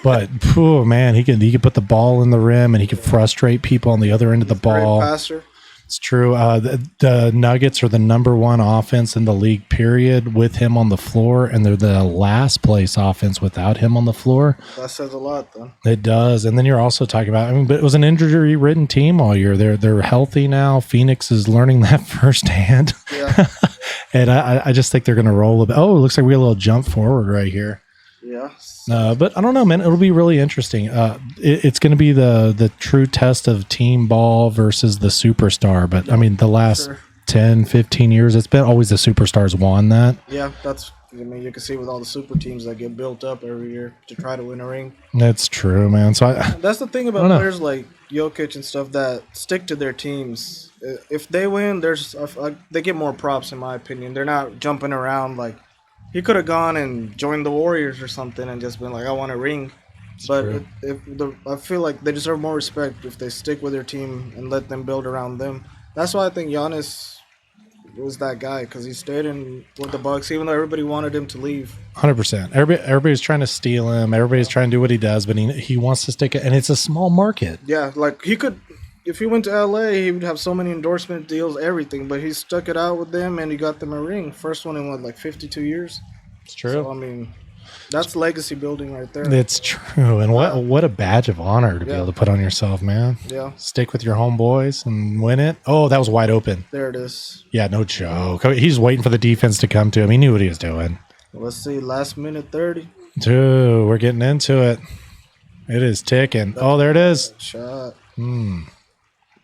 [SPEAKER 1] But oh man, he can put the ball in the rim, and he can frustrate people on the other end of the ball.
[SPEAKER 3] Great passer.
[SPEAKER 1] It's true. The Nuggets are the number one offense in the league, period, with him on the floor, and they're the last place offense without him on the floor.
[SPEAKER 3] That says a lot, then.
[SPEAKER 1] It does. And then you're also talking about, I mean, but it was an injury-ridden team all year. They're healthy now. Phoenix is learning that firsthand.
[SPEAKER 3] Yeah.
[SPEAKER 1] And I just think they're going to roll a bit. Oh, it looks like we had a little jump forward right here.
[SPEAKER 3] Yeah.
[SPEAKER 1] But I don't know, man. It'll be really interesting. It's going to be the true test of team ball versus the superstar. But, I mean, the last 10, 15 years, it's been always the superstars won that.
[SPEAKER 3] Yeah, I mean, you can see with all the super teams that get built up every year to try to win a ring.
[SPEAKER 1] That's true, man. So
[SPEAKER 3] that's the thing about players like Jokic and stuff that stick to their teams. If they win, they get more props, in my opinion. They're not jumping around like, he could have gone and joined the Warriors or something and just been like, I want a ring. But I feel like they deserve more respect if they stick with their team and let them build around them. That's why I think Giannis was that guy, because he stayed in with the Bucks, even though everybody wanted him to leave.
[SPEAKER 1] 100%. Everybody's trying to steal him. Everybody's trying to do what he does, but he wants to stick it. And it's a small market.
[SPEAKER 3] Yeah, like he could, if he went to LA, he would have so many endorsement deals, everything. But he stuck it out with them, and he got them a ring. First one in, 52 years?
[SPEAKER 1] It's true.
[SPEAKER 3] So, I mean, that's legacy building right there.
[SPEAKER 1] It's true. And what a badge of honor to be able to put on yourself, man.
[SPEAKER 3] Yeah.
[SPEAKER 1] Stick with your homeboys and win it. Oh, that was wide open.
[SPEAKER 3] There it is.
[SPEAKER 1] Yeah, no joke. He's waiting for the defense to come to him. He knew what he was doing.
[SPEAKER 3] Let's see. Last minute 30.
[SPEAKER 1] Dude, we're getting into it. It is ticking. Oh, there it is.
[SPEAKER 3] Shot.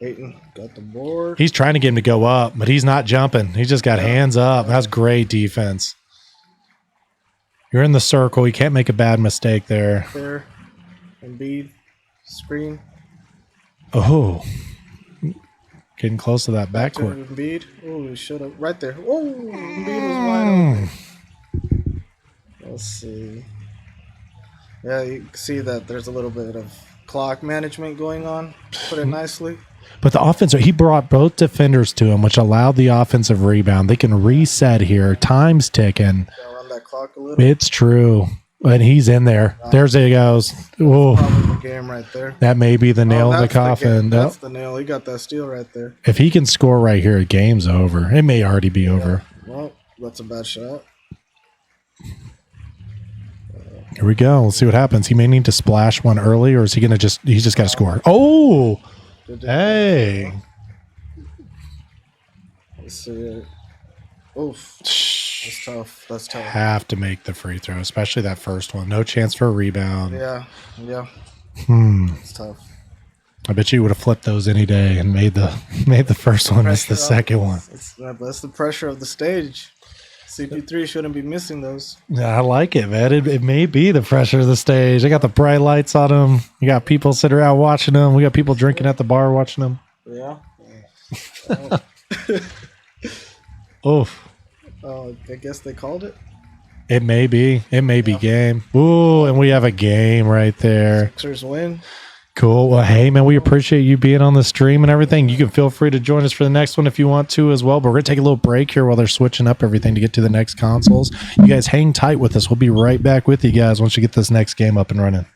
[SPEAKER 3] Ayton got the board.
[SPEAKER 1] He's trying to get him to go up, but he's not jumping. He's just got hands up. That's great defense. You're in the circle. You can't make a bad mistake there.
[SPEAKER 3] There. Embiid. Screen.
[SPEAKER 1] Oh. Getting close to that backcourt.
[SPEAKER 3] Embiid. Oh, he should have. Right there. Oh, Embiid was wide open. Let's see. Yeah, you can see that there's a little bit of clock management going on. Put it nicely.
[SPEAKER 1] But the offense, he brought both defenders to him, which allowed the offensive rebound. They can reset here. Time's ticking.
[SPEAKER 3] Run that clock a little.
[SPEAKER 1] It's true. And he's in there. There's he goes. Oh,
[SPEAKER 3] the game right there.
[SPEAKER 1] That may be the nail in the coffin.
[SPEAKER 3] That's the nail. He got that steal right there.
[SPEAKER 1] If he can score right here, the game's over. It may already be over.
[SPEAKER 3] Well, that's a bad shot.
[SPEAKER 1] Here we go. Let's see what happens. He may need to splash one early, or is he going to he's just got to score. Oh, hey.
[SPEAKER 3] Let's see it. Oof. That's tough. That's tough.
[SPEAKER 1] Have to make the free throw, especially that first one. No chance for a rebound.
[SPEAKER 3] Yeah. It's tough.
[SPEAKER 1] I bet you would have flipped those any day and made the first one miss the second one.
[SPEAKER 3] That's the pressure of the stage. CP3 shouldn't be missing those.
[SPEAKER 1] Yeah, I like it, man. It may be the pressure of the stage. I got the bright lights on them. You got people sitting around watching them. We got people drinking at the bar watching them.
[SPEAKER 3] Yeah.
[SPEAKER 1] Oof.
[SPEAKER 3] Oh, I guess they called it.
[SPEAKER 1] It may be. It may be game. Ooh, and we have a game right there.
[SPEAKER 3] Sixers win.
[SPEAKER 1] Cool. Well, hey, man, we appreciate you being on the stream and everything. You can feel free to join us for the next one if you want to as well. But we're going to take a little break here while they're switching up everything to get to the next consoles. You guys hang tight with us. We'll be right back with you guys once you get this next game up and running.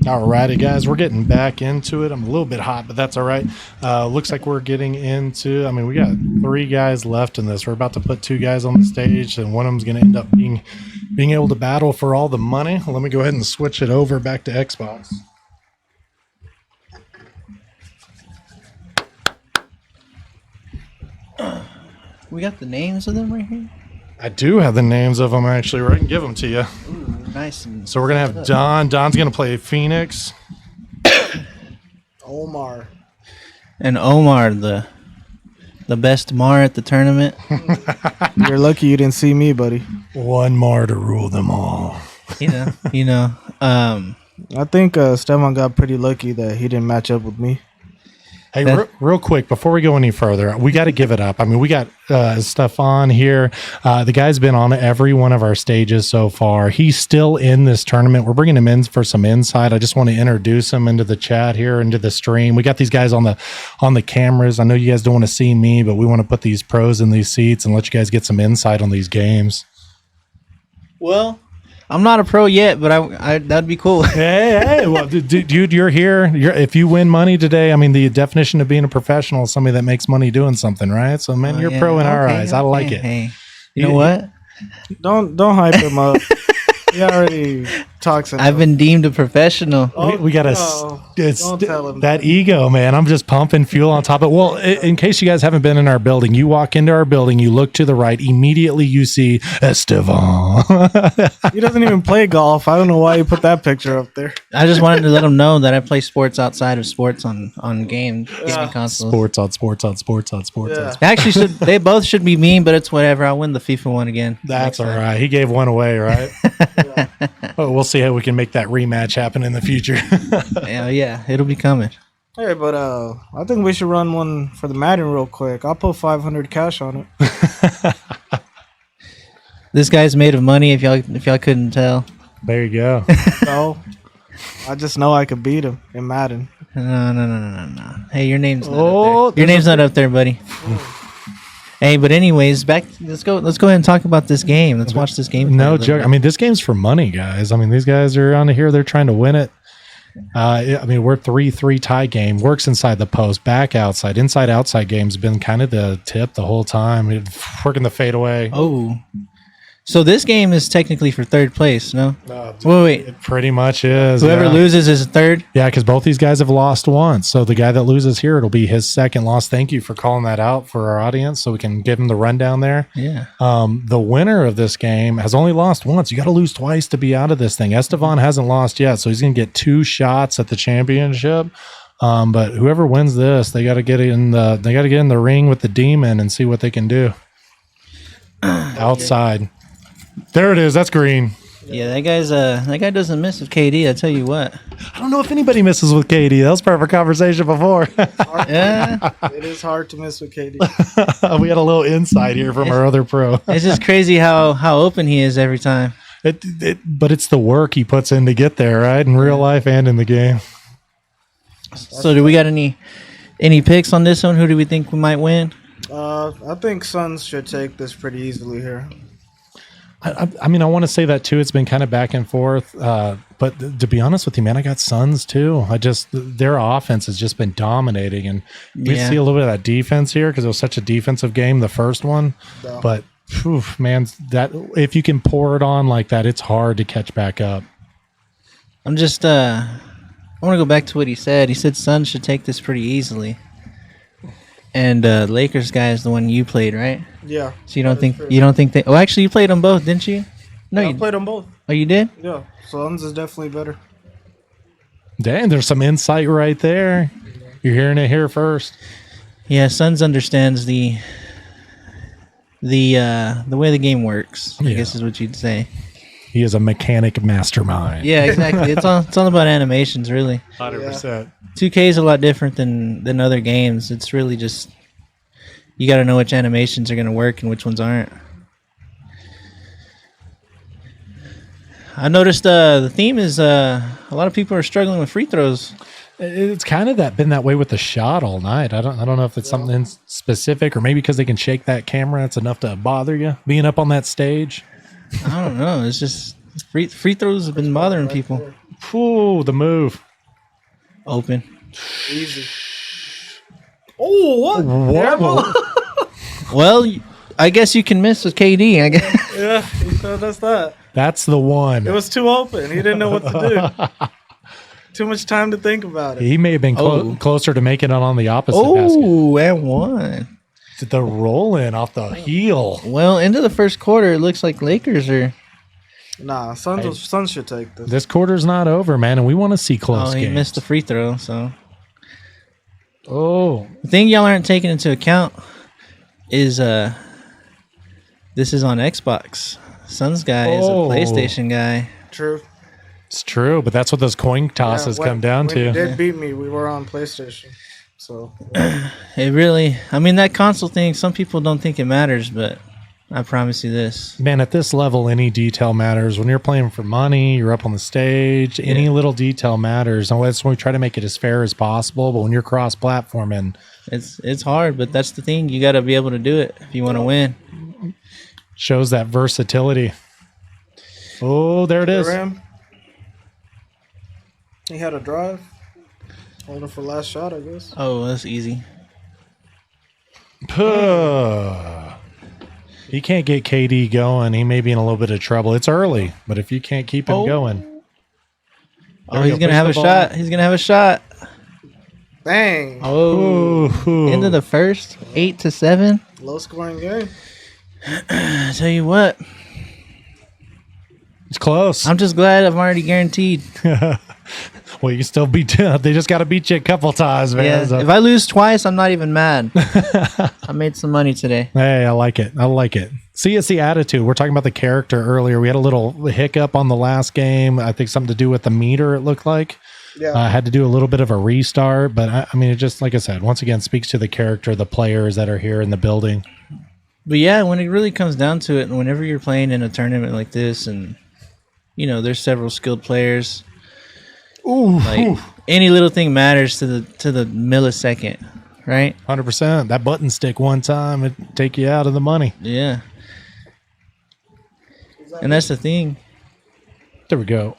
[SPEAKER 1] All righty, guys, we're getting back into it. I'm a little bit hot, but that's all right. Looks like we're getting into, we got 3 guys left in this. We're about to put 2 guys on the stage, and one of them's going to end up being able to battle for all the money. Let me go ahead and switch it over back to Xbox.
[SPEAKER 4] We got the names of them right here.
[SPEAKER 1] I do have the names of them, actually, right? I can give them to you.
[SPEAKER 4] Ooh, nice.
[SPEAKER 1] So we're going to have Don. Don's going to play Phoenix.
[SPEAKER 3] Omar.
[SPEAKER 4] And Omar, the best Mar at the tournament.
[SPEAKER 3] You're lucky you didn't see me, buddy.
[SPEAKER 1] One more to rule them all.
[SPEAKER 4] you know.
[SPEAKER 3] I think Stevan got pretty lucky that he didn't match up with me.
[SPEAKER 1] Hey, real quick, before we go any further, we got to give it up. We got Stefan here. The guy's been on every one of our stages so far. He's still in this tournament. We're bringing him in for some insight. I just want to introduce him into the chat here, into the stream. We got these guys on the cameras. I know you guys don't want to see me, but we want to put these pros in these seats and let you guys get some insight on these games.
[SPEAKER 4] Well, I'm not a pro yet, but I that'd be cool.
[SPEAKER 1] Hey, well, dude, you're here. If you win money today, the definition of being a professional is somebody that makes money doing something, right? So, man, you're pro in our eyes. I like it.
[SPEAKER 4] Hey, you know what?
[SPEAKER 3] Don't hype him up. He already talks.
[SPEAKER 4] I've been deemed a professional.
[SPEAKER 1] We got to.
[SPEAKER 3] Don't tell him
[SPEAKER 1] that ego, man. I'm just pumping fuel on top of it. Well, in case you guys haven't been in our building, you walk into our building, you look to the right, immediately you see Estevan.
[SPEAKER 3] He doesn't even play golf. I don't know why you put that picture up there.
[SPEAKER 4] I just wanted to let them know that I play sports outside of sports on gaming consoles.
[SPEAKER 1] Sports on sports on sports on sports
[SPEAKER 3] Yeah.
[SPEAKER 1] on.
[SPEAKER 4] They actually they both should be mean, but it's whatever. I'll win the FIFA one again.
[SPEAKER 1] That's all right. He gave one away, right? Oh, we'll see how we can make that rematch happen in the future.
[SPEAKER 4] Yeah, it'll be coming.
[SPEAKER 3] Hey, but I think we should run one for the Madden real quick. I'll put 500 cash on it.
[SPEAKER 4] This guy's made of money. If y'all couldn't tell.
[SPEAKER 1] There you go.
[SPEAKER 3] No, I just know I could beat him in Madden.
[SPEAKER 4] No. Hey, your name's not
[SPEAKER 1] Oh,
[SPEAKER 4] up there. Your name's not up there, buddy. Hey, but anyways, let's go ahead and talk about this game. Let's watch this game.
[SPEAKER 1] No joke. This game's for money, guys. These guys are on here. They're trying to win it. We're 3-3 tie game. Works inside the post, back outside, inside outside game's been kind of the tip the whole time. Working the fadeaway.
[SPEAKER 4] Oh. So this game is technically for third place, no? Wait.
[SPEAKER 1] It pretty much is.
[SPEAKER 4] Whoever loses is third?
[SPEAKER 1] Yeah, because both these guys have lost once. So the guy that loses here, it'll be his second loss. Thank you for calling that out for our audience so we can give him the rundown there.
[SPEAKER 4] Yeah.
[SPEAKER 1] The winner of this game has only lost once. You got to lose twice to be out of this thing. Estevan hasn't lost yet, so he's going to get 2 shots at the championship. But whoever wins this, they got to get in the ring with the demon and see what they can do. Outside. There it is. That's green.
[SPEAKER 4] Yeah, that guy doesn't miss with KD, I tell you what.
[SPEAKER 1] I don't know if anybody misses with KD. That was part of our conversation before.
[SPEAKER 4] Yeah.
[SPEAKER 3] It is hard to miss with KD.
[SPEAKER 1] We had a little insight here from our other pro.
[SPEAKER 4] It's just crazy how open he is every time.
[SPEAKER 1] But it's the work he puts in to get there, right? In real life and in the game.
[SPEAKER 4] So do we got any picks on this one? Who do we think we might win?
[SPEAKER 3] I think Suns should take this pretty easily here.
[SPEAKER 1] I want to say that too. It's been kind of back and forth. But to be honest with you, man, I got Suns too. Their offense has just been dominating. And we see a little bit of that defense here because it was such a defensive game, the first one. Yeah. But, man, that if you can pour it on like that, it's hard to catch back up.
[SPEAKER 4] I want to go back to what he said. He said Suns should take this pretty easily. And Lakers guy is the one you played, right?
[SPEAKER 3] Yeah.
[SPEAKER 4] So you don't think they? Oh, actually, you played them both, didn't you? No,
[SPEAKER 3] yeah, I played them both.
[SPEAKER 4] Oh, you did?
[SPEAKER 3] Yeah. Suns is definitely better.
[SPEAKER 1] Dang, there's some insight right there. You're hearing it here first.
[SPEAKER 4] Yeah, Suns understands the way the game works. I guess is what you'd say.
[SPEAKER 1] He is a mechanic mastermind.
[SPEAKER 4] Yeah, exactly. It's all about animations, really.
[SPEAKER 1] 100%.
[SPEAKER 4] 2K is a lot different than other games. It's really just you got to know which animations are going to work and which ones aren't. I noticed the theme is a lot of people are struggling with free throws.
[SPEAKER 1] It's kind of been that way with the shot all night. I don't know if it's something specific or maybe because they can shake that camera, it's enough to bother you being up on that stage.
[SPEAKER 4] I don't know. It's just free throws have been bothering people.
[SPEAKER 1] Ooh, the move.
[SPEAKER 4] Open.
[SPEAKER 3] Easy. Oh, what?
[SPEAKER 1] Whoa.
[SPEAKER 4] Well, I guess you can miss with KD. I guess.
[SPEAKER 3] Yeah, he showed us that.
[SPEAKER 1] That's the one.
[SPEAKER 3] It was too open. He didn't know what to do. Too much time to think about it.
[SPEAKER 1] He may have been closer to making it on the opposite basket.
[SPEAKER 4] Oh, and one.
[SPEAKER 1] The roll in off the heel.
[SPEAKER 4] Well, into the first quarter, it looks like Lakers are.
[SPEAKER 3] Nah, Suns should take this.
[SPEAKER 1] This quarter's not over, man, and we want to see close
[SPEAKER 4] Oh, he
[SPEAKER 1] games.
[SPEAKER 4] missed the free throw. So
[SPEAKER 1] Oh,
[SPEAKER 4] the thing y'all aren't taking into account is this is on Xbox. Suns guy is a PlayStation guy.
[SPEAKER 3] True.
[SPEAKER 1] it's true, but that's what those coin tosses come down
[SPEAKER 3] when you
[SPEAKER 1] to.
[SPEAKER 3] did beat me. We were on PlayStation. So,
[SPEAKER 4] It really, I mean, that console thing, some people don't think it matters, but I promise you this.
[SPEAKER 1] Man, at this level, any detail matters. When you're playing for money, you're up on the stage, any little detail matters. And that's when we try to make it as fair as possible. But when you're cross-platforming,
[SPEAKER 4] It's hard, but that's the thing. You got to be able to do it if you want to win.
[SPEAKER 1] shows that versatility. Oh, there it is.
[SPEAKER 3] Ram, he had a drive. Holding for last shot, I guess.
[SPEAKER 4] Oh, that's easy.
[SPEAKER 1] He can't get KD going. He may be in a little bit of trouble. It's early, but if you can't keep him going.
[SPEAKER 4] Oh, he's going to have a shot. He's going to have a shot.
[SPEAKER 3] Bang.
[SPEAKER 4] Oh, into the first, 8-7.
[SPEAKER 3] Low scoring game.
[SPEAKER 4] I tell you what,
[SPEAKER 1] It's close.
[SPEAKER 4] I'm just glad I'm already guaranteed.
[SPEAKER 1] Well, you can still beat. They just got to beat you a couple times, man.
[SPEAKER 4] Yeah,
[SPEAKER 1] So-
[SPEAKER 4] if I lose twice, I'm not even mad. I made some money today.
[SPEAKER 1] Hey, I like it. I like it. See, it's the attitude. We're talking about the character earlier. We had a little hiccup on the last game. I think something to do with the meter, it looked like.
[SPEAKER 3] Yeah.
[SPEAKER 1] I had to do a little bit of a restart. But, I mean, it just, like I said, once again, speaks to the character, the players that are here in the building.
[SPEAKER 4] But yeah, when it really comes down to it, and whenever you're playing in a tournament like this, and you know there's several skilled players, like any little thing matters to the millisecond, right?
[SPEAKER 1] 100%. That button stick one time, it'd take you out of the money.
[SPEAKER 4] Yeah. And that's the thing.
[SPEAKER 1] There we go.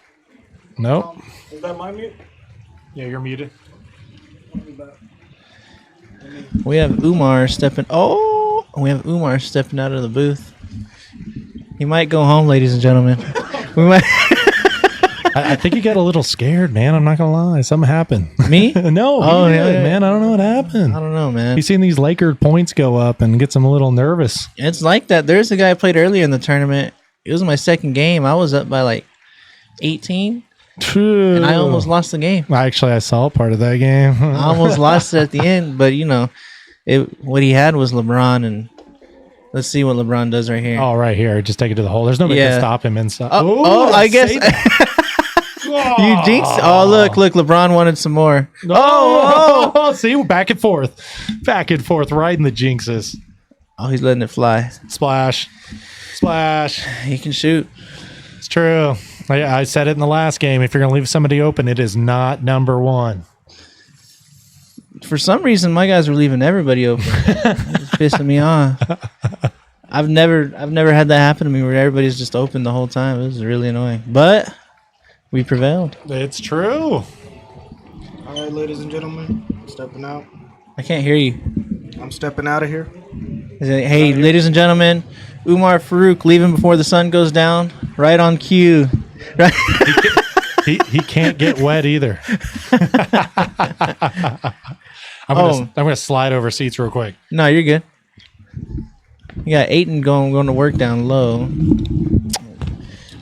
[SPEAKER 1] Nope.
[SPEAKER 3] Is that my mute?
[SPEAKER 1] Yeah, you're muted.
[SPEAKER 4] We have Umar stepping. Oh, we have Umar stepping out of the booth. He might go home, ladies and gentlemen. We might.
[SPEAKER 1] I think he got a little scared, man. I'm not going to lie. Something happened.
[SPEAKER 4] Me?
[SPEAKER 1] No.
[SPEAKER 4] Oh,
[SPEAKER 1] He did,
[SPEAKER 4] yeah.
[SPEAKER 1] man. I don't know what happened.
[SPEAKER 4] I don't know, man.
[SPEAKER 1] He's seen these Laker points go up and gets him a little nervous.
[SPEAKER 4] It's like that. There's a guy I played earlier in the tournament. It was my second game. I was up by like 18, and I almost lost the game.
[SPEAKER 1] Actually, I saw part of that game.
[SPEAKER 4] I almost lost it at the end, but you know, what he had was LeBron, and let's see what LeBron does right here.
[SPEAKER 1] Oh, right here. Just take it to the hole. There's nobody
[SPEAKER 4] Yeah.
[SPEAKER 1] to stop him inside.
[SPEAKER 4] I guess
[SPEAKER 1] say that.
[SPEAKER 4] you jinxed. Oh, look, LeBron wanted some more.
[SPEAKER 1] Oh, see, we're back and forth, right in the jinxes.
[SPEAKER 4] Oh, he's letting it fly.
[SPEAKER 1] Splash.
[SPEAKER 4] He can shoot.
[SPEAKER 1] It's true. I said it in the last game. If you're going to leave somebody open, it is not number one.
[SPEAKER 4] For some reason, my guys were leaving everybody open. It's pissing me off. I've never had that happen to me where everybody's just open the whole time. It was really annoying, but we prevailed.
[SPEAKER 1] It's true.
[SPEAKER 3] All right, ladies and gentlemen, stepping out.
[SPEAKER 4] I can't hear you.
[SPEAKER 3] I'm stepping out of here.
[SPEAKER 4] Hey, ladies and gentlemen, Umar Farouk leaving before the sun goes down. Right on cue. Right.
[SPEAKER 1] He can't get wet either. I'm gonna slide over seats real quick.
[SPEAKER 4] No, you're good. You got Aiton going to work down low.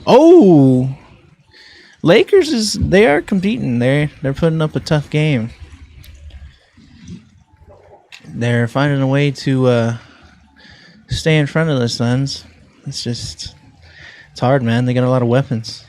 [SPEAKER 4] Oh, Lakers they are competing. They're putting up a tough game. They're finding a way to stay in front of the Suns. It's hard, man. They got a lot of weapons.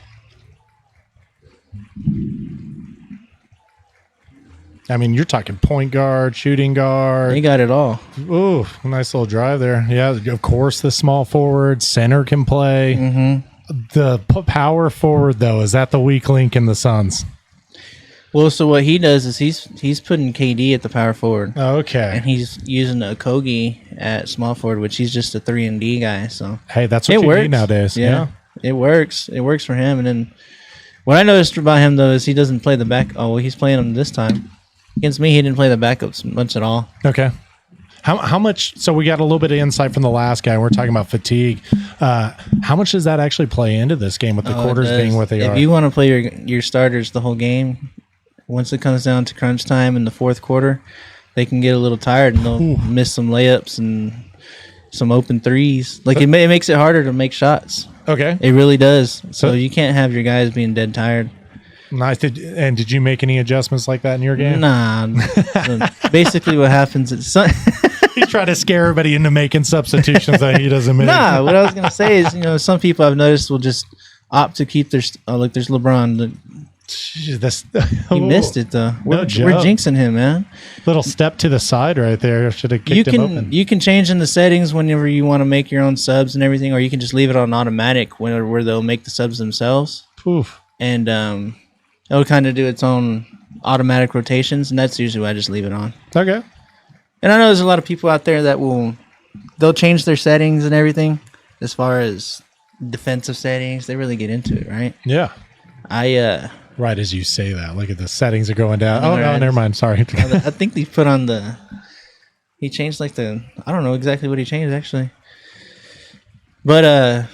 [SPEAKER 1] I mean, you're talking point guard, shooting
[SPEAKER 4] They
[SPEAKER 1] guard.
[SPEAKER 4] got it all.
[SPEAKER 1] Ooh, nice little drive there. Yeah, of course, the small forward, center can play.
[SPEAKER 4] Mm-hmm.
[SPEAKER 1] The power forward, though, is that the weak link in the Suns?
[SPEAKER 4] Well, so what he does is he's putting KD at the power forward,
[SPEAKER 1] Okay.
[SPEAKER 4] and he's using a Kogi at small forward, which he's just a 3-and-D guy. So
[SPEAKER 1] Hey, that's what
[SPEAKER 4] it
[SPEAKER 1] you
[SPEAKER 4] works
[SPEAKER 1] need nowadays. Yeah.
[SPEAKER 4] It works. It works for him. And then What I noticed about him though is he doesn't play the back. Oh, well, he's playing him this time. Against me, he didn't play the backups much at all.
[SPEAKER 1] Okay. How much? So we got a little bit of insight from the last guy. We're talking about fatigue. How much does that actually play into this game with the quarters being what they are?
[SPEAKER 4] If you want to play your starters the whole game, once it comes down to crunch time in the fourth quarter, they can get a little tired and they'll miss some layups and some open threes. Like it makes it harder to make shots.
[SPEAKER 1] Okay.
[SPEAKER 4] It really does. So you can't have your guys being dead tired.
[SPEAKER 1] Nice. Did you make any adjustments like that in your game?
[SPEAKER 4] Nah. So basically, what happens is
[SPEAKER 1] You try to scare everybody into making substitutions that he doesn't make.
[SPEAKER 4] nah. What I was gonna say is, some people I've noticed will just opt to keep their like. There's LeBron. He missed it though. We're jinxing him, man.
[SPEAKER 1] Little step to the side right there. Should have kicked him open.
[SPEAKER 4] You can change in the settings whenever you want to make your own subs and everything, or you can just leave it on automatic where they'll make the subs themselves.
[SPEAKER 1] Oof.
[SPEAKER 4] And it'll kind of do its own automatic rotations, and that's usually why I just leave it on.
[SPEAKER 1] Okay.
[SPEAKER 4] And I know there's a lot of people out there that they'll change their settings and everything as far as defensive settings. They really get into it, right?
[SPEAKER 1] Yeah.
[SPEAKER 4] Right
[SPEAKER 1] as you say that, look at the settings are going down. Oh, no,
[SPEAKER 4] right.
[SPEAKER 1] never mind. Sorry.
[SPEAKER 4] I think he put on he changed I don't know exactly what he changed actually. But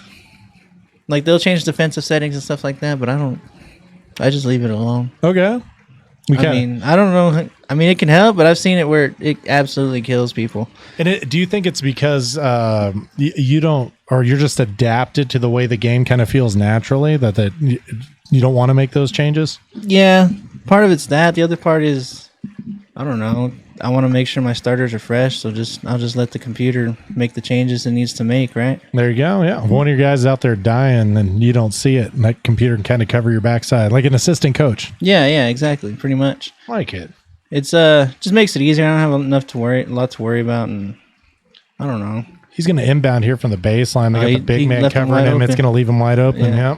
[SPEAKER 4] like they'll change defensive settings and stuff like that, but I just leave it alone.
[SPEAKER 1] Okay.
[SPEAKER 4] I don't know. I mean, it can help, but I've seen it where it absolutely kills people.
[SPEAKER 1] And do you think it's because you don't, or you're just adapted to the way the game kind of feels naturally that you don't want to make those changes?
[SPEAKER 4] Yeah, part of it's that. The other part is, I don't know. I want to make sure my starters are fresh, so I'll just let the computer make the changes it needs to make, right?
[SPEAKER 1] There you go. Yeah, one of your guys out there dying, and you don't see it, and that computer can kind of cover your backside, like an assistant coach.
[SPEAKER 4] Yeah, exactly, pretty much.
[SPEAKER 1] Like it.
[SPEAKER 4] It's just makes it easier. I don't have a lot to worry about, and I don't know.
[SPEAKER 1] He's going to inbound here from the baseline. They got the big man covering him. It's going to leave him wide open. Yeah.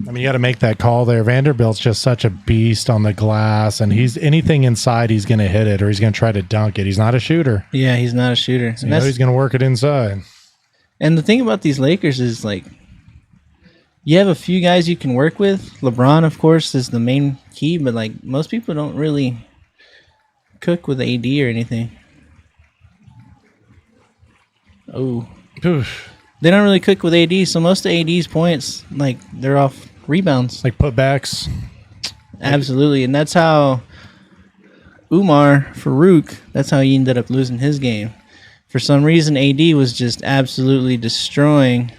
[SPEAKER 1] I mean, you got to make that call there. Vanderbilt's just such a beast on the glass, and he's anything inside, he's going to hit it or he's going to try to dunk it. He's not a shooter.
[SPEAKER 4] Yeah, he's not a shooter.
[SPEAKER 1] So he's going to work it inside.
[SPEAKER 4] And the thing about these Lakers is, like, you have a few guys you can work with. LeBron, of course, is the main key, but, like, most people don't really cook with AD or anything. Oh.
[SPEAKER 1] Oof.
[SPEAKER 4] They don't really cook with AD, so most of AD's points, like, they're off rebounds.
[SPEAKER 1] Like putbacks.
[SPEAKER 4] Absolutely, and that's how Umar Farouk, that's how he ended up losing his game. For some reason, AD was just absolutely destroying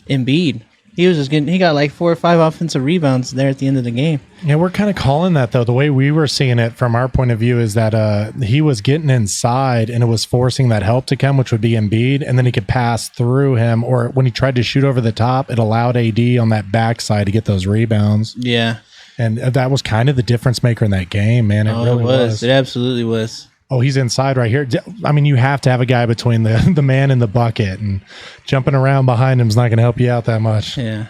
[SPEAKER 4] Embiid. He got like 4 or 5 offensive rebounds there at the end of the game.
[SPEAKER 1] Yeah, we're kind of calling that, though. The way we were seeing it from our point of view is that he was getting inside and it was forcing that help to come, which would be Embiid, and then he could pass through him. Or when he tried to shoot over the top, it allowed AD on that backside to get those rebounds.
[SPEAKER 4] Yeah.
[SPEAKER 1] And that was kind of the difference maker in that game, man. It really was.
[SPEAKER 4] It absolutely was.
[SPEAKER 1] Oh, he's inside right here. I mean, you have to have a guy between the man and the bucket, and jumping around behind him is not going to help you out that much.
[SPEAKER 4] Yeah.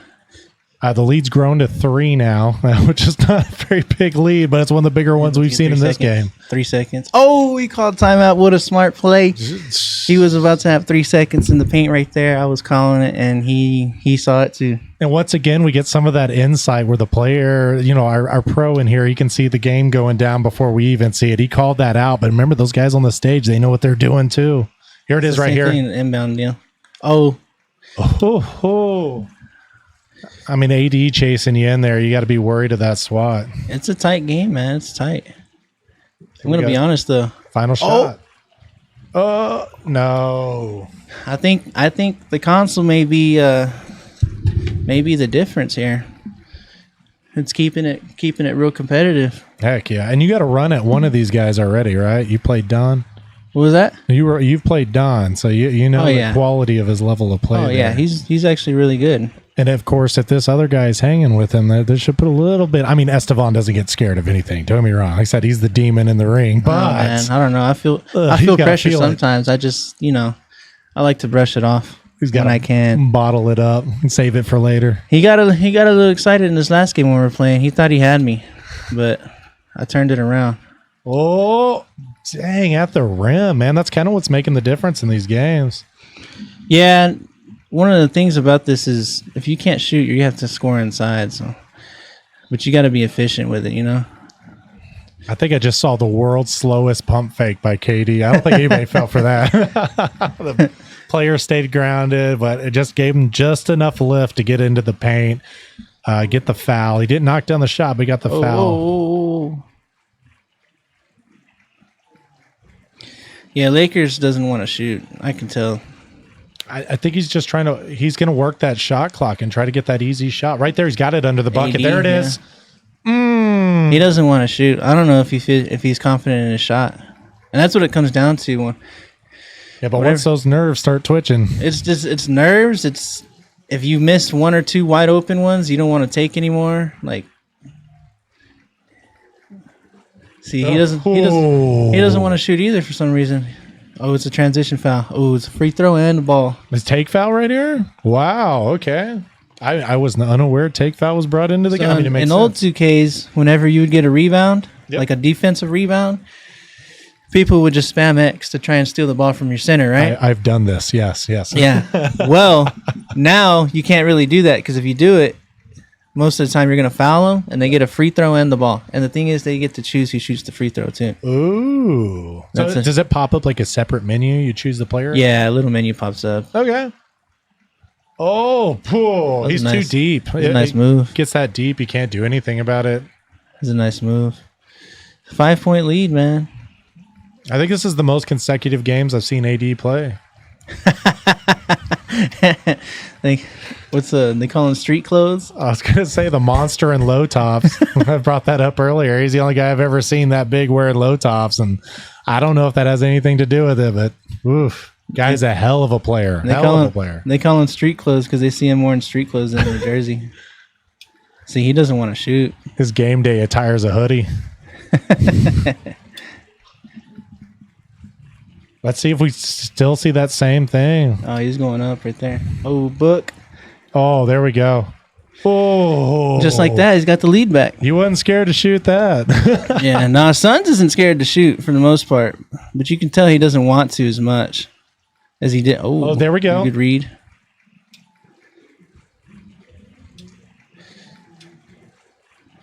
[SPEAKER 1] The lead's grown to 3 now, which is not a very big lead, but it's one of the bigger ones we've seen in this game.
[SPEAKER 4] 3 seconds. Oh, he called timeout. What a smart play. He was about to have 3 seconds in the paint right there. I was calling it, and he saw it too.
[SPEAKER 1] And once again, we get some of that insight where the player, our pro in here, he can see the game going down before we even see it. He called that out, but remember, those guys on the stage, they know what they're doing too. Here it is right here.
[SPEAKER 4] Inbound deal. Oh.
[SPEAKER 1] I mean, AD chasing you in there. You got to be worried of that SWAT.
[SPEAKER 4] It's a tight game, man. It's tight. I'm going to be honest, though.
[SPEAKER 1] Final shot. Oh, no.
[SPEAKER 4] I think the console may be the difference here. It's keeping it real competitive.
[SPEAKER 1] Heck yeah. And you got to run at one of these guys already, right? You played Don.
[SPEAKER 4] What was that?
[SPEAKER 1] You've played Don, so you know the quality of his level of play.
[SPEAKER 4] Oh, yeah. He's actually really good.
[SPEAKER 1] And, of course, if this other guy's hanging with him, they should put a little bit. I mean, Estevan doesn't get scared of anything. Don't get me wrong. Like I said, he's the demon in the ring. But
[SPEAKER 4] man, I don't know. I feel pressure sometimes. I just, I like to brush it off when I can.
[SPEAKER 1] Bottle it up and save it for later.
[SPEAKER 4] He got a little excited in this last game when we were playing. He thought he had me, but I turned it around.
[SPEAKER 1] Oh, dang, at the rim, man. That's kind of what's making the difference in these games.
[SPEAKER 4] Yeah. one of the things about this is if you can't shoot, you have to score inside. So, but you got to be efficient with it, you know.
[SPEAKER 1] I think I just saw the world's slowest pump fake by KD. I don't think anybody fell for that. The player stayed grounded, but it just gave him just enough lift to get into the paint, get the foul. He didn't knock down the shot, but he got the foul.
[SPEAKER 4] Yeah, Lakers doesn't want to shoot. I can tell.
[SPEAKER 1] I think he's just trying to. He's going to work that shot clock and try to get that easy shot. Right there, he's got it under the bucket.
[SPEAKER 4] AD,
[SPEAKER 1] there it is.
[SPEAKER 4] He doesn't want to shoot. I don't know if he's confident in his shot, and that's what it comes down to.
[SPEAKER 1] Yeah, but once those nerves start twitching,
[SPEAKER 4] it's nerves. It's if you miss one or two wide open ones, you don't want to take anymore. Like, see, he doesn't want to shoot either for some reason. Oh, it's a transition foul. Oh, it's a free throw and the ball.
[SPEAKER 1] Is take foul right here? Wow. Okay. I was unaware take foul was brought into the game. I mean, it makes
[SPEAKER 4] in
[SPEAKER 1] sense.
[SPEAKER 4] old 2Ks, whenever you would get a rebound, like a defensive rebound, people would just spam X to try and steal the ball from your center, right?
[SPEAKER 1] I've done this. Yes.
[SPEAKER 4] Yeah. Well, now you can't really do that because if you do it, most of the time you're going to foul them and they get a free throw and the ball. And the thing is, they get to choose who shoots the free throw too.
[SPEAKER 1] Ooh. So does it pop up like a separate menu? You choose the player?
[SPEAKER 4] Yeah, a little menu pops up.
[SPEAKER 1] Okay. Oh, pool. He's too deep.
[SPEAKER 4] That's a nice move.
[SPEAKER 1] Gets that deep, you can't do anything about it.
[SPEAKER 4] That's a nice move. 5-point lead, man.
[SPEAKER 1] I think this is the most consecutive games I've seen AD play.
[SPEAKER 4] They call them street clothes?
[SPEAKER 1] I was going to say the monster in low tops. I brought that up earlier. He's the only guy I've ever seen that big wearing low tops, and I don't know if that has anything to do with it, but oof. Guy's a hell of a player. They
[SPEAKER 4] call him street clothes because they see him wearing street clothes in their jersey. See, he doesn't want to shoot.
[SPEAKER 1] His game day attire's a hoodie. Let's see if we still see that same thing.
[SPEAKER 4] Oh, he's going up right there. Oh, book.
[SPEAKER 1] Oh, there we go. Oh.
[SPEAKER 4] Just like that, he's got the lead back.
[SPEAKER 1] You wasn't scared to shoot that.
[SPEAKER 4] Yeah, no, Suns isn't scared to shoot for the most part. But you can tell he doesn't want to as much as he did. Oh,
[SPEAKER 1] there we go.
[SPEAKER 4] Good read.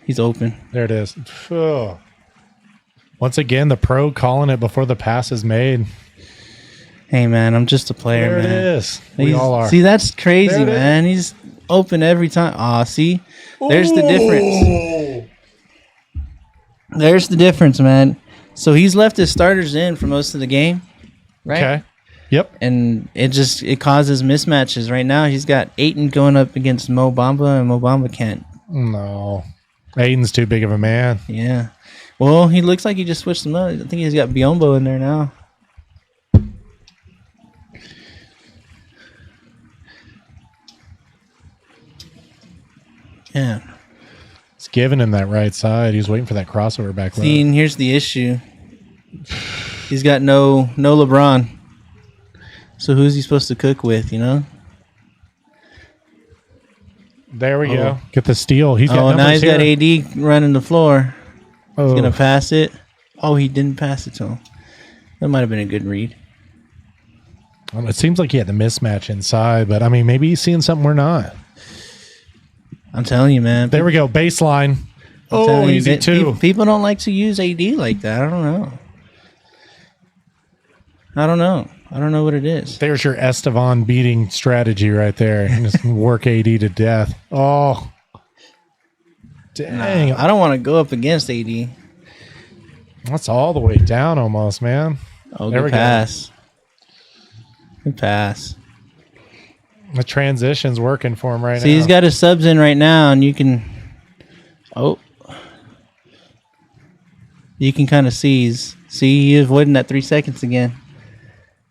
[SPEAKER 4] He's open.
[SPEAKER 1] There it is. Oh. Once again, the pro calling it before the pass is made.
[SPEAKER 4] Hey, man, I'm just a player,
[SPEAKER 1] there
[SPEAKER 4] man.
[SPEAKER 1] There it is. We all are.
[SPEAKER 4] See, that's crazy, man. He's open every time. Aw, see? There's the difference. There's the difference, man. So he's left his starters in for most of the game, right?
[SPEAKER 1] Okay. Yep.
[SPEAKER 4] And it causes mismatches. Right now, he's got Ayton going up against Mo Bamba, and Mo Bamba can't.
[SPEAKER 1] No. Ayton's too big of a man.
[SPEAKER 4] Yeah. Well, he looks like he just switched them up. I think he's got Biombo in there now. Yeah.
[SPEAKER 1] It's giving him that right side. He's waiting for that crossover back left.
[SPEAKER 4] See, and here's the issue. He's got no LeBron. So who's he supposed to cook with, you know?
[SPEAKER 1] There we go. Get the steal. He's got
[SPEAKER 4] now he's
[SPEAKER 1] here.
[SPEAKER 4] got AD running the floor.
[SPEAKER 1] Oh.
[SPEAKER 4] He's going to pass it. Oh, he didn't pass it to him. That might have been a good read.
[SPEAKER 1] It seems like he had the mismatch inside, but I mean, maybe he's seeing something we're not.
[SPEAKER 4] I'm telling you, man.
[SPEAKER 1] There we go. Baseline. Oh, easy too.
[SPEAKER 4] People don't like to use AD like that. I don't know. I don't know what it is.
[SPEAKER 1] There's your Estevan beating strategy right there. Just work AD to death. Oh. Dang.
[SPEAKER 4] I don't want to go up against AD.
[SPEAKER 1] That's all the way down almost, man.
[SPEAKER 4] Oh, good pass. Good pass.
[SPEAKER 1] The transition's working for him right now.
[SPEAKER 4] See, he's got his subs in right now, and you can... Oh. You can kind of see he's avoiding that 3 seconds again.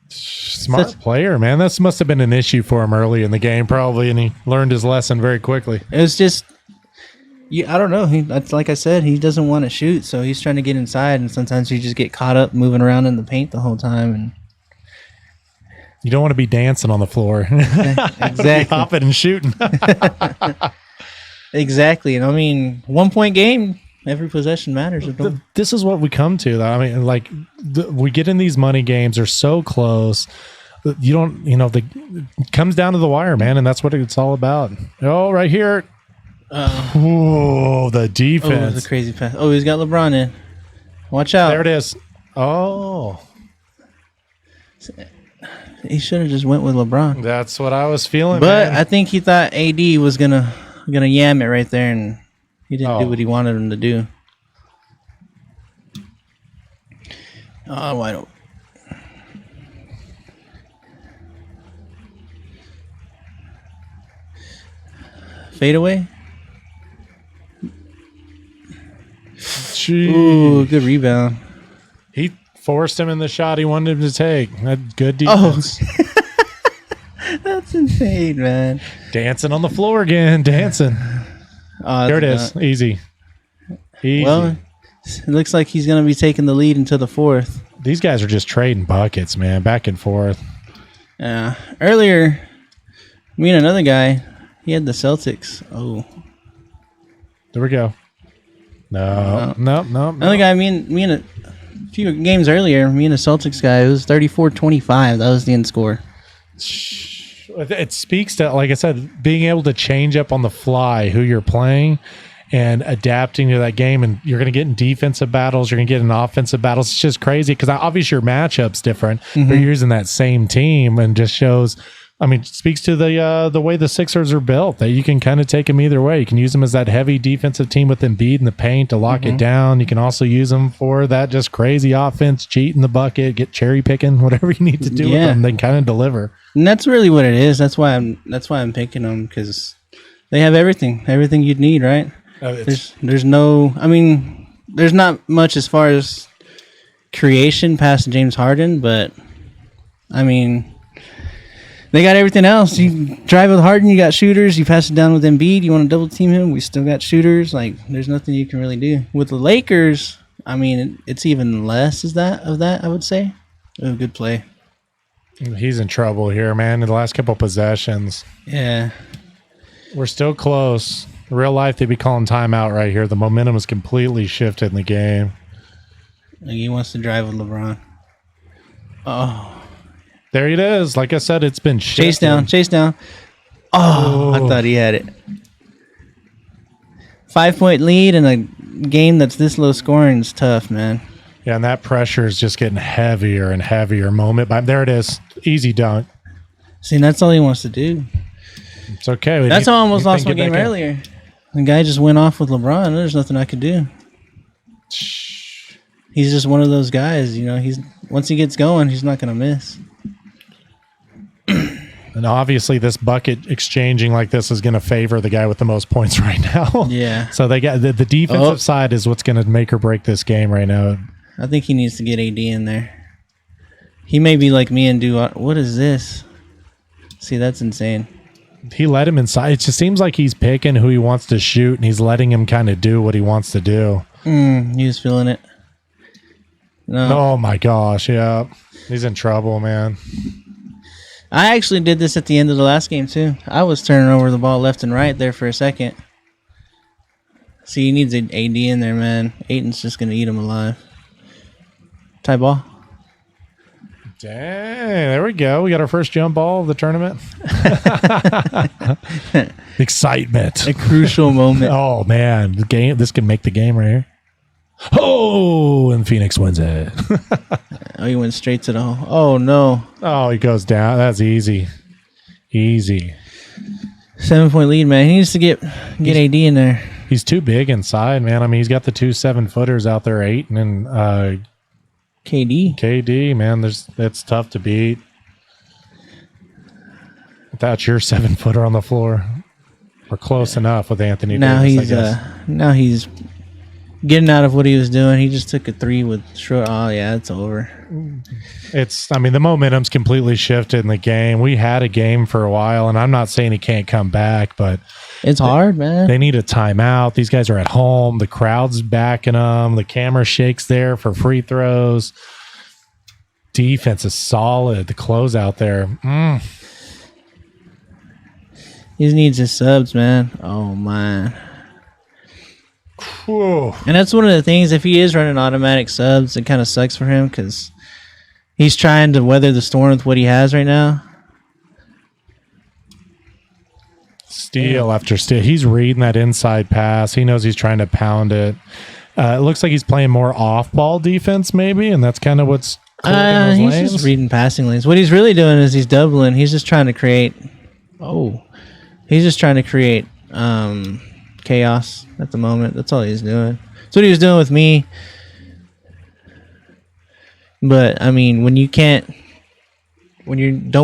[SPEAKER 1] Smart player, man. This must have been an issue for him early in the game, probably, and he learned his lesson very quickly.
[SPEAKER 4] It was just... I don't know. That's like I said, he doesn't want to shoot, so he's trying to get inside, and sometimes you just get caught up moving around in the paint the whole time, and...
[SPEAKER 1] You don't want to be dancing on the floor.
[SPEAKER 4] Exactly.
[SPEAKER 1] Hopping and shooting.
[SPEAKER 4] Exactly. And I mean, 1 point game, every possession matters.
[SPEAKER 1] This is what we come to, though. I mean, like, we get in these money games, they're so close. you don't, it comes down to the wire, man, and that's what it's all about. Oh, right here. Oh, the defense.
[SPEAKER 4] Oh, the crazy pass. Oh, he's got LeBron in. Watch out.
[SPEAKER 1] There it is. Oh.
[SPEAKER 4] He should have just went with LeBron.
[SPEAKER 1] That's what I was feeling,
[SPEAKER 4] But
[SPEAKER 1] man.
[SPEAKER 4] I think he thought AD was gonna yam it right there, and he didn't do what he wanted him to do. Oh, wide open. Fade away.
[SPEAKER 1] Jeez.
[SPEAKER 4] Ooh, good rebound.
[SPEAKER 1] He forced him in the shot he wanted him to take. That's good
[SPEAKER 4] Oh,
[SPEAKER 1] defense.
[SPEAKER 4] that's insane, man.
[SPEAKER 1] Dancing on the floor again. Dancing.
[SPEAKER 4] Oh,
[SPEAKER 1] There it
[SPEAKER 4] that's
[SPEAKER 1] is. Easy. Easy.
[SPEAKER 4] Well, it looks like he's going to be taking the lead into the fourth.
[SPEAKER 1] These guys are just trading buckets, man, back and forth.
[SPEAKER 4] Yeah. Earlier, me and another guy, he had the Celtics. Oh.
[SPEAKER 1] There we go. No.
[SPEAKER 4] Another guy, me and a few games earlier, me and a Celtics guy, it was 34-25. That was the end score.
[SPEAKER 1] It speaks to, like I said, being able to change up on the fly who you're playing and adapting to that game. And you're going to get in defensive battles. You're going to get in offensive battles. It's just crazy because obviously your matchup's different, but you're using that same team and just shows. I mean, speaks to the way the Sixers are built, that you can kind of take them either way. You can use them as that heavy defensive team with Embiid in the paint to lock it down. You can also use them for that just crazy offense, cheat in the bucket, get cherry picking, whatever you need to do with them. They kind of deliver.
[SPEAKER 4] And that's really what it is. That's why I'm picking them, because they have everything you'd need, right? There's not much as far as creation past James Harden, but I mean, they got everything else. You drive with Harden, you got shooters. You pass it down with Embiid, you want to double team him, we still got shooters. Like, there's nothing you can really do. With the Lakers, I mean, it's even less of that, I would say. Oh, good play.
[SPEAKER 1] He's in trouble here, man. In the last couple possessions.
[SPEAKER 4] Yeah.
[SPEAKER 1] We're still close. In real life, they'd be calling timeout right here. The momentum is completely shifted in the game.
[SPEAKER 4] Like, he wants to drive with LeBron. Oh.
[SPEAKER 1] There it is. Like I said, it's been shifted.
[SPEAKER 4] Chase down. Oh, I thought he had it. 5-point lead in a game that's this low scoring is tough, man.
[SPEAKER 1] Yeah, and that pressure is just getting heavier and heavier moment. But there it is. Easy dunk.
[SPEAKER 4] See, that's all he wants to do.
[SPEAKER 1] It's okay.
[SPEAKER 4] That's how I almost lost my game earlier. The guy just went off with LeBron. There's nothing I could do. He's just one of those guys, once he gets going, he's not going to miss.
[SPEAKER 1] And obviously, this bucket exchanging like this is going to favor the guy with the most points right now.
[SPEAKER 4] Yeah.
[SPEAKER 1] So they got the defensive side is what's going to make or break this game right now.
[SPEAKER 4] I think he needs to get AD in there. He may be like me and do, what is this? See, that's insane.
[SPEAKER 1] He let him inside. It just seems like he's picking who he wants to shoot, and he's letting him kind of do what he wants to do.
[SPEAKER 4] He was feeling it. No.
[SPEAKER 1] Oh, my gosh. Yeah. He's in trouble, man.
[SPEAKER 4] I actually did this at the end of the last game, too. I was turning over the ball left and right there for a second. See, he needs an AD in there, man. Aiton's just going to eat him alive. Tie ball.
[SPEAKER 1] Dang, there we go. We got our first jump ball of the tournament. Excitement.
[SPEAKER 4] A crucial moment.
[SPEAKER 1] Oh, man. This can make the game right here. Oh, and Phoenix wins it.
[SPEAKER 4] Oh, he went straight to the hole. Oh, no.
[SPEAKER 1] Oh, he goes down. That's easy. Easy.
[SPEAKER 4] 7-point lead, man. He needs to get AD in there.
[SPEAKER 1] He's too big inside, man. I mean, he's got the 2 7-footers out there, 8, and then KD, man. That's tough to beat without your 7-footer on the floor. We're close enough with Anthony Davis.
[SPEAKER 4] Now he's getting out of what he was doing. He just took a 3 with short. Oh yeah, it's over.
[SPEAKER 1] The momentum's completely shifted in the game. We had a game for a while, and I'm not saying he can't come back, but
[SPEAKER 4] it's hard, man.
[SPEAKER 1] They need a timeout. These guys are at home. The crowd's backing them. The camera shakes there for free throws. Defense is solid. The closeout there.
[SPEAKER 4] He needs his subs, man. Oh, man.
[SPEAKER 1] Whew.
[SPEAKER 4] And that's one of the things, if he is running automatic subs, it kind of sucks for him because He's trying to weather the storm with what he has right now.
[SPEAKER 1] Steal after steal. He's reading that inside pass. He knows he's trying to pound it. It looks like he's playing more off-ball defense, maybe, and that's kind of what's clearing those
[SPEAKER 4] He's
[SPEAKER 1] lanes.
[SPEAKER 4] just reading passing lanes. What he's really doing is he's doubling. He's just trying to create. He's just trying to create chaos at the moment. That's all he's doing. That's what he was doing with me. But I mean, when you don't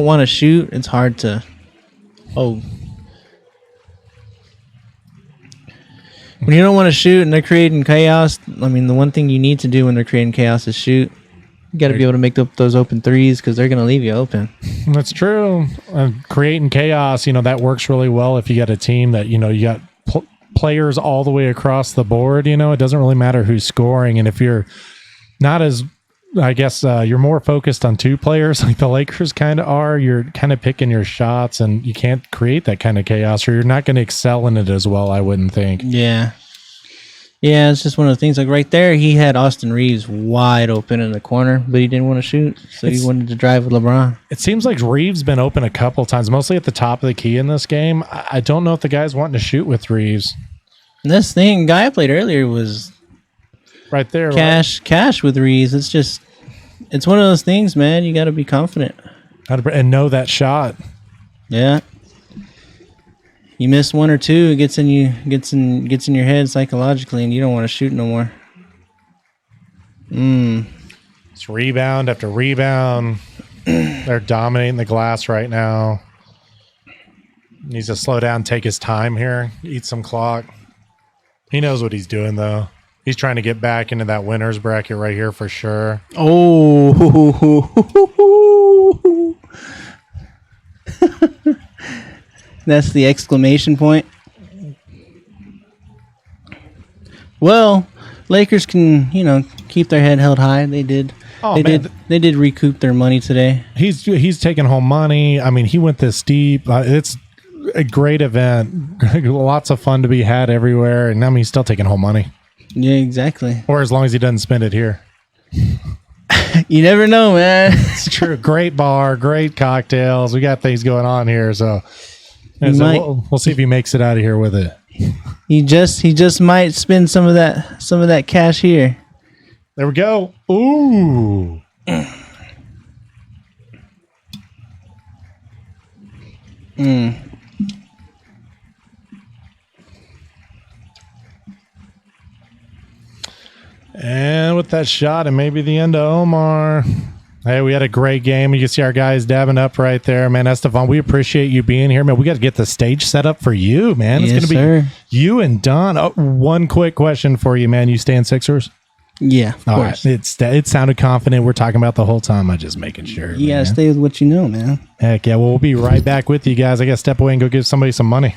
[SPEAKER 4] want to shoot, it's hard to. When you don't want to shoot and they're creating chaos, I mean, the one thing you need to do when they're creating chaos is shoot. You got to be able to make up those open threes because they're going to leave you open.
[SPEAKER 1] That's true. Creating chaos, that works really well if you got a team that, you got players all the way across the board. It doesn't really matter who's scoring. And if you're not as, I guess, you're more focused on two players like the Lakers kind of are, you're kind of picking your shots and you can't create that kind of chaos or you're not going to excel in it as well, I wouldn't think.
[SPEAKER 4] Yeah. Yeah, it's just one of the things. Like right there, he had Austin Reeves wide open in the corner, but he didn't want to shoot, so he wanted to drive with LeBron.
[SPEAKER 1] It seems like Reeves been open a couple times, mostly at the top of the key in this game. I don't know if the guy's wanting to shoot with Reeves.
[SPEAKER 4] And this thing, guy I played earlier was
[SPEAKER 1] right there.
[SPEAKER 4] Cash with Reeves. It's one of those things, man. You got to be confident
[SPEAKER 1] And know that shot.
[SPEAKER 4] Yeah. You miss one or two, it gets in your head psychologically, and you don't want to shoot no more.
[SPEAKER 1] It's rebound after rebound. They're dominating the glass right now. Needs to slow down, take his time here, eat some clock. He knows what he's doing, though. He's trying to get back into that winner's bracket right here for sure.
[SPEAKER 4] Oh. That's the exclamation point. Well, Lakers can, keep their head held high. They did. They did recoup their money today.
[SPEAKER 1] He's taking home money. I mean, he went this deep. It's a great event. Lots of fun to be had everywhere. And I mean, he's still taking home money.
[SPEAKER 4] Yeah, exactly.
[SPEAKER 1] Or as long as he doesn't spend it here.
[SPEAKER 4] You never know, man.
[SPEAKER 1] It's true. Great bar, great cocktails. We got things going on here. So we'll see if he makes it out of here with it.
[SPEAKER 4] He just might spend some of that cash here.
[SPEAKER 1] There we go. Ooh. And with that shot, and maybe the end of Omar. Hey, we had a great game. You can see our guys dabbing up right there, man. Estefan, we appreciate you being here, man. We got to get the stage set up for you, man. It's going to be you and Don. Oh, one quick question for you, man. You staying Sixers?
[SPEAKER 4] Yeah, of course.
[SPEAKER 1] Right. It sounded confident. We're talking about the whole time. I'm just making sure.
[SPEAKER 4] You got to stay with what you know, man.
[SPEAKER 1] Heck yeah. Well, we'll be right back with you guys. I got to step away and go give somebody some money.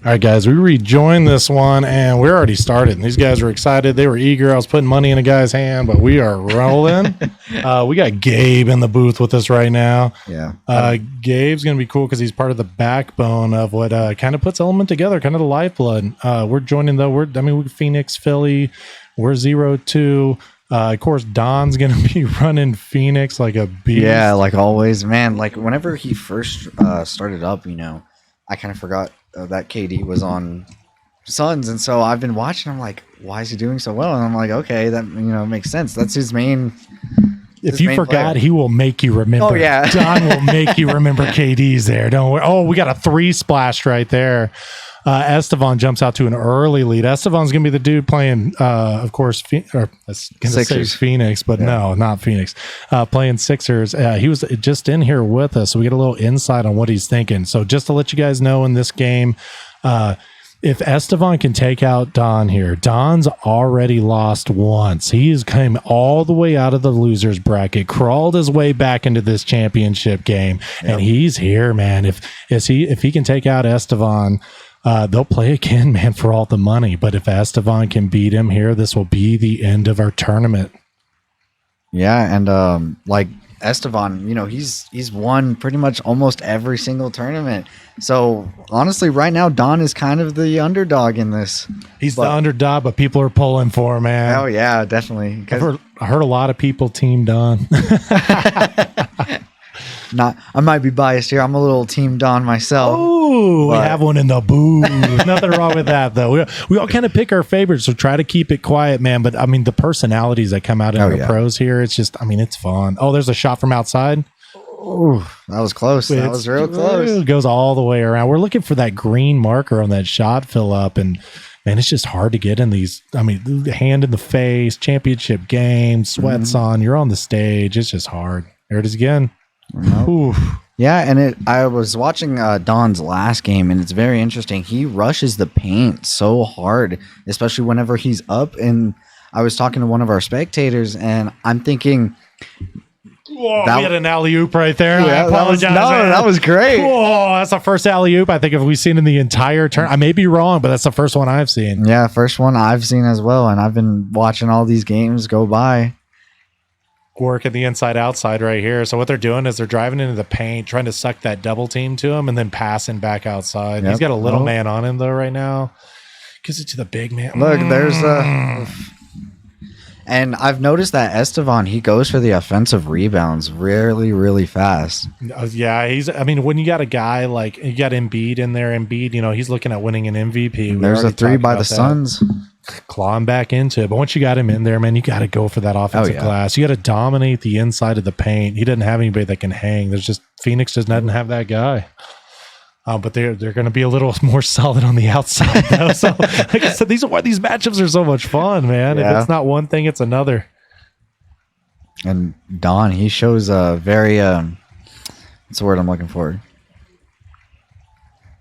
[SPEAKER 1] All right, guys, we rejoined this one, and we're already started. And these guys were excited. They were eager. I was putting money in a guy's hand, but we are rolling. We got Gabe in the booth with us right now.
[SPEAKER 5] Yeah.
[SPEAKER 1] Gabe's going to be cool because he's part of the backbone of what kind of puts Element together, kind of the lifeblood. We're joining, though. We're Phoenix, Philly. We're 0-2. Of course, Don's going to be running Phoenix like a beast.
[SPEAKER 5] Yeah, like always, man. Like whenever he first started up, I kind of forgot that KD was on Suns, and so I've been watching. I'm like, why is he doing so well? And I'm like, okay, that makes sense. That's his main.
[SPEAKER 1] If you forgot, he will make you remember.
[SPEAKER 5] Oh yeah,
[SPEAKER 1] Don will make you remember KD's there. Don't worry. Oh, we got a 3 splash right there. Estevan jumps out to an early lead. Estevan's going to be the dude playing, of course, I was going to say Phoenix, but no, not Phoenix. Playing Sixers. He was just in here with us, so we get a little insight on what he's thinking. So just to let you guys know in this game, if Estevan can take out Don here, Don's already lost once. He's came all the way out of the losers bracket, crawled his way back into this championship game, and he's here, man. If he can take out Estevan, they'll play again, man, for all the money. But if Estevan can beat him here, this will be the end of our tournament.
[SPEAKER 5] Yeah, and like Estevan, he's won pretty much almost every single tournament. So honestly, right now, Don is kind of the underdog in this.
[SPEAKER 1] He's the underdog, but people are pulling for him, man.
[SPEAKER 5] Oh yeah, definitely.
[SPEAKER 1] I heard a lot of people team Don.
[SPEAKER 5] I might be biased here. I'm a little team Don myself.
[SPEAKER 1] Oh, we have one in the booth. Nothing wrong with that, though. We all kind of pick our favorites, so try to keep it quiet, man. But I mean, the personalities that come out in the pros here, it's just, it's fun. Oh, there's a shot from outside.
[SPEAKER 5] Oh, that was close. That was real close.
[SPEAKER 1] It goes all the way around. We're looking for that green marker on that shot fill up, and man, it's just hard to get in these. Hand in the face, championship game, sweats on. You're on the stage. It's just hard. There it is again.
[SPEAKER 5] Nope. Yeah, and I was watching Don's last game, and it's very interesting. He rushes the paint so hard, especially whenever he's up. And I was talking to one of our spectators, and I'm thinking,
[SPEAKER 1] whoa, we had an alley-oop right there.
[SPEAKER 5] Yeah,
[SPEAKER 1] I apologize.
[SPEAKER 5] That was great.
[SPEAKER 1] Whoa, that's the first alley-oop I think we've seen in the entire turn. I may be wrong, but that's the first one I've seen.
[SPEAKER 5] Yeah, first one I've seen as well, and I've been watching all these games go by.
[SPEAKER 1] Work at the inside-outside right here. So what they're doing is they're driving into the paint, trying to suck that double team to him, and then passing back outside. Yep. He's got a little man on him, though, right now. Gives it to the big man.
[SPEAKER 5] Look, there's and I've noticed that Estevan, he goes for the offensive rebounds really, really fast.
[SPEAKER 1] Yeah, when you got a guy like, you got Embiid in there, he's looking at winning an MVP.
[SPEAKER 5] There's a 3 by the Suns.
[SPEAKER 1] Clawing back into it. But once you got him in there, man, you got to go for that offensive glass. You got to dominate the inside of the paint. He doesn't have anybody that can hang. Phoenix just doesn't have that guy. But they're going to be a little more solid on the outside, though. So, like I said, these matchups are so much fun, man. Yeah. If it's not one thing, it's another.
[SPEAKER 5] And Don, he shows a very what's the word I'm looking for?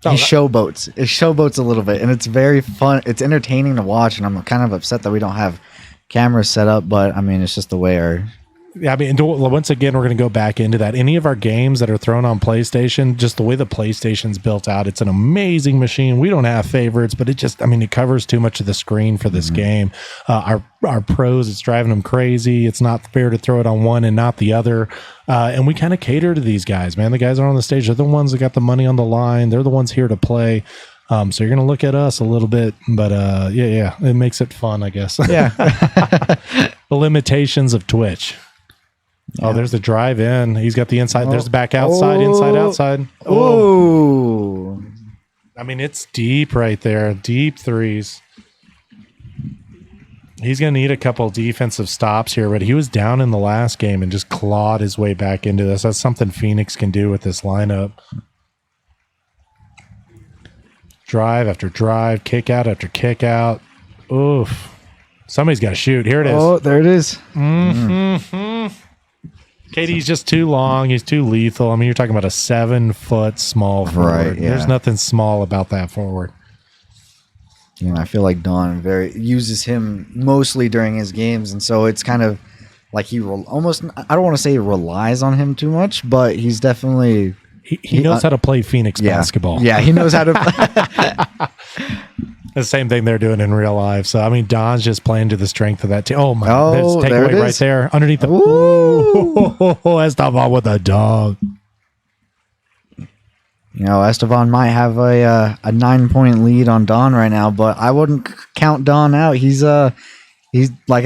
[SPEAKER 5] He showboats. It showboats a little bit, and it's very fun. It's entertaining to watch, and I'm kind of upset that we don't have cameras set up, but it's just the way our...
[SPEAKER 1] Yeah, once again, we're going to go back into that. Any of our games that are thrown on PlayStation, just the way the PlayStation's built out, it's an amazing machine. We don't have favorites, but it just, it covers too much of the screen for this game. Our pros, it's driving them crazy. It's not fair to throw it on one and not the other. And we kind of cater to these guys, man. The guys that are on the stage, they're the ones that got the money on the line. They're the ones here to play. So you're going to look at us a little bit, but it makes it fun, I guess. Yeah. The limitations of Twitch. Yeah. Oh, there's the drive in. He's got the inside. There's the back outside, inside, outside.
[SPEAKER 5] Oh.
[SPEAKER 1] It's deep right there. Deep threes. He's going to need a couple defensive stops here, but he was down in the last game and just clawed his way back into this. That's something Phoenix can do with this lineup. Drive after drive, kick out after kick out. Oof. Somebody's got to shoot. Here it is.
[SPEAKER 5] Oh, there it is.
[SPEAKER 1] Mm-hmm. KD's just too long. He's too lethal. You're talking about a 7-foot small forward. Right, yeah. There's nothing small about that forward.
[SPEAKER 5] I feel like Don uses him mostly during his games, and so it's kind of like he almost, I don't want to say relies on him too much, but he's definitely
[SPEAKER 1] He knows how to play Phoenix basketball.
[SPEAKER 5] Yeah, he knows how to.
[SPEAKER 1] The same thing they're doing in real life. So I mean, Don's just playing to the strength of that team. Oh my!
[SPEAKER 5] Oh,
[SPEAKER 1] there's
[SPEAKER 5] there it
[SPEAKER 1] takeaway right
[SPEAKER 5] is.
[SPEAKER 1] there underneath the.
[SPEAKER 5] Ooh.
[SPEAKER 1] Esteban with a dog.
[SPEAKER 5] You know, Esteban might have a 9-point lead on Don right now, but I wouldn't count Don out. He's like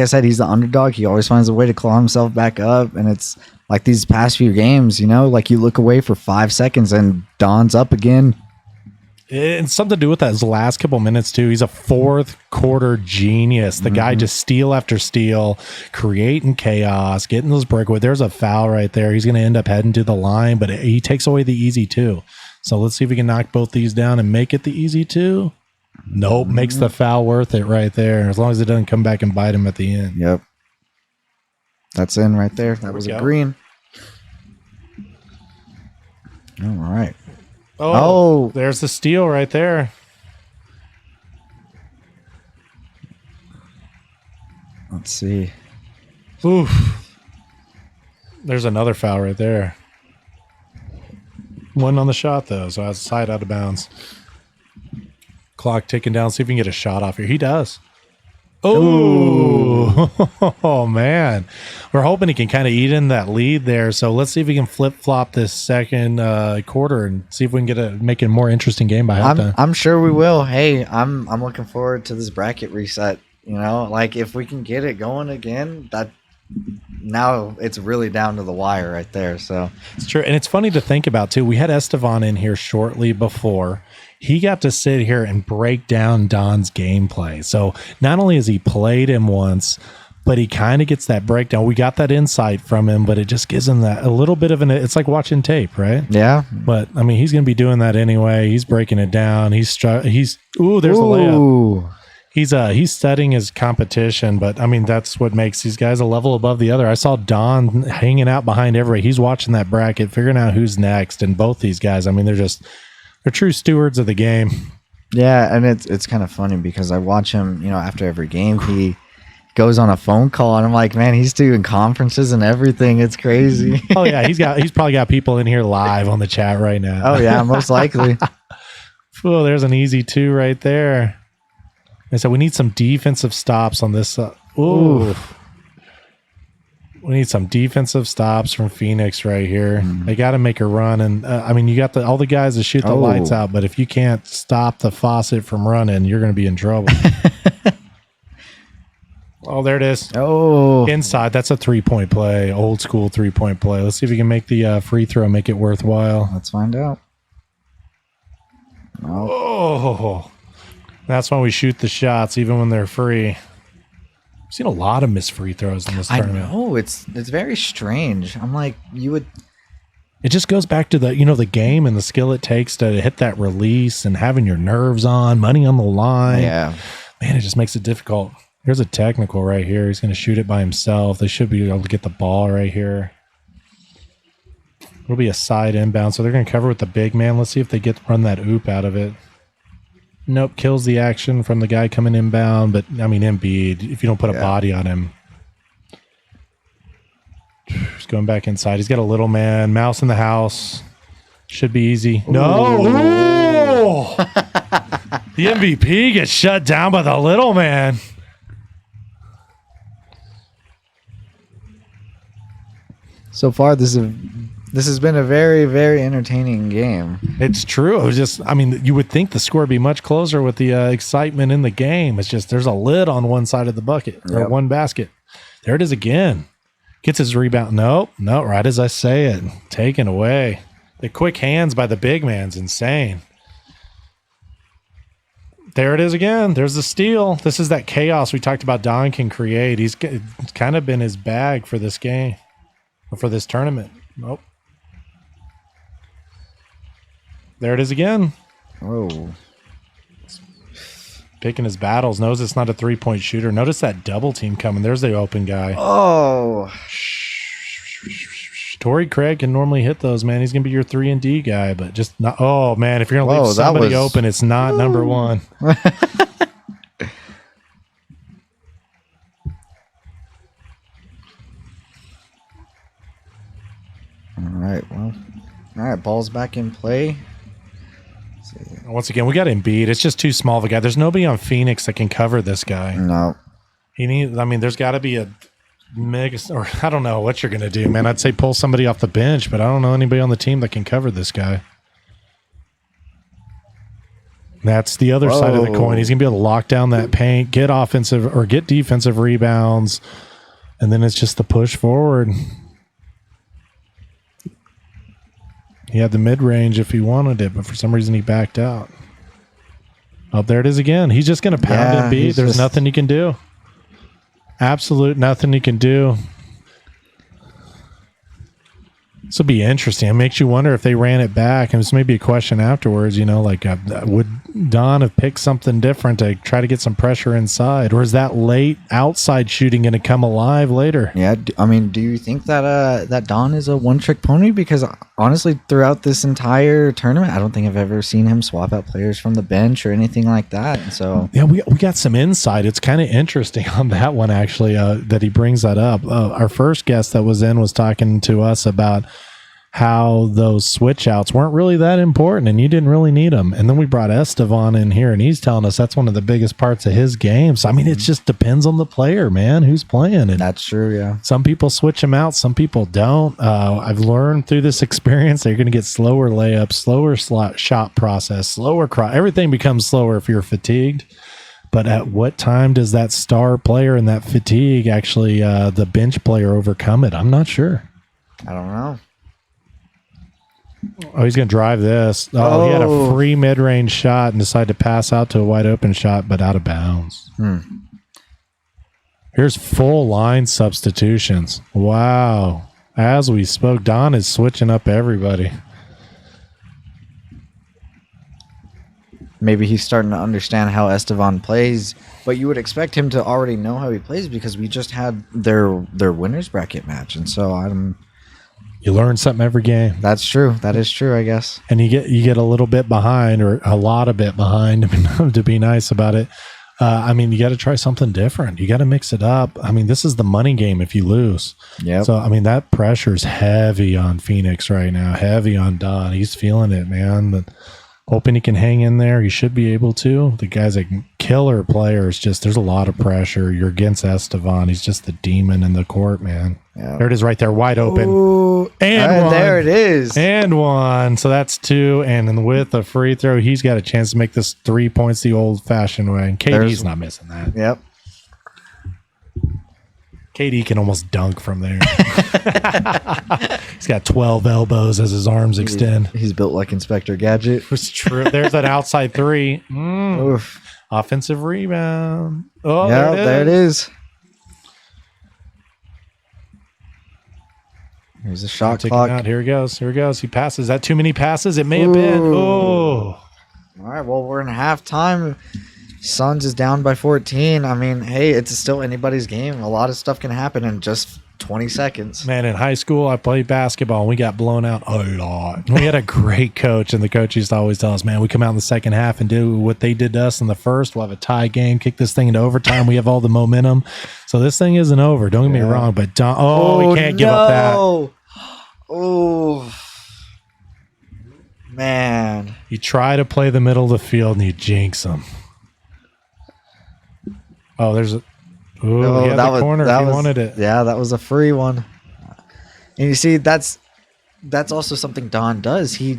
[SPEAKER 5] I said, he's the underdog. He always finds a way to claw himself back up, and it's like these past few games. You know, like you look away for 5 seconds and Don's up again.
[SPEAKER 1] It's something to do with that his last couple minutes too. He's a fourth quarter genius. The guy just steal after steal, creating chaos, getting those breakaways. There's a foul right there. He's going to end up heading to the line, but he takes away the easy two. So let's see if we can knock both these down and make it the easy two. Nope, makes the foul worth it right there. As long as it doesn't come back and bite him at the end.
[SPEAKER 5] Yep, that's in right there. That was a green. All right.
[SPEAKER 1] Oh, there's the steal right there.
[SPEAKER 5] Let's see.
[SPEAKER 1] Oof. There's another foul right there. One on the shot, though, so I was side out of bounds. Clock ticking down. See if we can get a shot off here. He does. Oh, man. We're hoping he can kind of eat in that lead there. So let's see if we can flip-flop this second quarter and see if we can get make it a more interesting game by halftime.
[SPEAKER 5] I'm sure we will. Hey, I'm looking forward to this bracket reset. You know, like if we can get it going again, that now it's really down to the wire right there. So
[SPEAKER 1] It's true. And it's funny to think about, too. We had Esteban in here shortly before. He got to sit here and break down Don's gameplay. So not only has he played him once, but he kind of gets that breakdown. We got that insight from him, but it just gives him that a little bit of it's like watching tape, right?
[SPEAKER 5] yeah.
[SPEAKER 1] But I mean, he's going to be doing that anyway. He's breaking it down. There's the layup.
[SPEAKER 5] Ooh.
[SPEAKER 1] He's studying his competition, but I mean, that's what makes these guys a level above the other. I saw Don hanging out behind everybody. He's watching that bracket, figuring out who's next. And both these guys, I mean, they're true stewards of the game.
[SPEAKER 5] Yeah, and it's kind of funny because I watch him, you know, after every game he goes on a phone call and I'm like, man, he's doing conferences and everything. It's crazy.
[SPEAKER 1] Oh yeah, he's probably got people in here live on the chat right now.
[SPEAKER 5] Oh yeah, most likely.
[SPEAKER 1] Oh, there's an easy two right there. And so we need some defensive stops on this. Ooh. We need some defensive stops from Phoenix right here. They got to make a run. And I mean, you got all the guys to shoot the lights out, but if you can't stop the faucet from running, you're going to be in trouble. Oh, there it is.
[SPEAKER 5] Oh,
[SPEAKER 1] Inside. That's a 3-point play. Old school 3-point play. Let's see if we can make the free throw, make it worthwhile.
[SPEAKER 5] let's find out.
[SPEAKER 1] Oh, that's when we shoot the shots, even when they're free. I've seen a lot of missed free throws in this
[SPEAKER 5] I
[SPEAKER 1] tournament.
[SPEAKER 5] know it's very strange. I'm like, you would.
[SPEAKER 1] It just goes back to the game and the skill it takes to hit that release and having your nerves on, money on the line.
[SPEAKER 5] Yeah.
[SPEAKER 1] Man, it just makes it difficult. Here's a technical right here. He's going to shoot it by himself. They should be able to get the ball right here. It'll be a side inbound, so they're going to cover with the big man. Let's see if they run that oop out of it. Nope, kills the action from the guy coming inbound. But, I mean, Embiid, if you don't put a body on him. He's going back inside. He's got a little man. Mouse in the house. Should be easy. Ooh. No! The MVP gets shut down by the little man.
[SPEAKER 5] So far, this has been a very, very entertaining game.
[SPEAKER 1] It's true. It was just, I mean, you would think the score would be much closer with the excitement in the game. It's just there's a lid on one side of the bucket or one basket. There it is again. Gets his rebound. No, right as I say it. Taken away. The quick hands by the big man's insane. There it is again. There's the steal. This is that chaos we talked about Don can create. It's kind of been his bag for this game, or for this tournament. Nope. There it is again.
[SPEAKER 5] Oh.
[SPEAKER 1] Picking his battles. Knows it's not a 3-point shooter. Notice that double team coming. There's the open guy.
[SPEAKER 5] Oh.
[SPEAKER 1] Torrey Craig can normally hit those, man. He's going to be your 3-and-D guy, but just not. Oh, man. If you're going to leave somebody open, it's not number one.
[SPEAKER 5] All right. Well, All right, ball's back in play.
[SPEAKER 1] Once again, we got Embiid. It's just too small of a guy. There's nobody on Phoenix that can cover this guy.
[SPEAKER 5] No.
[SPEAKER 1] There's got to be a mega, or I don't know what you're going to do, man. I'd say pull somebody off the bench, but I don't know anybody on the team that can cover this guy. That's the other side of the coin. He's going to be able to lock down that paint, get offensive or get defensive rebounds, and then it's just the push forward. He had the mid-range if he wanted it, but for some reason he backed out. Oh, there it is again. He's just going to pound Embiid. There's nothing he can do. Absolute nothing he can do. This will be interesting. It makes you wonder if they ran it back. And this may be a question afterwards, would Don have picked something different to try to get some pressure inside? Or is that late outside shooting going to come alive later?
[SPEAKER 5] Yeah, do you think that that Don is a one-trick pony? Because honestly, throughout this entire tournament, I don't think I've ever seen him swap out players from the bench or anything like that. And so
[SPEAKER 1] yeah, we got some insight. It's kind of interesting on that one, actually, that he brings that up. Our first guest that was in was talking to us about how those switch outs weren't really that important and you didn't really need them. And then we brought Estevan in here and he's telling us that's one of the biggest parts of his game. So, it just depends on the player, man, who's playing. And
[SPEAKER 5] that's true, yeah.
[SPEAKER 1] Some people switch them out. Some people don't. I've learned through this experience that you're going to get slower layups, slower shot process, slower everything becomes slower if you're fatigued. But at what time does that star player and that fatigue actually, the bench player, overcome it? I'm not sure.
[SPEAKER 5] I don't know.
[SPEAKER 1] Oh, he's going to drive this. Oh, he had a free mid-range shot and decided to pass out to a wide-open shot, but out of bounds. Here's full line substitutions. Wow. As we spoke, Don is switching up everybody.
[SPEAKER 5] Maybe he's starting to understand how Estevan plays, but you would expect him to already know how he plays because we just had their winners bracket match, and so
[SPEAKER 1] you learn something every game.
[SPEAKER 5] That's true. That is true, I guess.
[SPEAKER 1] And you get a little bit behind, or a lot of bit behind, to be nice about it. You got to try something different. You got to mix it up. This is the money game if you lose.
[SPEAKER 5] Yeah.
[SPEAKER 1] So, that pressure's heavy on Phoenix right now, heavy on Don. He's feeling it, man. But hoping he can hang in there. He should be able to. The guy's a killer player. It's just there's a lot of pressure. You're against Estevan. He's just the demon in the court, man. Yeah. There it is right there, wide open.
[SPEAKER 5] Ooh,
[SPEAKER 1] and one.
[SPEAKER 5] There it is.
[SPEAKER 1] And one. So that's two. And then with a free throw, he's got a chance to make this 3 points the old-fashioned way. And KD's not missing that.
[SPEAKER 5] Yep.
[SPEAKER 1] KD can almost dunk from there. He's got 12 elbows as his arms extend.
[SPEAKER 5] He's built like Inspector Gadget.
[SPEAKER 1] It's true. There's that outside three. Offensive rebound. Oh,
[SPEAKER 5] yeah, there it is. Here's a shot clock.
[SPEAKER 1] Out. Here he goes. He passes. That too many passes? It may have been. Oh.
[SPEAKER 5] All right. Well, we're in halftime. Suns is down by 14. Hey, it's still anybody's game. A lot of stuff can happen in just 20 seconds.
[SPEAKER 1] Man, in high school, I played basketball, and we got blown out a lot. We had a great coach, and the coach used to always tell us, man, we come out in the second half and do what they did to us in the first. We'll have a tie game, kick this thing into overtime. We have all the momentum. So this thing isn't over. Don't get me wrong, but we can't give up that.
[SPEAKER 5] Oh, man.
[SPEAKER 1] You try to play the middle of the field, and you jinx them. Oh, there's a... Ooh, he had the corner if he wanted it.
[SPEAKER 5] Yeah, that was a free one. And you see, that's also something Don does. He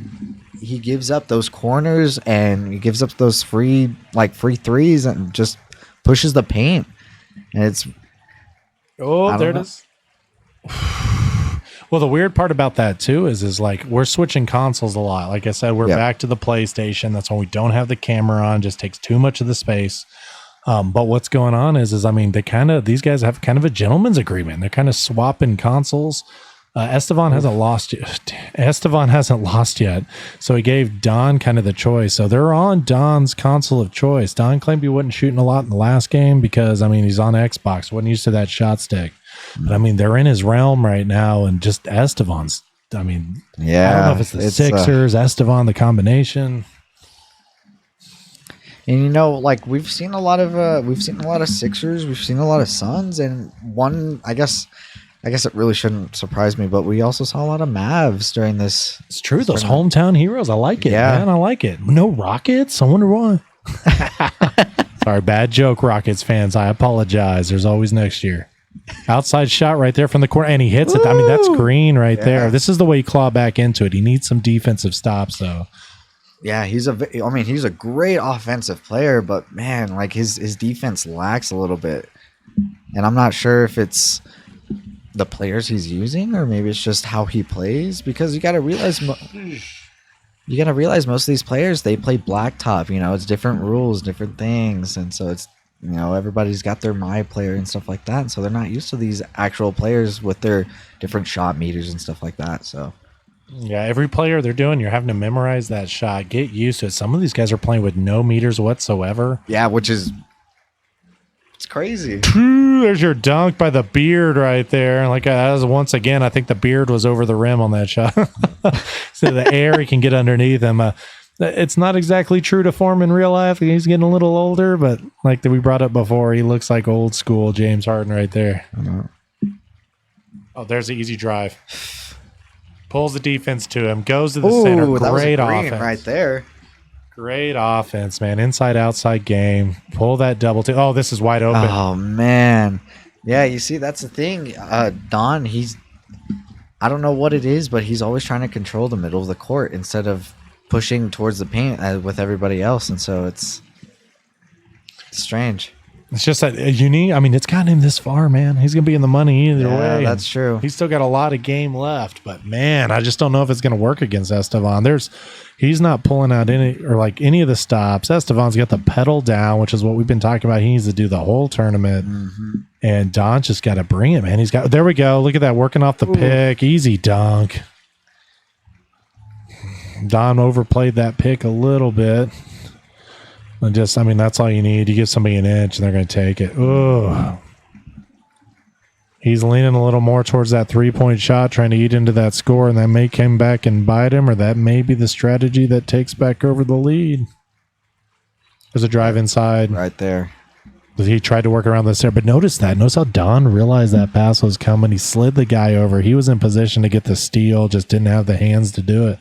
[SPEAKER 5] gives up those corners and he gives up those free threes and just pushes the paint. And it's...
[SPEAKER 1] Oh, there it is. Well, the weird part about that, too, is like we're switching consoles a lot. Like I said, we're back to the PlayStation. That's when we don't have the camera on. Just takes too much of the space. But what's going on is these guys have kind of a gentleman's agreement. They're kind of swapping consoles. Estevan hasn't lost yet. So he gave Don kind of the choice. So they're on Don's console of choice. Don claimed he wasn't shooting a lot in the last game because, he's on Xbox. Wasn't used to that shot stick. But, they're in his realm right now. And just Estevan's, I don't know if it's the Sixers, Estevan, the combination.
[SPEAKER 5] And we've seen a lot of Sixers, we've seen a lot of Suns, and one, I guess, I guess it really shouldn't surprise me, but we also saw a lot of Mavs during this.
[SPEAKER 1] It's true. Those hometown heroes. I like it, man. I like it. No Rockets? I wonder why. Sorry, bad joke, Rockets fans. I apologize. There's always next year. Outside shot right there from the corner, and he hits it. I mean, that's green right there. This is the way he clawed back into it. He needs some defensive stops, though.
[SPEAKER 5] Yeah, he's a great offensive player, but man, like his defense lacks a little bit. And I'm not sure if it's the players he's using or maybe it's just how he plays, because you got to realize most of these players, they play blacktop, it's different rules, different things, and so it's everybody's got their my player and stuff like that, and so they're not used to these actual players with their different shot meters and stuff like that. So
[SPEAKER 1] yeah, every player they're doing, you're having to memorize that shot, get used to it. Some of these guys are playing with no meters whatsoever.
[SPEAKER 5] Yeah, which is it's crazy.
[SPEAKER 1] There's your dunk by the beard right there. Like as once again, I think the beard was over the rim on that shot. So the air he can get underneath him. It's not exactly true to form in real life. He's getting a little older, but like we brought up before, he looks like old school James Harden right there. Oh, there's the easy drive. Pulls the defense to him. Goes to the center. Great offense
[SPEAKER 5] right there.
[SPEAKER 1] Great offense, man. Inside, outside game. Pull that double. Oh, this is wide open.
[SPEAKER 5] Oh, man. Yeah, you see, that's the thing. Don, I don't know what it is, but he's always trying to control the middle of the court instead of pushing towards the paint with everybody else. And so it's strange.
[SPEAKER 1] It's just that unique. I mean, it's gotten him this far, man. He's going to be in the money either way.
[SPEAKER 5] That's true.
[SPEAKER 1] He's still got a lot of game left, but man, I just don't know if it's going to work against Estevan. He's not pulling out any of the stops. Estevan's got the pedal down, which is what we've been talking about. He needs to do the whole tournament. Mm-hmm. And Don just got to bring it, man. There we go. Look at that, working off the pick. Easy dunk. Don overplayed that pick a little bit. And that's all you need. You give somebody an inch and they're going to take it. Oh, he's leaning a little more towards that 3-point shot, trying to eat into that score, and that may come back and bite him, or that may be the strategy that takes back over the lead. There's a drive inside.
[SPEAKER 5] Right there.
[SPEAKER 1] He tried to work around this there, but notice how Don realized that pass was coming. He slid the guy over. He was in position to get the steal, just didn't have the hands to do it.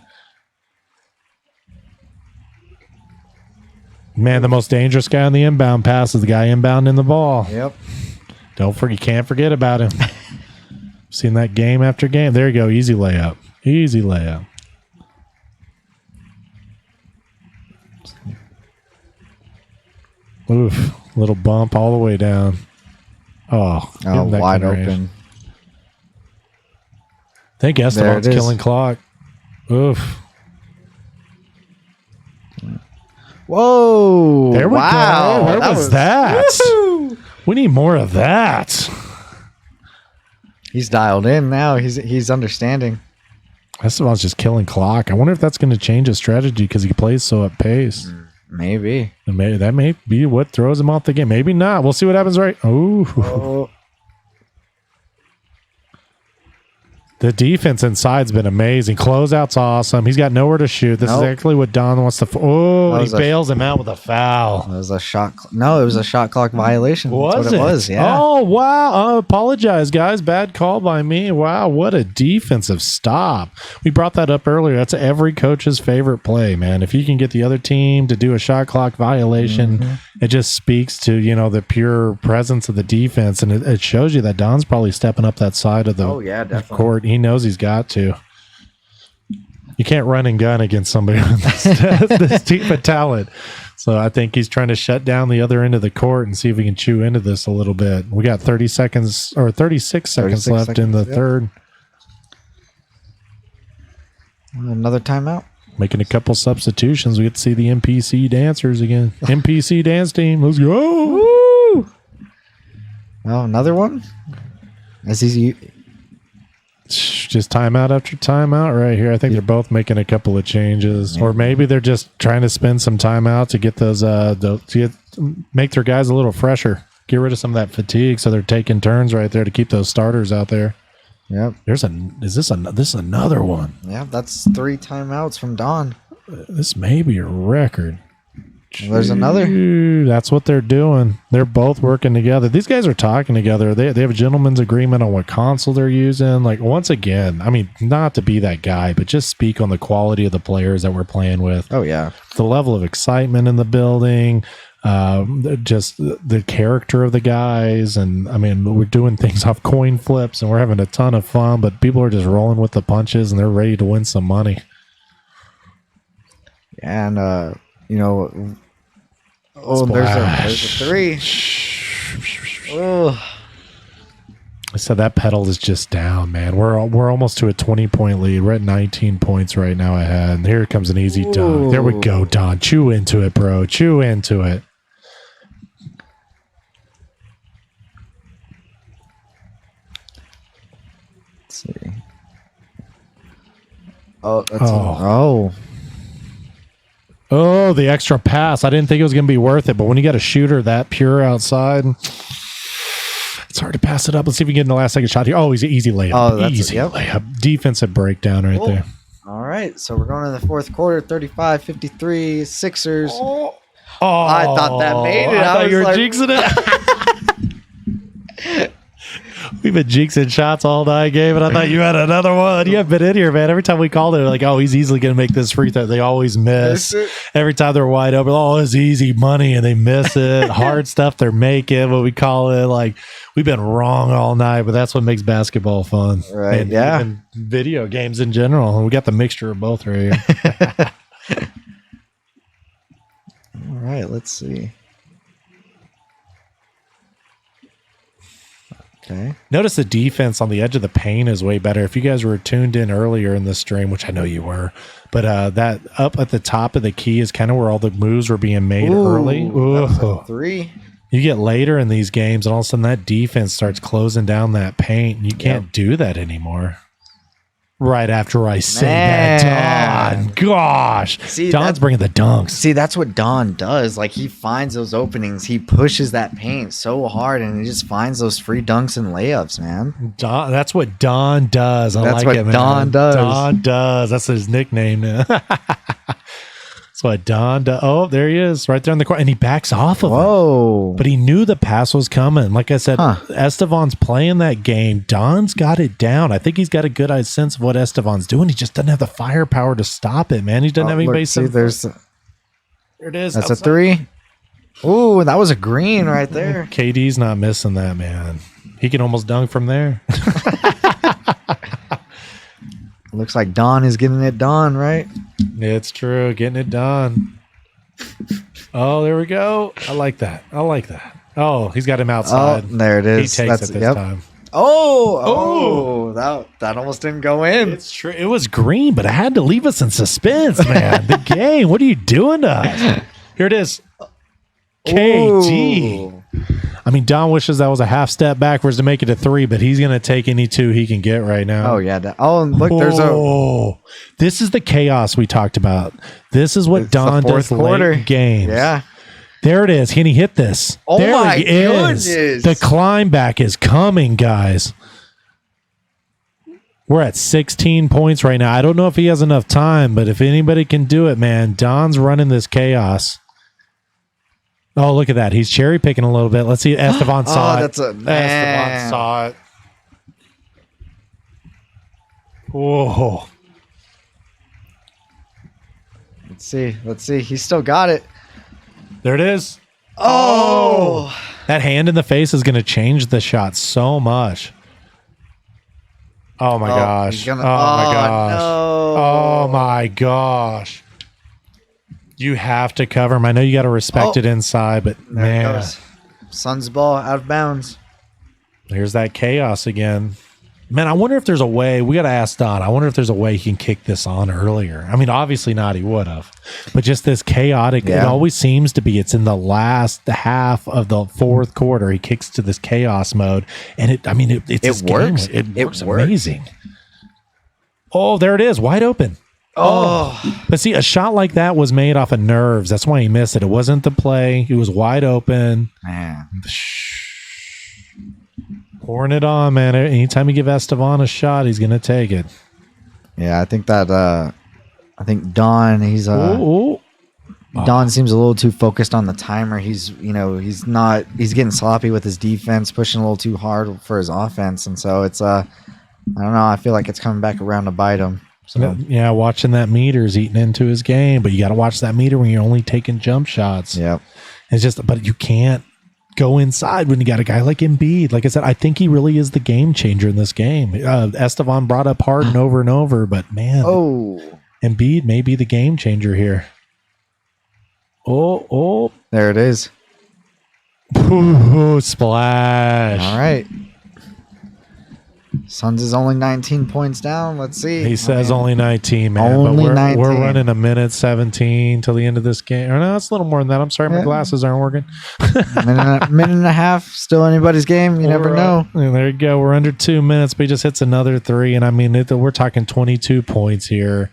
[SPEAKER 1] Man, the most dangerous guy on the inbound pass is the guy inbounding the ball.
[SPEAKER 5] Yep.
[SPEAKER 1] You can't forget about him. Seen that game after game. There you go. Easy layup. Easy layup. Oof. Little bump all the way down. Oh,
[SPEAKER 5] wide open.
[SPEAKER 1] I think Esteban's killing clock. Oof.
[SPEAKER 5] Whoa.
[SPEAKER 1] There we
[SPEAKER 5] go.
[SPEAKER 1] Where was that? Woo-hoo. We need more of that.
[SPEAKER 5] He's dialed in now. He's understanding.
[SPEAKER 1] Esteban's just killing clock. I wonder if that's going to change his strategy because he plays so at pace.
[SPEAKER 5] Maybe.
[SPEAKER 1] And that may be what throws him off the game. Maybe not. We'll see what happens right. Oh. The defense inside's been amazing. Closeout's awesome. He's got nowhere to shoot. This is actually what Don wants to. He bails him out with a foul.
[SPEAKER 5] It was a shot. No, it was a shot clock violation. That's what it was. Yeah.
[SPEAKER 1] Oh wow! I apologize, guys. Bad call by me. Wow, what a defensive stop. We brought that up earlier. That's every coach's favorite play, man. If you can get the other team to do a shot clock violation, it just speaks to the pure presence of the defense, and it shows you that Don's probably stepping up that side of the court. He knows he's got to. You can't run and gun against somebody with this deep of talent. So I think he's trying to shut down the other end of the court and see if we can chew into this a little bit. We got 36 seconds left in the third.
[SPEAKER 5] Another timeout.
[SPEAKER 1] Making a couple substitutions. We get to see the MPC dancers again. MPC dance team. Let's go.
[SPEAKER 5] Woo! Oh, another one? As easy.
[SPEAKER 1] Just timeout after timeout right here. I think they're both making a couple of changes, or maybe they're just trying to spend some time out to get those make their guys a little fresher, get rid of some of that fatigue. So they're taking turns right there to keep those starters out there.
[SPEAKER 5] Yep.
[SPEAKER 1] This is another one.
[SPEAKER 5] Yeah, that's 3 timeouts from Don.
[SPEAKER 1] This may be a record.
[SPEAKER 5] There's another.
[SPEAKER 1] That's what they're doing. They're both working together. These guys are talking together. They have a gentleman's agreement on what console they're using. Like, once again, I mean, not to be that guy, but just speak on the quality of the players that we're playing with.
[SPEAKER 5] Oh, yeah.
[SPEAKER 1] The level of excitement in the building, just the character of the guys. And I mean, we're doing things off coin flips and we're having a ton of fun, but people are just rolling with the punches and they're ready to win some money.
[SPEAKER 5] And, you know, there's a 3. Oh.
[SPEAKER 1] I said that pedal is just down, man. We're almost to a 20-point lead. We're at 19 points right now ahead. And here comes an easy dunk. There we go, Don. Chew into it, bro. Chew into it.
[SPEAKER 5] Let's see.
[SPEAKER 1] Oh, the extra pass. I didn't think it was going to be worth it, but when you got a shooter that pure outside, it's hard to pass it up. Let's see if we can get in the last second shot here. Oh, easy layup.
[SPEAKER 5] Oh, that's
[SPEAKER 1] easy
[SPEAKER 5] yep.
[SPEAKER 1] layup. Defensive breakdown right there.
[SPEAKER 5] All right, so we're going to the fourth quarter, 35-53, Sixers.
[SPEAKER 1] Oh,
[SPEAKER 5] I thought that made it.
[SPEAKER 1] I thought you were
[SPEAKER 5] like,
[SPEAKER 1] jinxing it. We've been jinxing shots all night, Gabe, and I thought you had another one. You have been in here, man. Every time we call, they're like, oh, he's easily going to make this free throw. They always miss. Every time they're wide open, oh, it's easy money, and they miss it. Hard stuff they're making, what we call it. Like, we've been wrong all night, but that's what makes basketball fun.
[SPEAKER 5] Right,
[SPEAKER 1] and
[SPEAKER 5] yeah.
[SPEAKER 1] even video games in general. We got the mixture of both right here.
[SPEAKER 5] All right, let's see. Okay.
[SPEAKER 1] Notice the defense on the edge of the paint is way better. If you guys were tuned in earlier in the stream, which I know you were, but that up at the top of the key is kind of where all the moves were being made early.
[SPEAKER 5] That was a
[SPEAKER 1] Ooh.
[SPEAKER 5] 3.
[SPEAKER 1] You get later in these games, and all of a sudden that defense starts closing down that paint, and you can't do that anymore. Right after I say that, Don. Gosh.
[SPEAKER 5] See,
[SPEAKER 1] Don's bringing the dunks.
[SPEAKER 5] See, that's what Don does. Like, he finds those openings. He pushes that paint so hard, and he just finds those free dunks and layups, man.
[SPEAKER 1] Don, that's what Don does.
[SPEAKER 5] That's
[SPEAKER 1] like
[SPEAKER 5] what
[SPEAKER 1] it, man.
[SPEAKER 5] Don does.
[SPEAKER 1] Don does. That's his nickname now. That's what Don does. Oh, there he is, right there in the corner, and he backs off of him.
[SPEAKER 5] Whoa.
[SPEAKER 1] But he knew the pass was coming. Like I said, Estevan's playing that game. Don's got it down. I think he's got a good sense of what Estevan's doing. He just doesn't have the firepower to stop it, man. He doesn't have anybody.
[SPEAKER 5] There
[SPEAKER 1] it is.
[SPEAKER 5] That's
[SPEAKER 1] outside.
[SPEAKER 5] a 3. Ooh, that was a green right there.
[SPEAKER 1] KD's not missing that, man. He can almost dunk from there.
[SPEAKER 5] Looks like Don is getting it done, right?
[SPEAKER 1] It's true. Getting it done. Oh, there we go. I like that. Oh, he's got him outside.
[SPEAKER 5] Oh, there it is.
[SPEAKER 1] He takes it this time.
[SPEAKER 5] Oh, that almost didn't go in.
[SPEAKER 1] It's true. It was green, but it had to leave us in suspense, man. The game. What are you doing to us? Here it is. KG.
[SPEAKER 5] Ooh.
[SPEAKER 1] I mean, Don wishes that was a half step backwards to make it a 3, but he's going to take any 2 he can get right now.
[SPEAKER 5] Oh, yeah. And look, there's
[SPEAKER 1] this is the chaos we talked about. This is what Don does late in games.
[SPEAKER 5] Yeah.
[SPEAKER 1] There it is. Can he hit this?
[SPEAKER 5] Oh,
[SPEAKER 1] there
[SPEAKER 5] my
[SPEAKER 1] he is.
[SPEAKER 5] goodness.
[SPEAKER 1] The climb back is coming, guys. We're at 16 points right now. I don't know if he has enough time, but if anybody can do it, man, Don's running this chaos. Oh, look at that. He's cherry picking a little bit. Let's see. Estevan saw it. Estevan saw it. Whoa.
[SPEAKER 5] Let's see. He's still got it.
[SPEAKER 1] There it is.
[SPEAKER 5] Oh.
[SPEAKER 1] That hand in the face is going to change the shot so much. Oh, my gosh.
[SPEAKER 5] My
[SPEAKER 1] gosh.
[SPEAKER 5] No.
[SPEAKER 1] Oh, my gosh. You have to cover him. I know you got to respect it inside, but
[SPEAKER 5] There
[SPEAKER 1] man,
[SPEAKER 5] it goes. Sun's ball out of bounds.
[SPEAKER 1] there's that chaos again. Man, I wonder if there's a way. We got to ask Don. I wonder if there's a way he can kick this on earlier. I mean, obviously not. He would have, but just this chaotic. It always seems to be. It's in the last half of the fourth quarter. He kicks to this chaos mode, and it
[SPEAKER 5] works.
[SPEAKER 1] It works
[SPEAKER 5] works.
[SPEAKER 1] amazing. Oh, there it is, wide open.
[SPEAKER 5] Oh.
[SPEAKER 1] But see, a shot like that was made off of nerves. That's why he missed it. It wasn't the play. He was wide open.
[SPEAKER 5] Man.
[SPEAKER 1] Pouring it on, man. Anytime you give Estevan a shot, he's going to take it.
[SPEAKER 5] Yeah, I think Don, he's
[SPEAKER 1] Ooh.
[SPEAKER 5] Don seems a little too focused on the timer. He's getting sloppy with his defense, pushing a little too hard for his offense, and so it's I don't know. I feel like it's coming back around to bite him. So
[SPEAKER 1] Yeah, watching that meter's eating into his game, but you got to watch that meter when you're only taking jump shots.
[SPEAKER 5] yeah,
[SPEAKER 1] It's just, but you can't go inside when you got a guy like Embiid. Like I said, I think he really is the game changer in this game. Estevan brought up Harden over and over, but man, Embiid may be the game changer here. Oh,
[SPEAKER 5] there it is.
[SPEAKER 1] ooh, splash.
[SPEAKER 5] All right. Suns is only 19 points down. Let's see.
[SPEAKER 1] He says only 19, man.
[SPEAKER 5] Only
[SPEAKER 1] but we're
[SPEAKER 5] 19.
[SPEAKER 1] running a minute 17 till the end of this game. Or no, it's a little more than that. I'm sorry, my glasses aren't working.
[SPEAKER 5] minute and a half. Still anybody's game. You never know.
[SPEAKER 1] There you go. We're under 2 minutes, but he just hits another three. And I mean, we're talking 22 points here.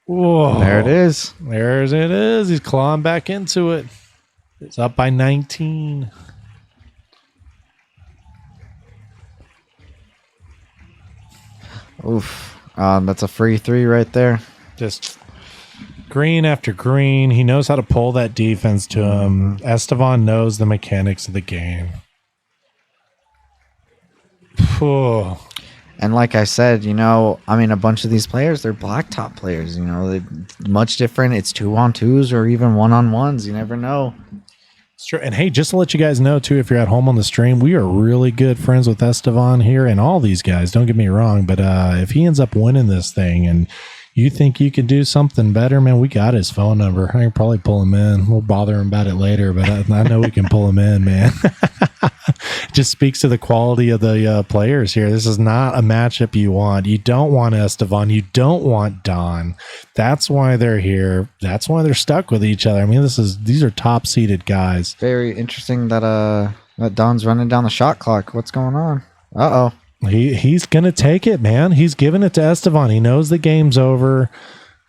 [SPEAKER 1] Whoa.
[SPEAKER 5] There it is.
[SPEAKER 1] There it is. He's clawing back into it. It's up by 19.
[SPEAKER 5] Oof. That's a free three right there.
[SPEAKER 1] Just green after green. He knows how to pull that defense to him. Estevan knows the mechanics of the game. Whew.
[SPEAKER 5] And like I said, a bunch of these players, they're blacktop players. They're much different. It's 2-on-2s or even 1-on-1s. You never know.
[SPEAKER 1] It's true. And hey, just to let you guys know too, if you're at home on the stream, we are really good friends with Estevan here and all these guys. Don't get me wrong, but if he ends up winning this thing and you think you can do something better, man, we got his phone number. I can probably pull him in. We'll bother him about it later, but I know we can pull him in, man. Just speaks to the quality of the players here. This is not a matchup you want. You don't want Estevan. You don't want Don. That's why they're here. That's why they're stuck with each other. I mean, these are top seeded guys.
[SPEAKER 5] Very interesting that Don's running down the shot clock. What's going on? Uh-oh.
[SPEAKER 1] He's gonna take it, man. He's giving it to Estevan. He knows the game's over.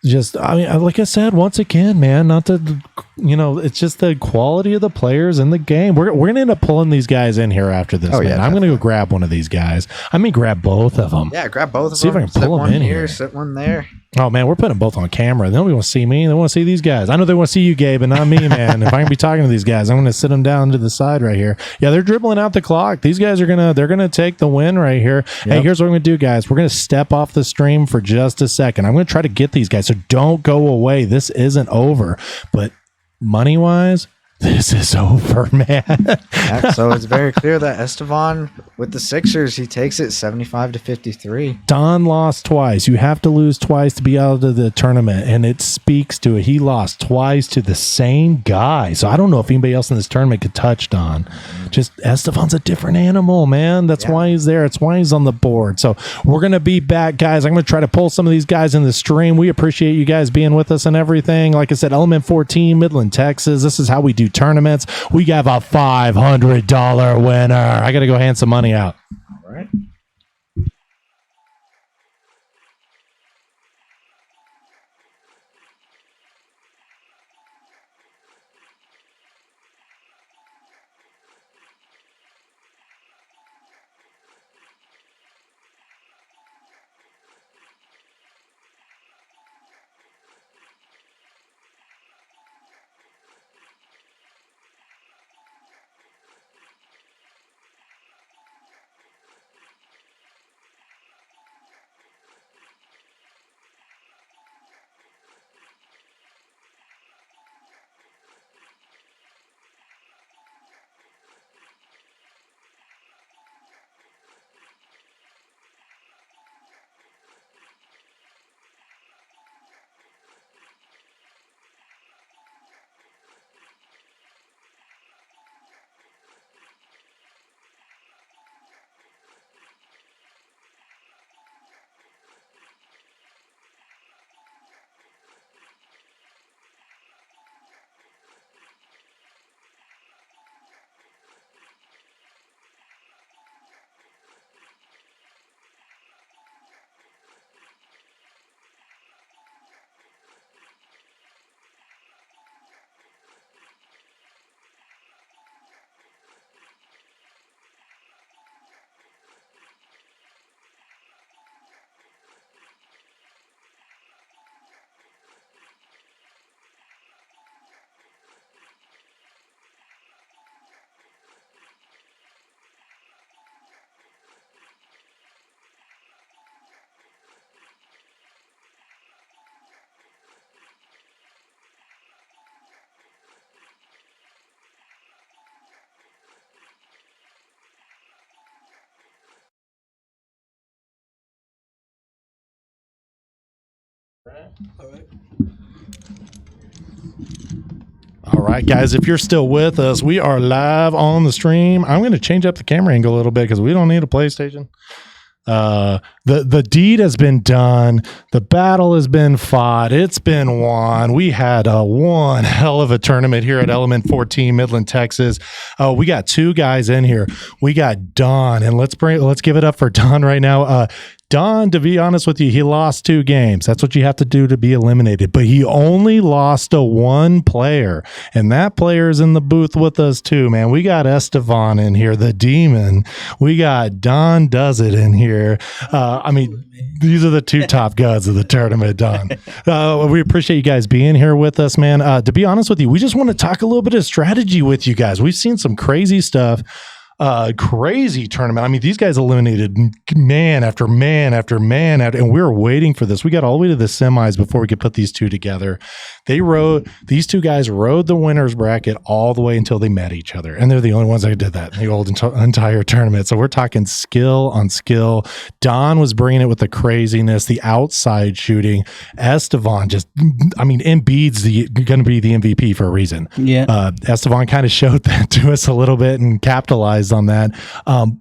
[SPEAKER 1] Like I said, once again, man, not to, it's just the quality of the players in the game. We're going to end up pulling these guys in here after this. Man. I'm going to go grab one of these guys. I may grab both of them.
[SPEAKER 5] Yeah, grab both of them.
[SPEAKER 1] See if I can pull them in here.
[SPEAKER 5] Sit one there.
[SPEAKER 1] Oh, man, we're putting them both on camera. They don't want to see me. They want to see these guys. I know they want to see you, Gabe, and not me, man. If I can be talking to these guys, I'm going to sit them down to the side right here. Yeah, they're dribbling out the clock. These guys they're going to take the win right here. Yep. Hey, here's what we're going to do, guys. We're going to step off the stream for just a second. I'm going to try to get these guys, so don't go away. This isn't over. But money-wise, this is over, man.
[SPEAKER 5] Yeah, so it's very clear that Estevan with the Sixers, he takes it 75-53.
[SPEAKER 1] Don lost twice. You have to lose twice to be out of the tournament, and it speaks to it. He lost twice to the same guy. So I don't know if anybody else in this tournament could touch Don. Just Estevan's a different animal, man. That's why he's there. It's why he's on the board. So we're going to be back, guys. I'm going to try to pull some of these guys in the stream. We appreciate you guys being with us and everything. Like I said, Element 14, Midland, Texas. This is how we do tournaments. We have a $500 winner. I got to go hand some money out.
[SPEAKER 5] All right.
[SPEAKER 1] All right, guys, if you're still with us, we are live on the stream. I'm going to change up the camera angle a little bit because we don't need a PlayStation. The deed has been done. The battle has been fought. It's been won. We had one hell of a tournament here at Element 14, Midland, Texas. We got two guys in here. We got Don, and let's give it up for Don right now. Don, to be honest with you, he lost 2 games. That's what you have to do to be eliminated. But he only lost to one player, and that player is in the booth with us too, man. We got Estevan in here, the demon. We got Don Does It in here. I mean, these are the 2 top guns of the tournament, Don. We appreciate you guys being here with us, man. To be honest with you, we just want to talk a little bit of strategy with you guys. We've seen some crazy stuff. Crazy tournament. I mean, these guys eliminated man after man after man, and we were waiting for this. We got all the way to the semis before we could put these 2 together. These 2 guys rode the winner's bracket all the way until they met each other, and they're the only ones that did that in the old entire tournament. So we're talking skill on skill. Don was bringing it with the craziness, the outside shooting. Estevan Embiid's going to be the MVP for a reason.
[SPEAKER 4] Yeah.
[SPEAKER 1] Estevan kind of showed that to us a little bit and capitalized on that.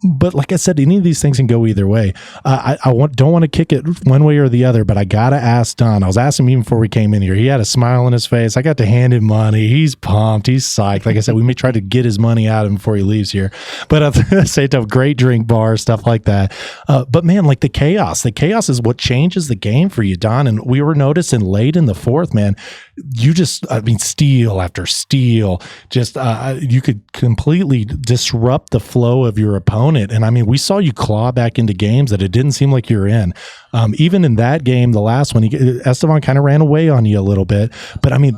[SPEAKER 1] But like I said, any of these things can go either way. I don't want to kick it one way or the other, but I got to ask Don. I was asking him even before we came in here. He had a smile on his face. I got to hand him money. He's pumped. He's psyched. Like I said, we may try to get his money out of him before he leaves here. But at the same time, great drink bar, stuff like that. But man, like the chaos is what changes the game for you, Don. And we were noticing late in the 4th, man, steal after steal, you could completely disrupt the flow of your opponent. And I mean, we saw you claw back into games that it didn't seem like you were in. Even in that game, the last one, Estevan kind of ran away on you a little bit. But I mean,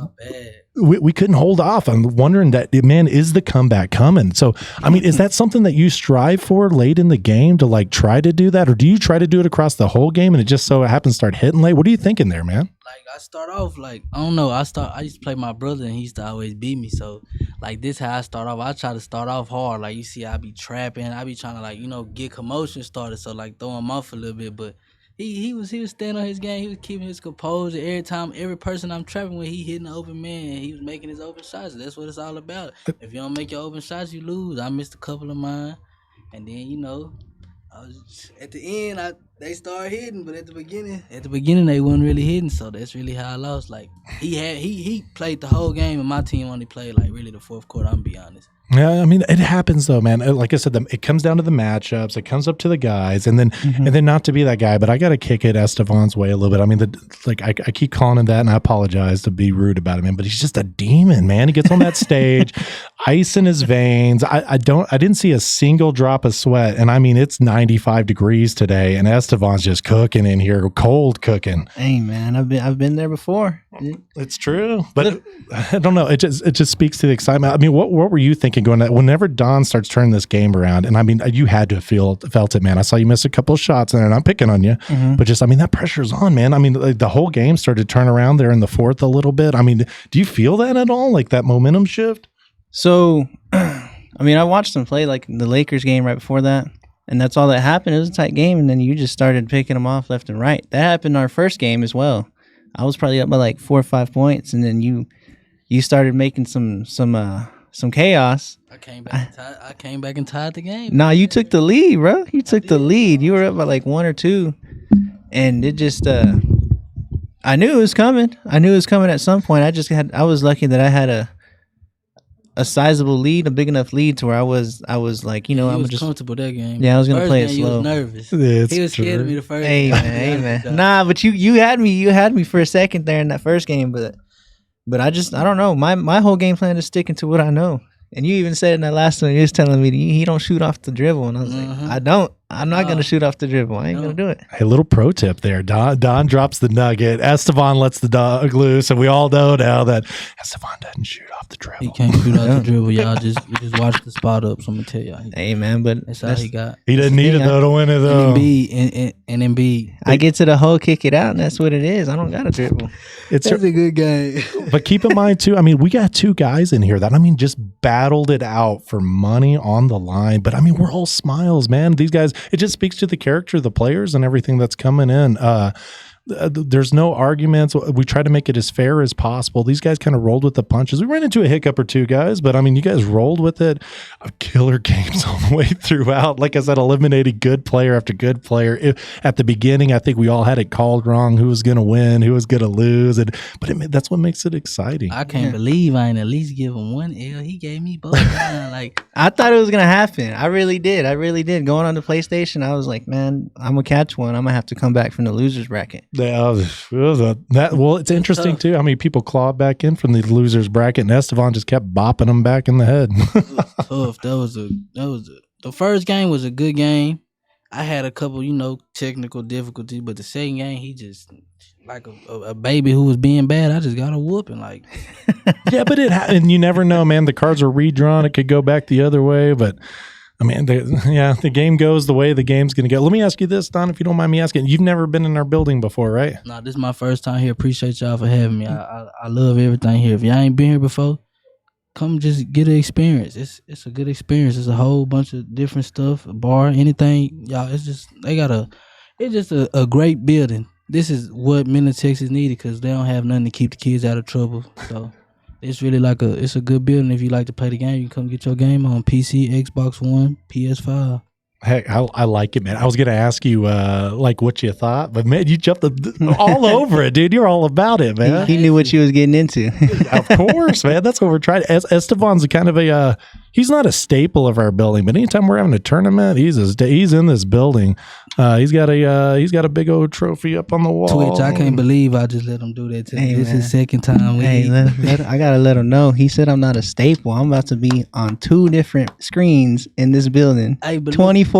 [SPEAKER 1] we couldn't hold off. I'm wondering that, man, is the comeback coming? So, I mean, is that something that you strive for late in the game to like try to do that? Or do you try to do it across the whole game and it just so happens to start hitting late? What are you thinking there, man?
[SPEAKER 6] Like I start off like I don't know. I used to play my brother and he used to always beat me. So like this how I start off. I try to start off hard. Like you see, I be trapping. I be trying to get commotion started. So like throw him off a little bit. But he was staying on his game. He was keeping his composure. Every person I'm trapping with, he hitting the open man. He was making his open shots. That's what it's all about. If you don't make your open shots, you lose. I missed a couple of mine, and then at the end, they started hitting, but at the beginning they wasn't really hitting. So that's really how I lost. Like he played the whole game, and my team only played like really the 4th quarter. I'm gonna be honest.
[SPEAKER 1] Yeah, I mean, it happens though, man. Like I said, it comes down to the matchups. It comes up to the guys, and then not to be that guy, but I got to kick it Estevan's way a little bit. I mean, I keep calling him that, and I apologize to be rude about him, but he's just a demon, man. He gets on that stage, ice in his veins. I didn't see a single drop of sweat, and I mean, it's 95 degrees today, and Estevan's just cooking in here, cold cooking.
[SPEAKER 4] Hey, man, I've been there before.
[SPEAKER 1] It's true, but I don't know. It just speaks to the excitement. I mean, what were you thinking going that whenever Don starts turning this game around? And I mean, you had to have felt it, man. I saw you miss a couple of shots there, and I'm picking on you, but just, I mean, that pressure's on, man. I mean, like, the whole game started to turn around there in the 4th a little bit. I mean, do you feel that at all? Like that momentum shift?
[SPEAKER 4] So, I mean, I watched them play like the Lakers game right before that. And that's all that happened. It was a tight game, and then you just started picking them off left and right. That happened in our first game as well. I was probably up by like 4 or 5 points, and then you started making some chaos.
[SPEAKER 6] I came back and tied the game.
[SPEAKER 4] Nah, you took the lead, bro. You took the lead. You were up by like 1 or 2, and it just I knew it was coming. I knew it was coming at some point. I was lucky that I had a sizable lead, a big enough lead to where I was like, I'm just
[SPEAKER 6] comfortable that game.
[SPEAKER 4] Yeah, I was gonna play it slow.
[SPEAKER 6] He was nervous. He was scared of me the first
[SPEAKER 4] game. Hey man. Nah, but you had me for a second there in that first game, but I don't know. My whole game plan is sticking to what I know. And you even said in that last one, you was telling me he don't shoot off the dribble, and I was like, I'm not going to shoot off the dribble. I ain't going to do it.
[SPEAKER 1] Hey, little pro tip there. Don drops the nugget. Estevan lets the dog loose, and we all know now that Estevan doesn't shoot off the dribble.
[SPEAKER 6] He can't shoot off the dribble, y'all. Just watch the spot up. So I'm gonna tell y'all.
[SPEAKER 4] Hey man, but
[SPEAKER 6] that's all he got.
[SPEAKER 1] He doesn't need it though to win it though.
[SPEAKER 6] And Embiid.
[SPEAKER 4] I get to the hole, kick it out, and that's what it is. I don't got a dribble.
[SPEAKER 6] That's a good game.
[SPEAKER 1] But keep in mind too, I mean, we got 2 guys in here that, I mean, just battled it out for money on the line. But I mean, we're all smiles, man. These guys, it just speaks to the character of the players and everything that's coming in. there's no arguments. We try to make it as fair as possible. These guys kind of rolled with the punches. We ran into a hiccup or two, guys, but I mean, you guys rolled with it. Killer games all the way throughout. Like I said, eliminating good player after good player. At the beginning, I think we all had it called wrong. Who was going to win? Who was going to lose? That's what makes it exciting.
[SPEAKER 6] I can't believe I ain't at least give him one L. He gave me both. Like
[SPEAKER 4] I thought it was gonna happen. I really did. Going on the PlayStation, I was like, man, I'm gonna catch one. I'm gonna have to come back from the losers bracket.
[SPEAKER 1] Well, it's interesting too how many people clawed back in from the losers bracket, and Estevan just kept bopping them back in the head.
[SPEAKER 6] Tough. The first game was a good game. I had a couple, technical difficulties, but the second game, he just like a baby who was being bad. I just got a whooping, like.
[SPEAKER 1] Yeah, but and you never know, man. The cards are redrawn. It could go back the other way, but I mean, the game goes the way the game's going to go. Let me ask you this, Don, if you don't mind me asking. You've never been in our building before, right?
[SPEAKER 6] No, this is my first time here. Appreciate y'all for having me. I love everything here. If y'all ain't been here before, come just get an experience. It's a good experience. It's a whole bunch of different stuff, a bar, anything. Y'all, it's just a great building. This is what Middle Texas needed because they don't have nothing to keep the kids out of trouble. So it's really it's a good building. If you like to play the game, you can come get your game on PC, Xbox One, PS5.
[SPEAKER 1] Heck, I like it, man. I was going to ask you what you thought, but man, you jumped all over it, dude. You're all about it, man.
[SPEAKER 4] He knew what you was getting into.
[SPEAKER 1] Of course, man. That's what we're trying. Estevan's kind of he's not a staple of our building, but anytime we're having a tournament, he's in this building. He's got a big old trophy up on the wall.
[SPEAKER 6] Twitch, I can't believe I just let him do that to me. This is second time.
[SPEAKER 4] I gotta let him know. He said I'm not a staple. I'm about to be on 2 different screens in this building, 24/7.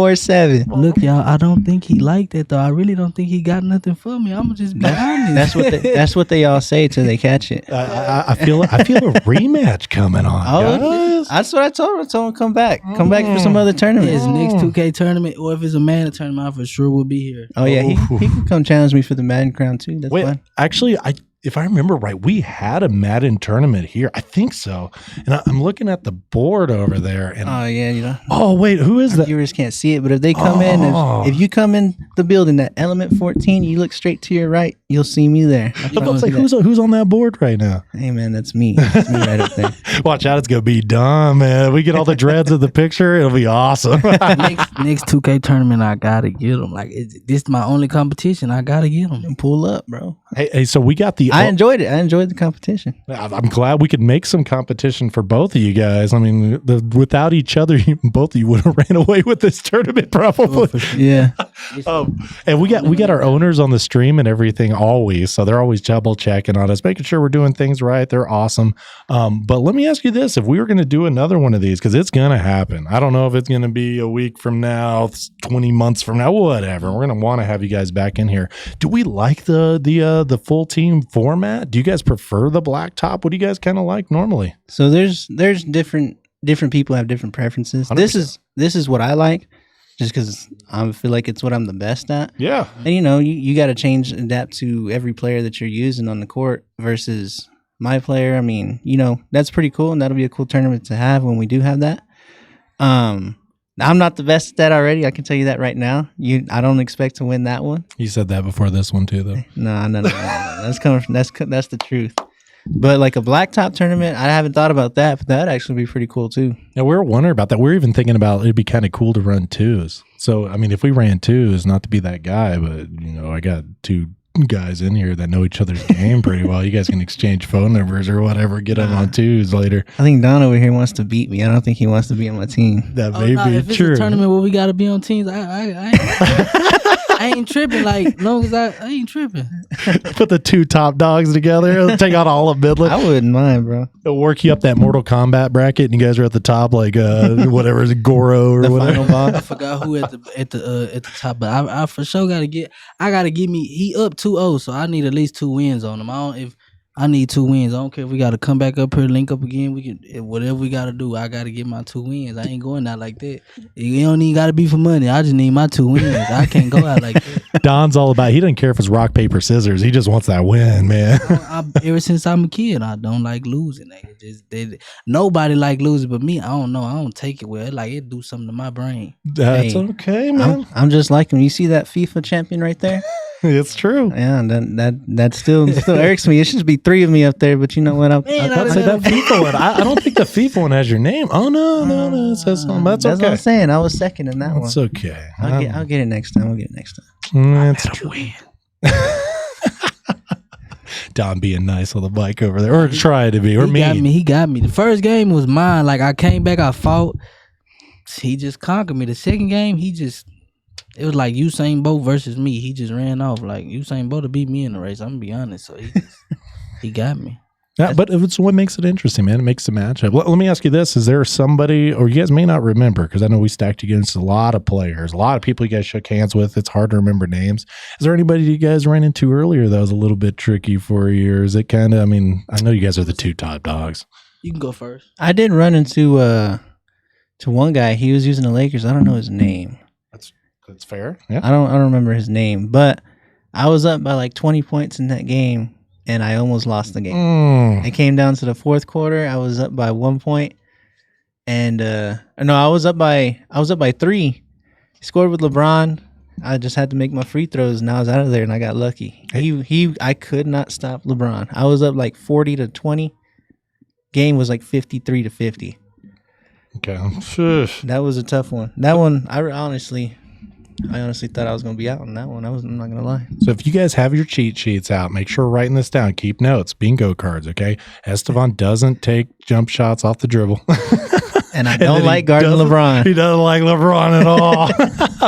[SPEAKER 6] Look, y'all, I don't think he liked that though. I really don't think he got nothing for me. I'm gonna just be honest.
[SPEAKER 4] That's what they all say till they catch it.
[SPEAKER 1] I feel a rematch coming on. Guys.
[SPEAKER 4] That's what I told him. I told him come back for some other tournament.
[SPEAKER 6] His next 2K tournament, or if it's a Madden tournament, I for sure will be here.
[SPEAKER 4] Oh yeah, he can come challenge me for the Madden crown too. That's fine.
[SPEAKER 1] Actually, if I remember right, we had a Madden tournament here. I think so. And I'm looking at the board over there. And
[SPEAKER 4] oh yeah,
[SPEAKER 1] Oh wait, who is that?
[SPEAKER 4] Viewers can't see it, but if they come in, if you come in the building at Element 14, you look straight to your right, you'll see me there.
[SPEAKER 1] It's like who's on that board right now?
[SPEAKER 4] Hey man, that's me. That's me right up there.
[SPEAKER 1] Watch out, it's gonna be dumb, man. We get all the dreads of the picture, it'll be awesome.
[SPEAKER 6] next 2K tournament, I gotta get them. Like this is my only competition. I gotta get them.
[SPEAKER 4] And pull up, bro.
[SPEAKER 1] Hey, so we got the.
[SPEAKER 4] I enjoyed it. I enjoyed the competition.
[SPEAKER 1] I'm glad we could make some competition for both of you guys. I mean, without each other, both of you would have ran away with this tournament probably.
[SPEAKER 6] Oh, sure.
[SPEAKER 4] Yeah.
[SPEAKER 1] And we got our owners on the stream and everything always, so they're always double checking on us, making sure we're doing things right. They're awesome. But let me ask you this: if we were going to do another one of these, because it's going to happen. I don't know if it's going to be a week from now, 20 months from now, whatever. We're going to want to have you guys back in here. Do we like the full team format? Do you guys prefer the blacktop? What do you guys kind of like normally?
[SPEAKER 4] So there's different people have different preferences.
[SPEAKER 1] 100%.
[SPEAKER 4] This is what I like, just because I feel like it's what I'm the best at.
[SPEAKER 1] Yeah.
[SPEAKER 4] And you got to change, adapt to every player that you're using on the court versus my player. I mean, that's pretty cool, and that'll be a cool tournament to have when we do have that. I'm not the best at that already. I can tell you that right now. I don't expect to win that one.
[SPEAKER 1] You said that before this one too, though.
[SPEAKER 4] No. That's coming from that's the truth. But like a blacktop tournament, I haven't thought about that, but that'd actually be pretty cool too.
[SPEAKER 1] Yeah, we were wondering about that. We're even thinking about it'd be kind of cool to run 2s. So, I mean, if we ran 2s, not to be that guy, but I got 2 guys in here that know each other's game pretty well. You guys can exchange phone numbers or whatever, get them on 2s later.
[SPEAKER 4] I think Don over here wants to beat me. I don't think he wants to be on my team.
[SPEAKER 1] That may be
[SPEAKER 6] if
[SPEAKER 1] true.
[SPEAKER 6] It's a tournament where we gotta be on teams, I ain't tripping. Like, long as I ain't tripping.
[SPEAKER 1] Put the 2 top dogs together. It'll take out all of Midland.
[SPEAKER 4] I wouldn't mind, bro.
[SPEAKER 1] It'll work you up that Mortal Kombat bracket, and you guys are at the top, like whatever is it, Goro or
[SPEAKER 4] The
[SPEAKER 1] whatever.
[SPEAKER 4] final boss.
[SPEAKER 6] I forgot who at the top, but I for sure gotta get. I gotta give me. He up 2-0, so I need at least 2 wins on him. I need 2 wins. I don't care if we got to come back up here, link up again. We can, whatever we got to do. I got to get my 2 wins. I ain't going out like that. You don't even got to be for money. I just need my 2 wins. I can't go out like that.
[SPEAKER 1] Don's all about. He doesn't care if it's rock paper scissors. He just wants that win, man.
[SPEAKER 6] Ever since I'm a kid, I don't like losing. Nobody like losing, but me. I don't know. I don't take it well. Like it do something to my brain.
[SPEAKER 1] That's
[SPEAKER 4] Hey,
[SPEAKER 1] okay, man.
[SPEAKER 4] I'm just like him. You see that FIFA champion right there?
[SPEAKER 1] It's true.
[SPEAKER 4] Yeah, and that still irks me. It should be 3 of me up there, but you know what?
[SPEAKER 1] I'd say that FIFA one. I don't think the FIFA one has your name. Oh no, it says something. That's
[SPEAKER 4] what
[SPEAKER 1] okay.
[SPEAKER 4] I'm saying. I was second in that one.
[SPEAKER 1] That's okay.
[SPEAKER 4] I'll get it next time.
[SPEAKER 1] That's true. Don being nice on the mic over there, or try to be, or mean.
[SPEAKER 6] He got me. The first game was mine. Like I came back, I fought. He just conquered me. The second game, it was like Usain Bolt versus me. He just ran off. Like Usain Bolt to beat me in the race. I'm gonna be honest. So he got me.
[SPEAKER 1] Yeah, but it's what makes it interesting, man. It makes the matchup. Let me ask you this. Is there somebody, or you guys may not remember, because I know we stacked you against a lot of players, a lot of people you guys shook hands with. It's hard to remember names. Is there anybody you guys ran into earlier that was a little bit tricky for you? Or is it kind of, I mean, I know you guys are the 2 top dogs.
[SPEAKER 6] You can go first.
[SPEAKER 4] I did run into to one guy. He was using the Lakers. I don't know his name.
[SPEAKER 1] That's fair. Yeah.
[SPEAKER 4] I don't remember his name, but I was up by like 20 points in that game. And I almost lost the game. It came down to the fourth quarter. I was up by 1 point, and I was up by 3. He scored with LeBron. I just had to make my free throws, and I was out of there, and I got lucky. I could not stop LeBron. I was up like 40-20. Game was like 53-50.
[SPEAKER 1] Okay,
[SPEAKER 4] that was a tough one. That one, I honestly thought I was going to be out on that one. I'm not going to lie.
[SPEAKER 1] So if you guys have your cheat sheets out, make sure writing this down. Keep notes, bingo cards, okay? Estevan doesn't take jump shots off the dribble.
[SPEAKER 4] And I don't like guarding LeBron.
[SPEAKER 1] He doesn't like LeBron at all.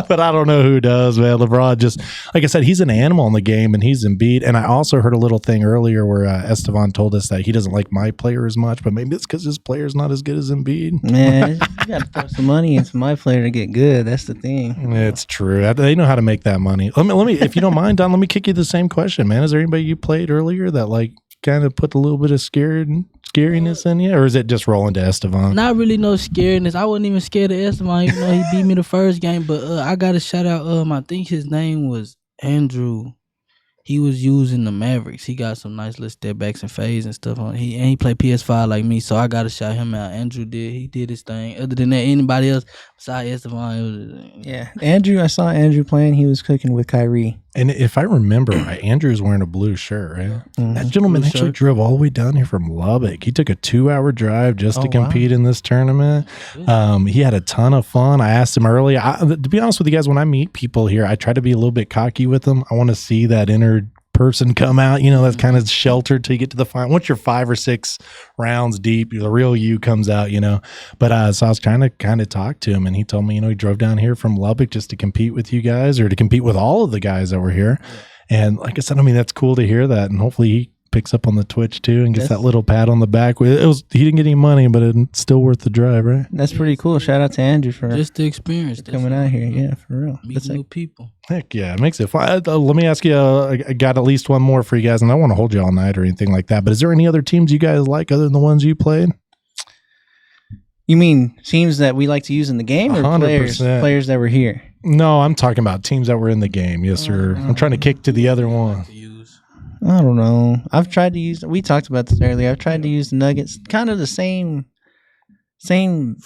[SPEAKER 1] But I don't know who does, man. LeBron just, like I said, he's an animal in the game, and he's Embiid. And I also heard a little thing earlier where Estevan told us that he doesn't like my player as much, but maybe it's because his player's not as good as Embiid.
[SPEAKER 4] Man, you got to throw some money into my player to get good. That's the thing.
[SPEAKER 1] It's true. They know how to make that money. Let me, if you don't mind, Don, let me kick you the same question, man. Is there anybody you played earlier that like kind of put a little bit of scariness in you, or is it just rolling to Estevan?
[SPEAKER 6] Not really no scariness. I wasn't even scared of Estevan, even though he beat me the first game. But I got to shout out. I think his name was Andrew. He was using the Mavericks. He got some nice little step backs and fades and stuff on. He played PS5 like me, so I got to shout him out. Andrew did his thing. Other than that, anybody else besides Estevan,
[SPEAKER 4] yeah. Andrew, I saw Andrew playing. He was cooking with Kyrie.
[SPEAKER 1] And if I remember right, Andrew's wearing a blue shirt, right?
[SPEAKER 4] Mm-hmm.
[SPEAKER 1] That gentleman
[SPEAKER 6] Blue
[SPEAKER 1] actually
[SPEAKER 6] shirt.
[SPEAKER 1] drove all the way down here from Lubbock. He took a 2-hour drive just to compete in this tournament. He had a ton of fun. I asked him earlier. To be honest with you guys, when I meet people here, I try to be a little bit cocky with them. I want to see that inner person come out, that's kind of sheltered till you get to the final. Once you're 5 or 6 rounds deep, the real you comes out, But so I was trying to kind of talk to him, and he told me, he drove down here from Lubbock just to compete with you guys, or to compete with all of the guys that were here. And like I said, that's cool to hear that, and hopefully he picks up on the Twitch too and gets that little pat on the back. He didn't get any money, but it's still worth the drive, right?
[SPEAKER 4] That's pretty cool. Shout out to Andrew for
[SPEAKER 6] just the experience
[SPEAKER 4] coming out here. Yeah, for real.
[SPEAKER 6] Meeting new people.
[SPEAKER 1] Heck yeah, it makes it fun. Let me ask you, I got at least one more for you guys, and I don't want to hold you all night or anything like that, but is there any other teams you guys like other than the ones you played?
[SPEAKER 4] You mean teams that we like to use in the game, or
[SPEAKER 1] 100%.
[SPEAKER 4] players that were here?
[SPEAKER 1] No, I'm talking about teams that were in the game. Yes, sir. I'm trying to kick to the other one.
[SPEAKER 4] I don't know. I've tried to use. We talked about this earlier. I've tried to use the Nuggets, kind of the same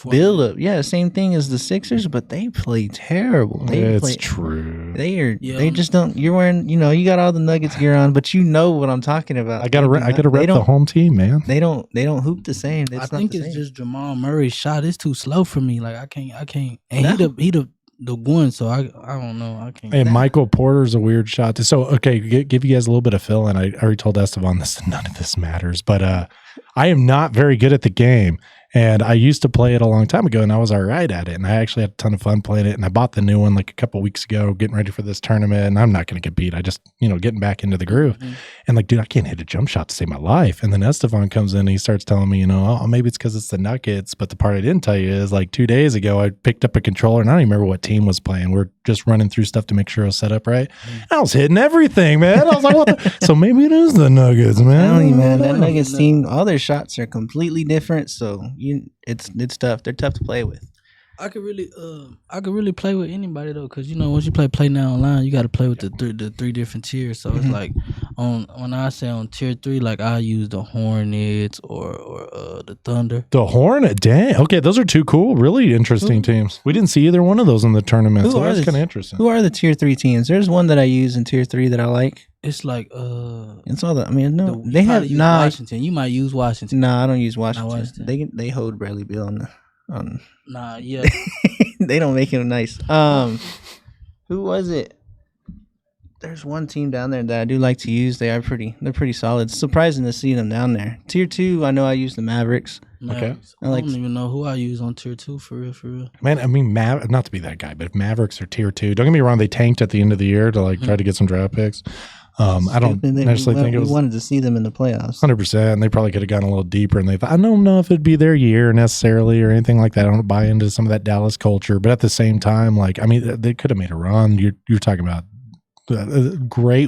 [SPEAKER 4] build up. Yeah, same thing as the Sixers, but they play terrible.
[SPEAKER 1] It's true.
[SPEAKER 4] They just don't. You're wearing. You got all the Nuggets gear on, but you know what I'm talking about.
[SPEAKER 1] I gotta rep the home team, man.
[SPEAKER 4] They don't hoop the same.
[SPEAKER 6] I think it's just Jamal Murray's shot. It's too slow for me. Like I can't. And he the one, so I don't know. I can't.
[SPEAKER 1] And Michael Porter's a weird shot. So, okay, give you guys a little bit of fill in. I already told Estevan this. None of this matters, but I am not very good at the game. And I used to play it a long time ago, and I was all right at it. And I actually had a ton of fun playing it. And I bought the new one like a couple weeks ago, getting ready for this tournament. And I'm not going to compete. I just, getting back into the groove. Mm-hmm. And like, dude, I can't hit a jump shot to save my life. And then Estevan comes in and he starts telling me, maybe it's because it's the Nuggets. But the part I didn't tell you is like 2 days ago, I picked up a controller, and I don't even remember what team was playing. We're just running through stuff to make sure it was set up right. Mm-hmm. I was hitting everything, man. I was like, what the? So maybe it is the Nuggets, man.
[SPEAKER 4] That Nuggets team, all their shots are completely different. So it's tough. They're tough to play with.
[SPEAKER 6] I could really play with anybody though, because once you play now online, you got to play with the 3 different tiers. So it's like when I say on tier 3, like I use the Hornets or the Thunder.
[SPEAKER 1] The Hornet, dang. Okay, those are two cool, really interesting teams. We didn't see either one of those in the tournament,
[SPEAKER 4] Who
[SPEAKER 1] so
[SPEAKER 4] are
[SPEAKER 1] that's
[SPEAKER 4] the-
[SPEAKER 1] kind of interesting.
[SPEAKER 4] Who are the tier 3 teams? There's one that I use in tier 3 that I like.
[SPEAKER 6] It's like
[SPEAKER 4] It's all the. I mean, no,
[SPEAKER 6] you
[SPEAKER 4] they have
[SPEAKER 6] probably use
[SPEAKER 4] nah.
[SPEAKER 6] Washington. You might use Washington.
[SPEAKER 4] Nah, I don't use Washington.
[SPEAKER 6] Washington.
[SPEAKER 4] They hold Bradley Beal on.
[SPEAKER 6] Nah, yeah.
[SPEAKER 4] They don't make him nice. Who was it? There's one team down there that I do like to use. They're pretty solid. It's surprising to see them down there. Tier 2, I know I use the Mavericks.
[SPEAKER 6] Mavericks.
[SPEAKER 4] I like-
[SPEAKER 6] I don't even know who I use on tier 2 for real.
[SPEAKER 1] Man, I mean, not to be that guy, but if Mavericks are tier 2, don't get me wrong, they tanked at the end of the year to try to get some draft picks. I don't necessarily think it was
[SPEAKER 4] We wanted to see them in the playoffs.
[SPEAKER 1] 100%. They probably could have gone a little deeper, and they thought, I don't know if it'd be their year necessarily or anything like that. I don't buy into some of that Dallas culture, but at the same time, they could have made a run. You're talking about a great,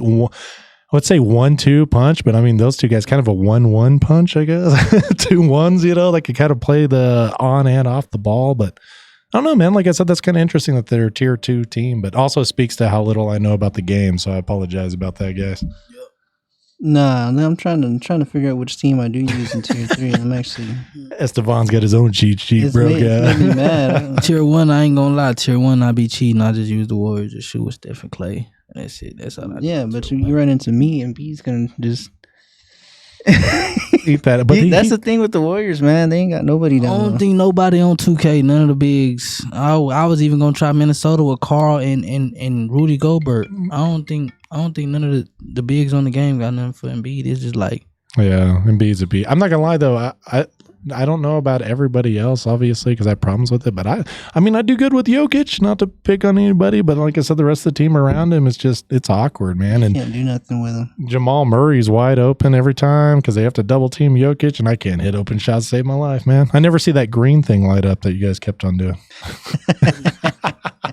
[SPEAKER 1] let's say 1-2 punch, but I mean those two guys kind of a 1-1 punch, I guess. 2 1s, they could kind of play the on and off the ball, but I don't know, man. Like I said, that's kind of interesting that they're a tier 2 team, but also speaks to how little I know about the game. So I apologize about that, guys.
[SPEAKER 4] Nah, I'm trying to figure out which team I do use in tier 3. I'm actually
[SPEAKER 1] Esteban's got his own cheat sheet,
[SPEAKER 4] it's
[SPEAKER 1] bro.
[SPEAKER 4] made me mad.
[SPEAKER 6] Tier 1, I ain't gonna lie. Tier 1, I be cheating. I just use the Warriors to shoot with Steph and Clay. That's it. That's all I do.
[SPEAKER 4] Yeah, but you run into me and B's gonna just
[SPEAKER 1] Eat that. But
[SPEAKER 4] that's the thing with the Warriors, man. They ain't got nobody
[SPEAKER 6] I
[SPEAKER 4] down
[SPEAKER 6] don't
[SPEAKER 4] there.
[SPEAKER 6] think nobody on 2K, none of the bigs. I was even gonna try Minnesota with Carl and Rudy Gobert. I don't think none of the bigs on the game got nothing for Embiid. It's just like
[SPEAKER 1] yeah, Embiid's a beat. I'm not gonna lie though. I don't know about everybody else, obviously, because I have problems with it. But I mean, I do good with Jokic. Not to pick on anybody, but like I said, the rest of the team around him is it's awkward, man. And
[SPEAKER 4] Can't do nothing with them.
[SPEAKER 1] Jamal Murray's wide open every time because they have to double team Jokic, and I can't hit open shots to save my life, man. I never see that green thing light up that you guys kept on doing.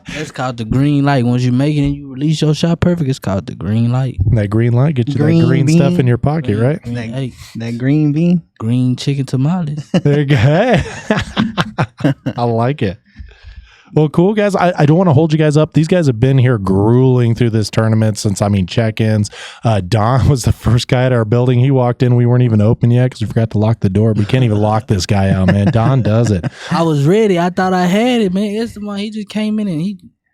[SPEAKER 6] that's called the green light. Once you make it and you release your shot perfect, it's called the green light.
[SPEAKER 1] That green light gets you
[SPEAKER 4] Green
[SPEAKER 1] that green
[SPEAKER 4] bean.
[SPEAKER 1] stuff in your pocket, right?
[SPEAKER 6] Green, hey,
[SPEAKER 4] That green bean.
[SPEAKER 6] green chicken tamales.
[SPEAKER 1] There you go. I like it. Well, cool, guys. I don't want to hold you guys up. These guys have been here grueling through this tournament since, check-ins. Don was the first guy at our building. He walked in. We weren't even open yet because we forgot to lock the door. We can't even lock this guy out, man. Don does it.
[SPEAKER 6] I was ready. I thought I had it, man. Esteban, he just came in and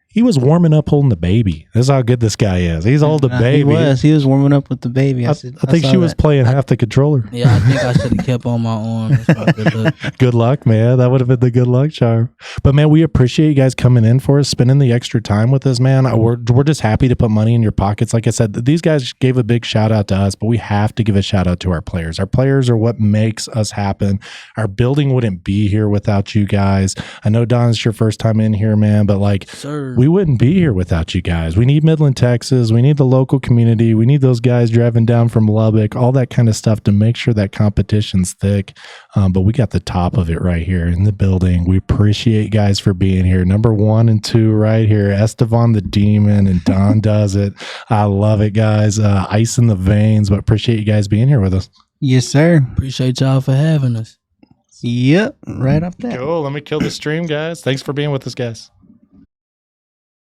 [SPEAKER 1] He was warming up holding the baby. That's how good this guy is. He's holding the baby.
[SPEAKER 4] He was warming up with the baby.
[SPEAKER 1] I think
[SPEAKER 4] saw
[SPEAKER 1] she was
[SPEAKER 4] that.
[SPEAKER 1] playing half the controller.
[SPEAKER 6] yeah, I think I should have kept on my arm. That's probably good.
[SPEAKER 1] Good luck, man. That would have been the good luck charm. But man, we appreciate you guys coming in for us, spending the extra time with us, man. We're just happy to put money in your pockets. Like I said, these guys gave a big shout out to us, but we have to give a shout out to our players. Our players are what makes us happen. Our building wouldn't be here without you guys. I know Don, it's your first time in here, man, but
[SPEAKER 6] Sir.
[SPEAKER 1] we wouldn't be here without you guys. We need Midland, Texas. We need the local community. We need those guys driving down from Lubbock, all that kind of stuff to make sure that competition's thick. But we got the top of it right here in the building. We appreciate you guys for being here. Number 1 and 2 right here. Esteban the Demon and Don does it. I love it, guys. Ice in the veins, but appreciate you guys being here with us.
[SPEAKER 4] Yes, sir.
[SPEAKER 6] Appreciate y'all for having us.
[SPEAKER 4] Yep. Right up there.
[SPEAKER 1] Cool. Let me kill the stream, guys. Thanks for being with us, guys.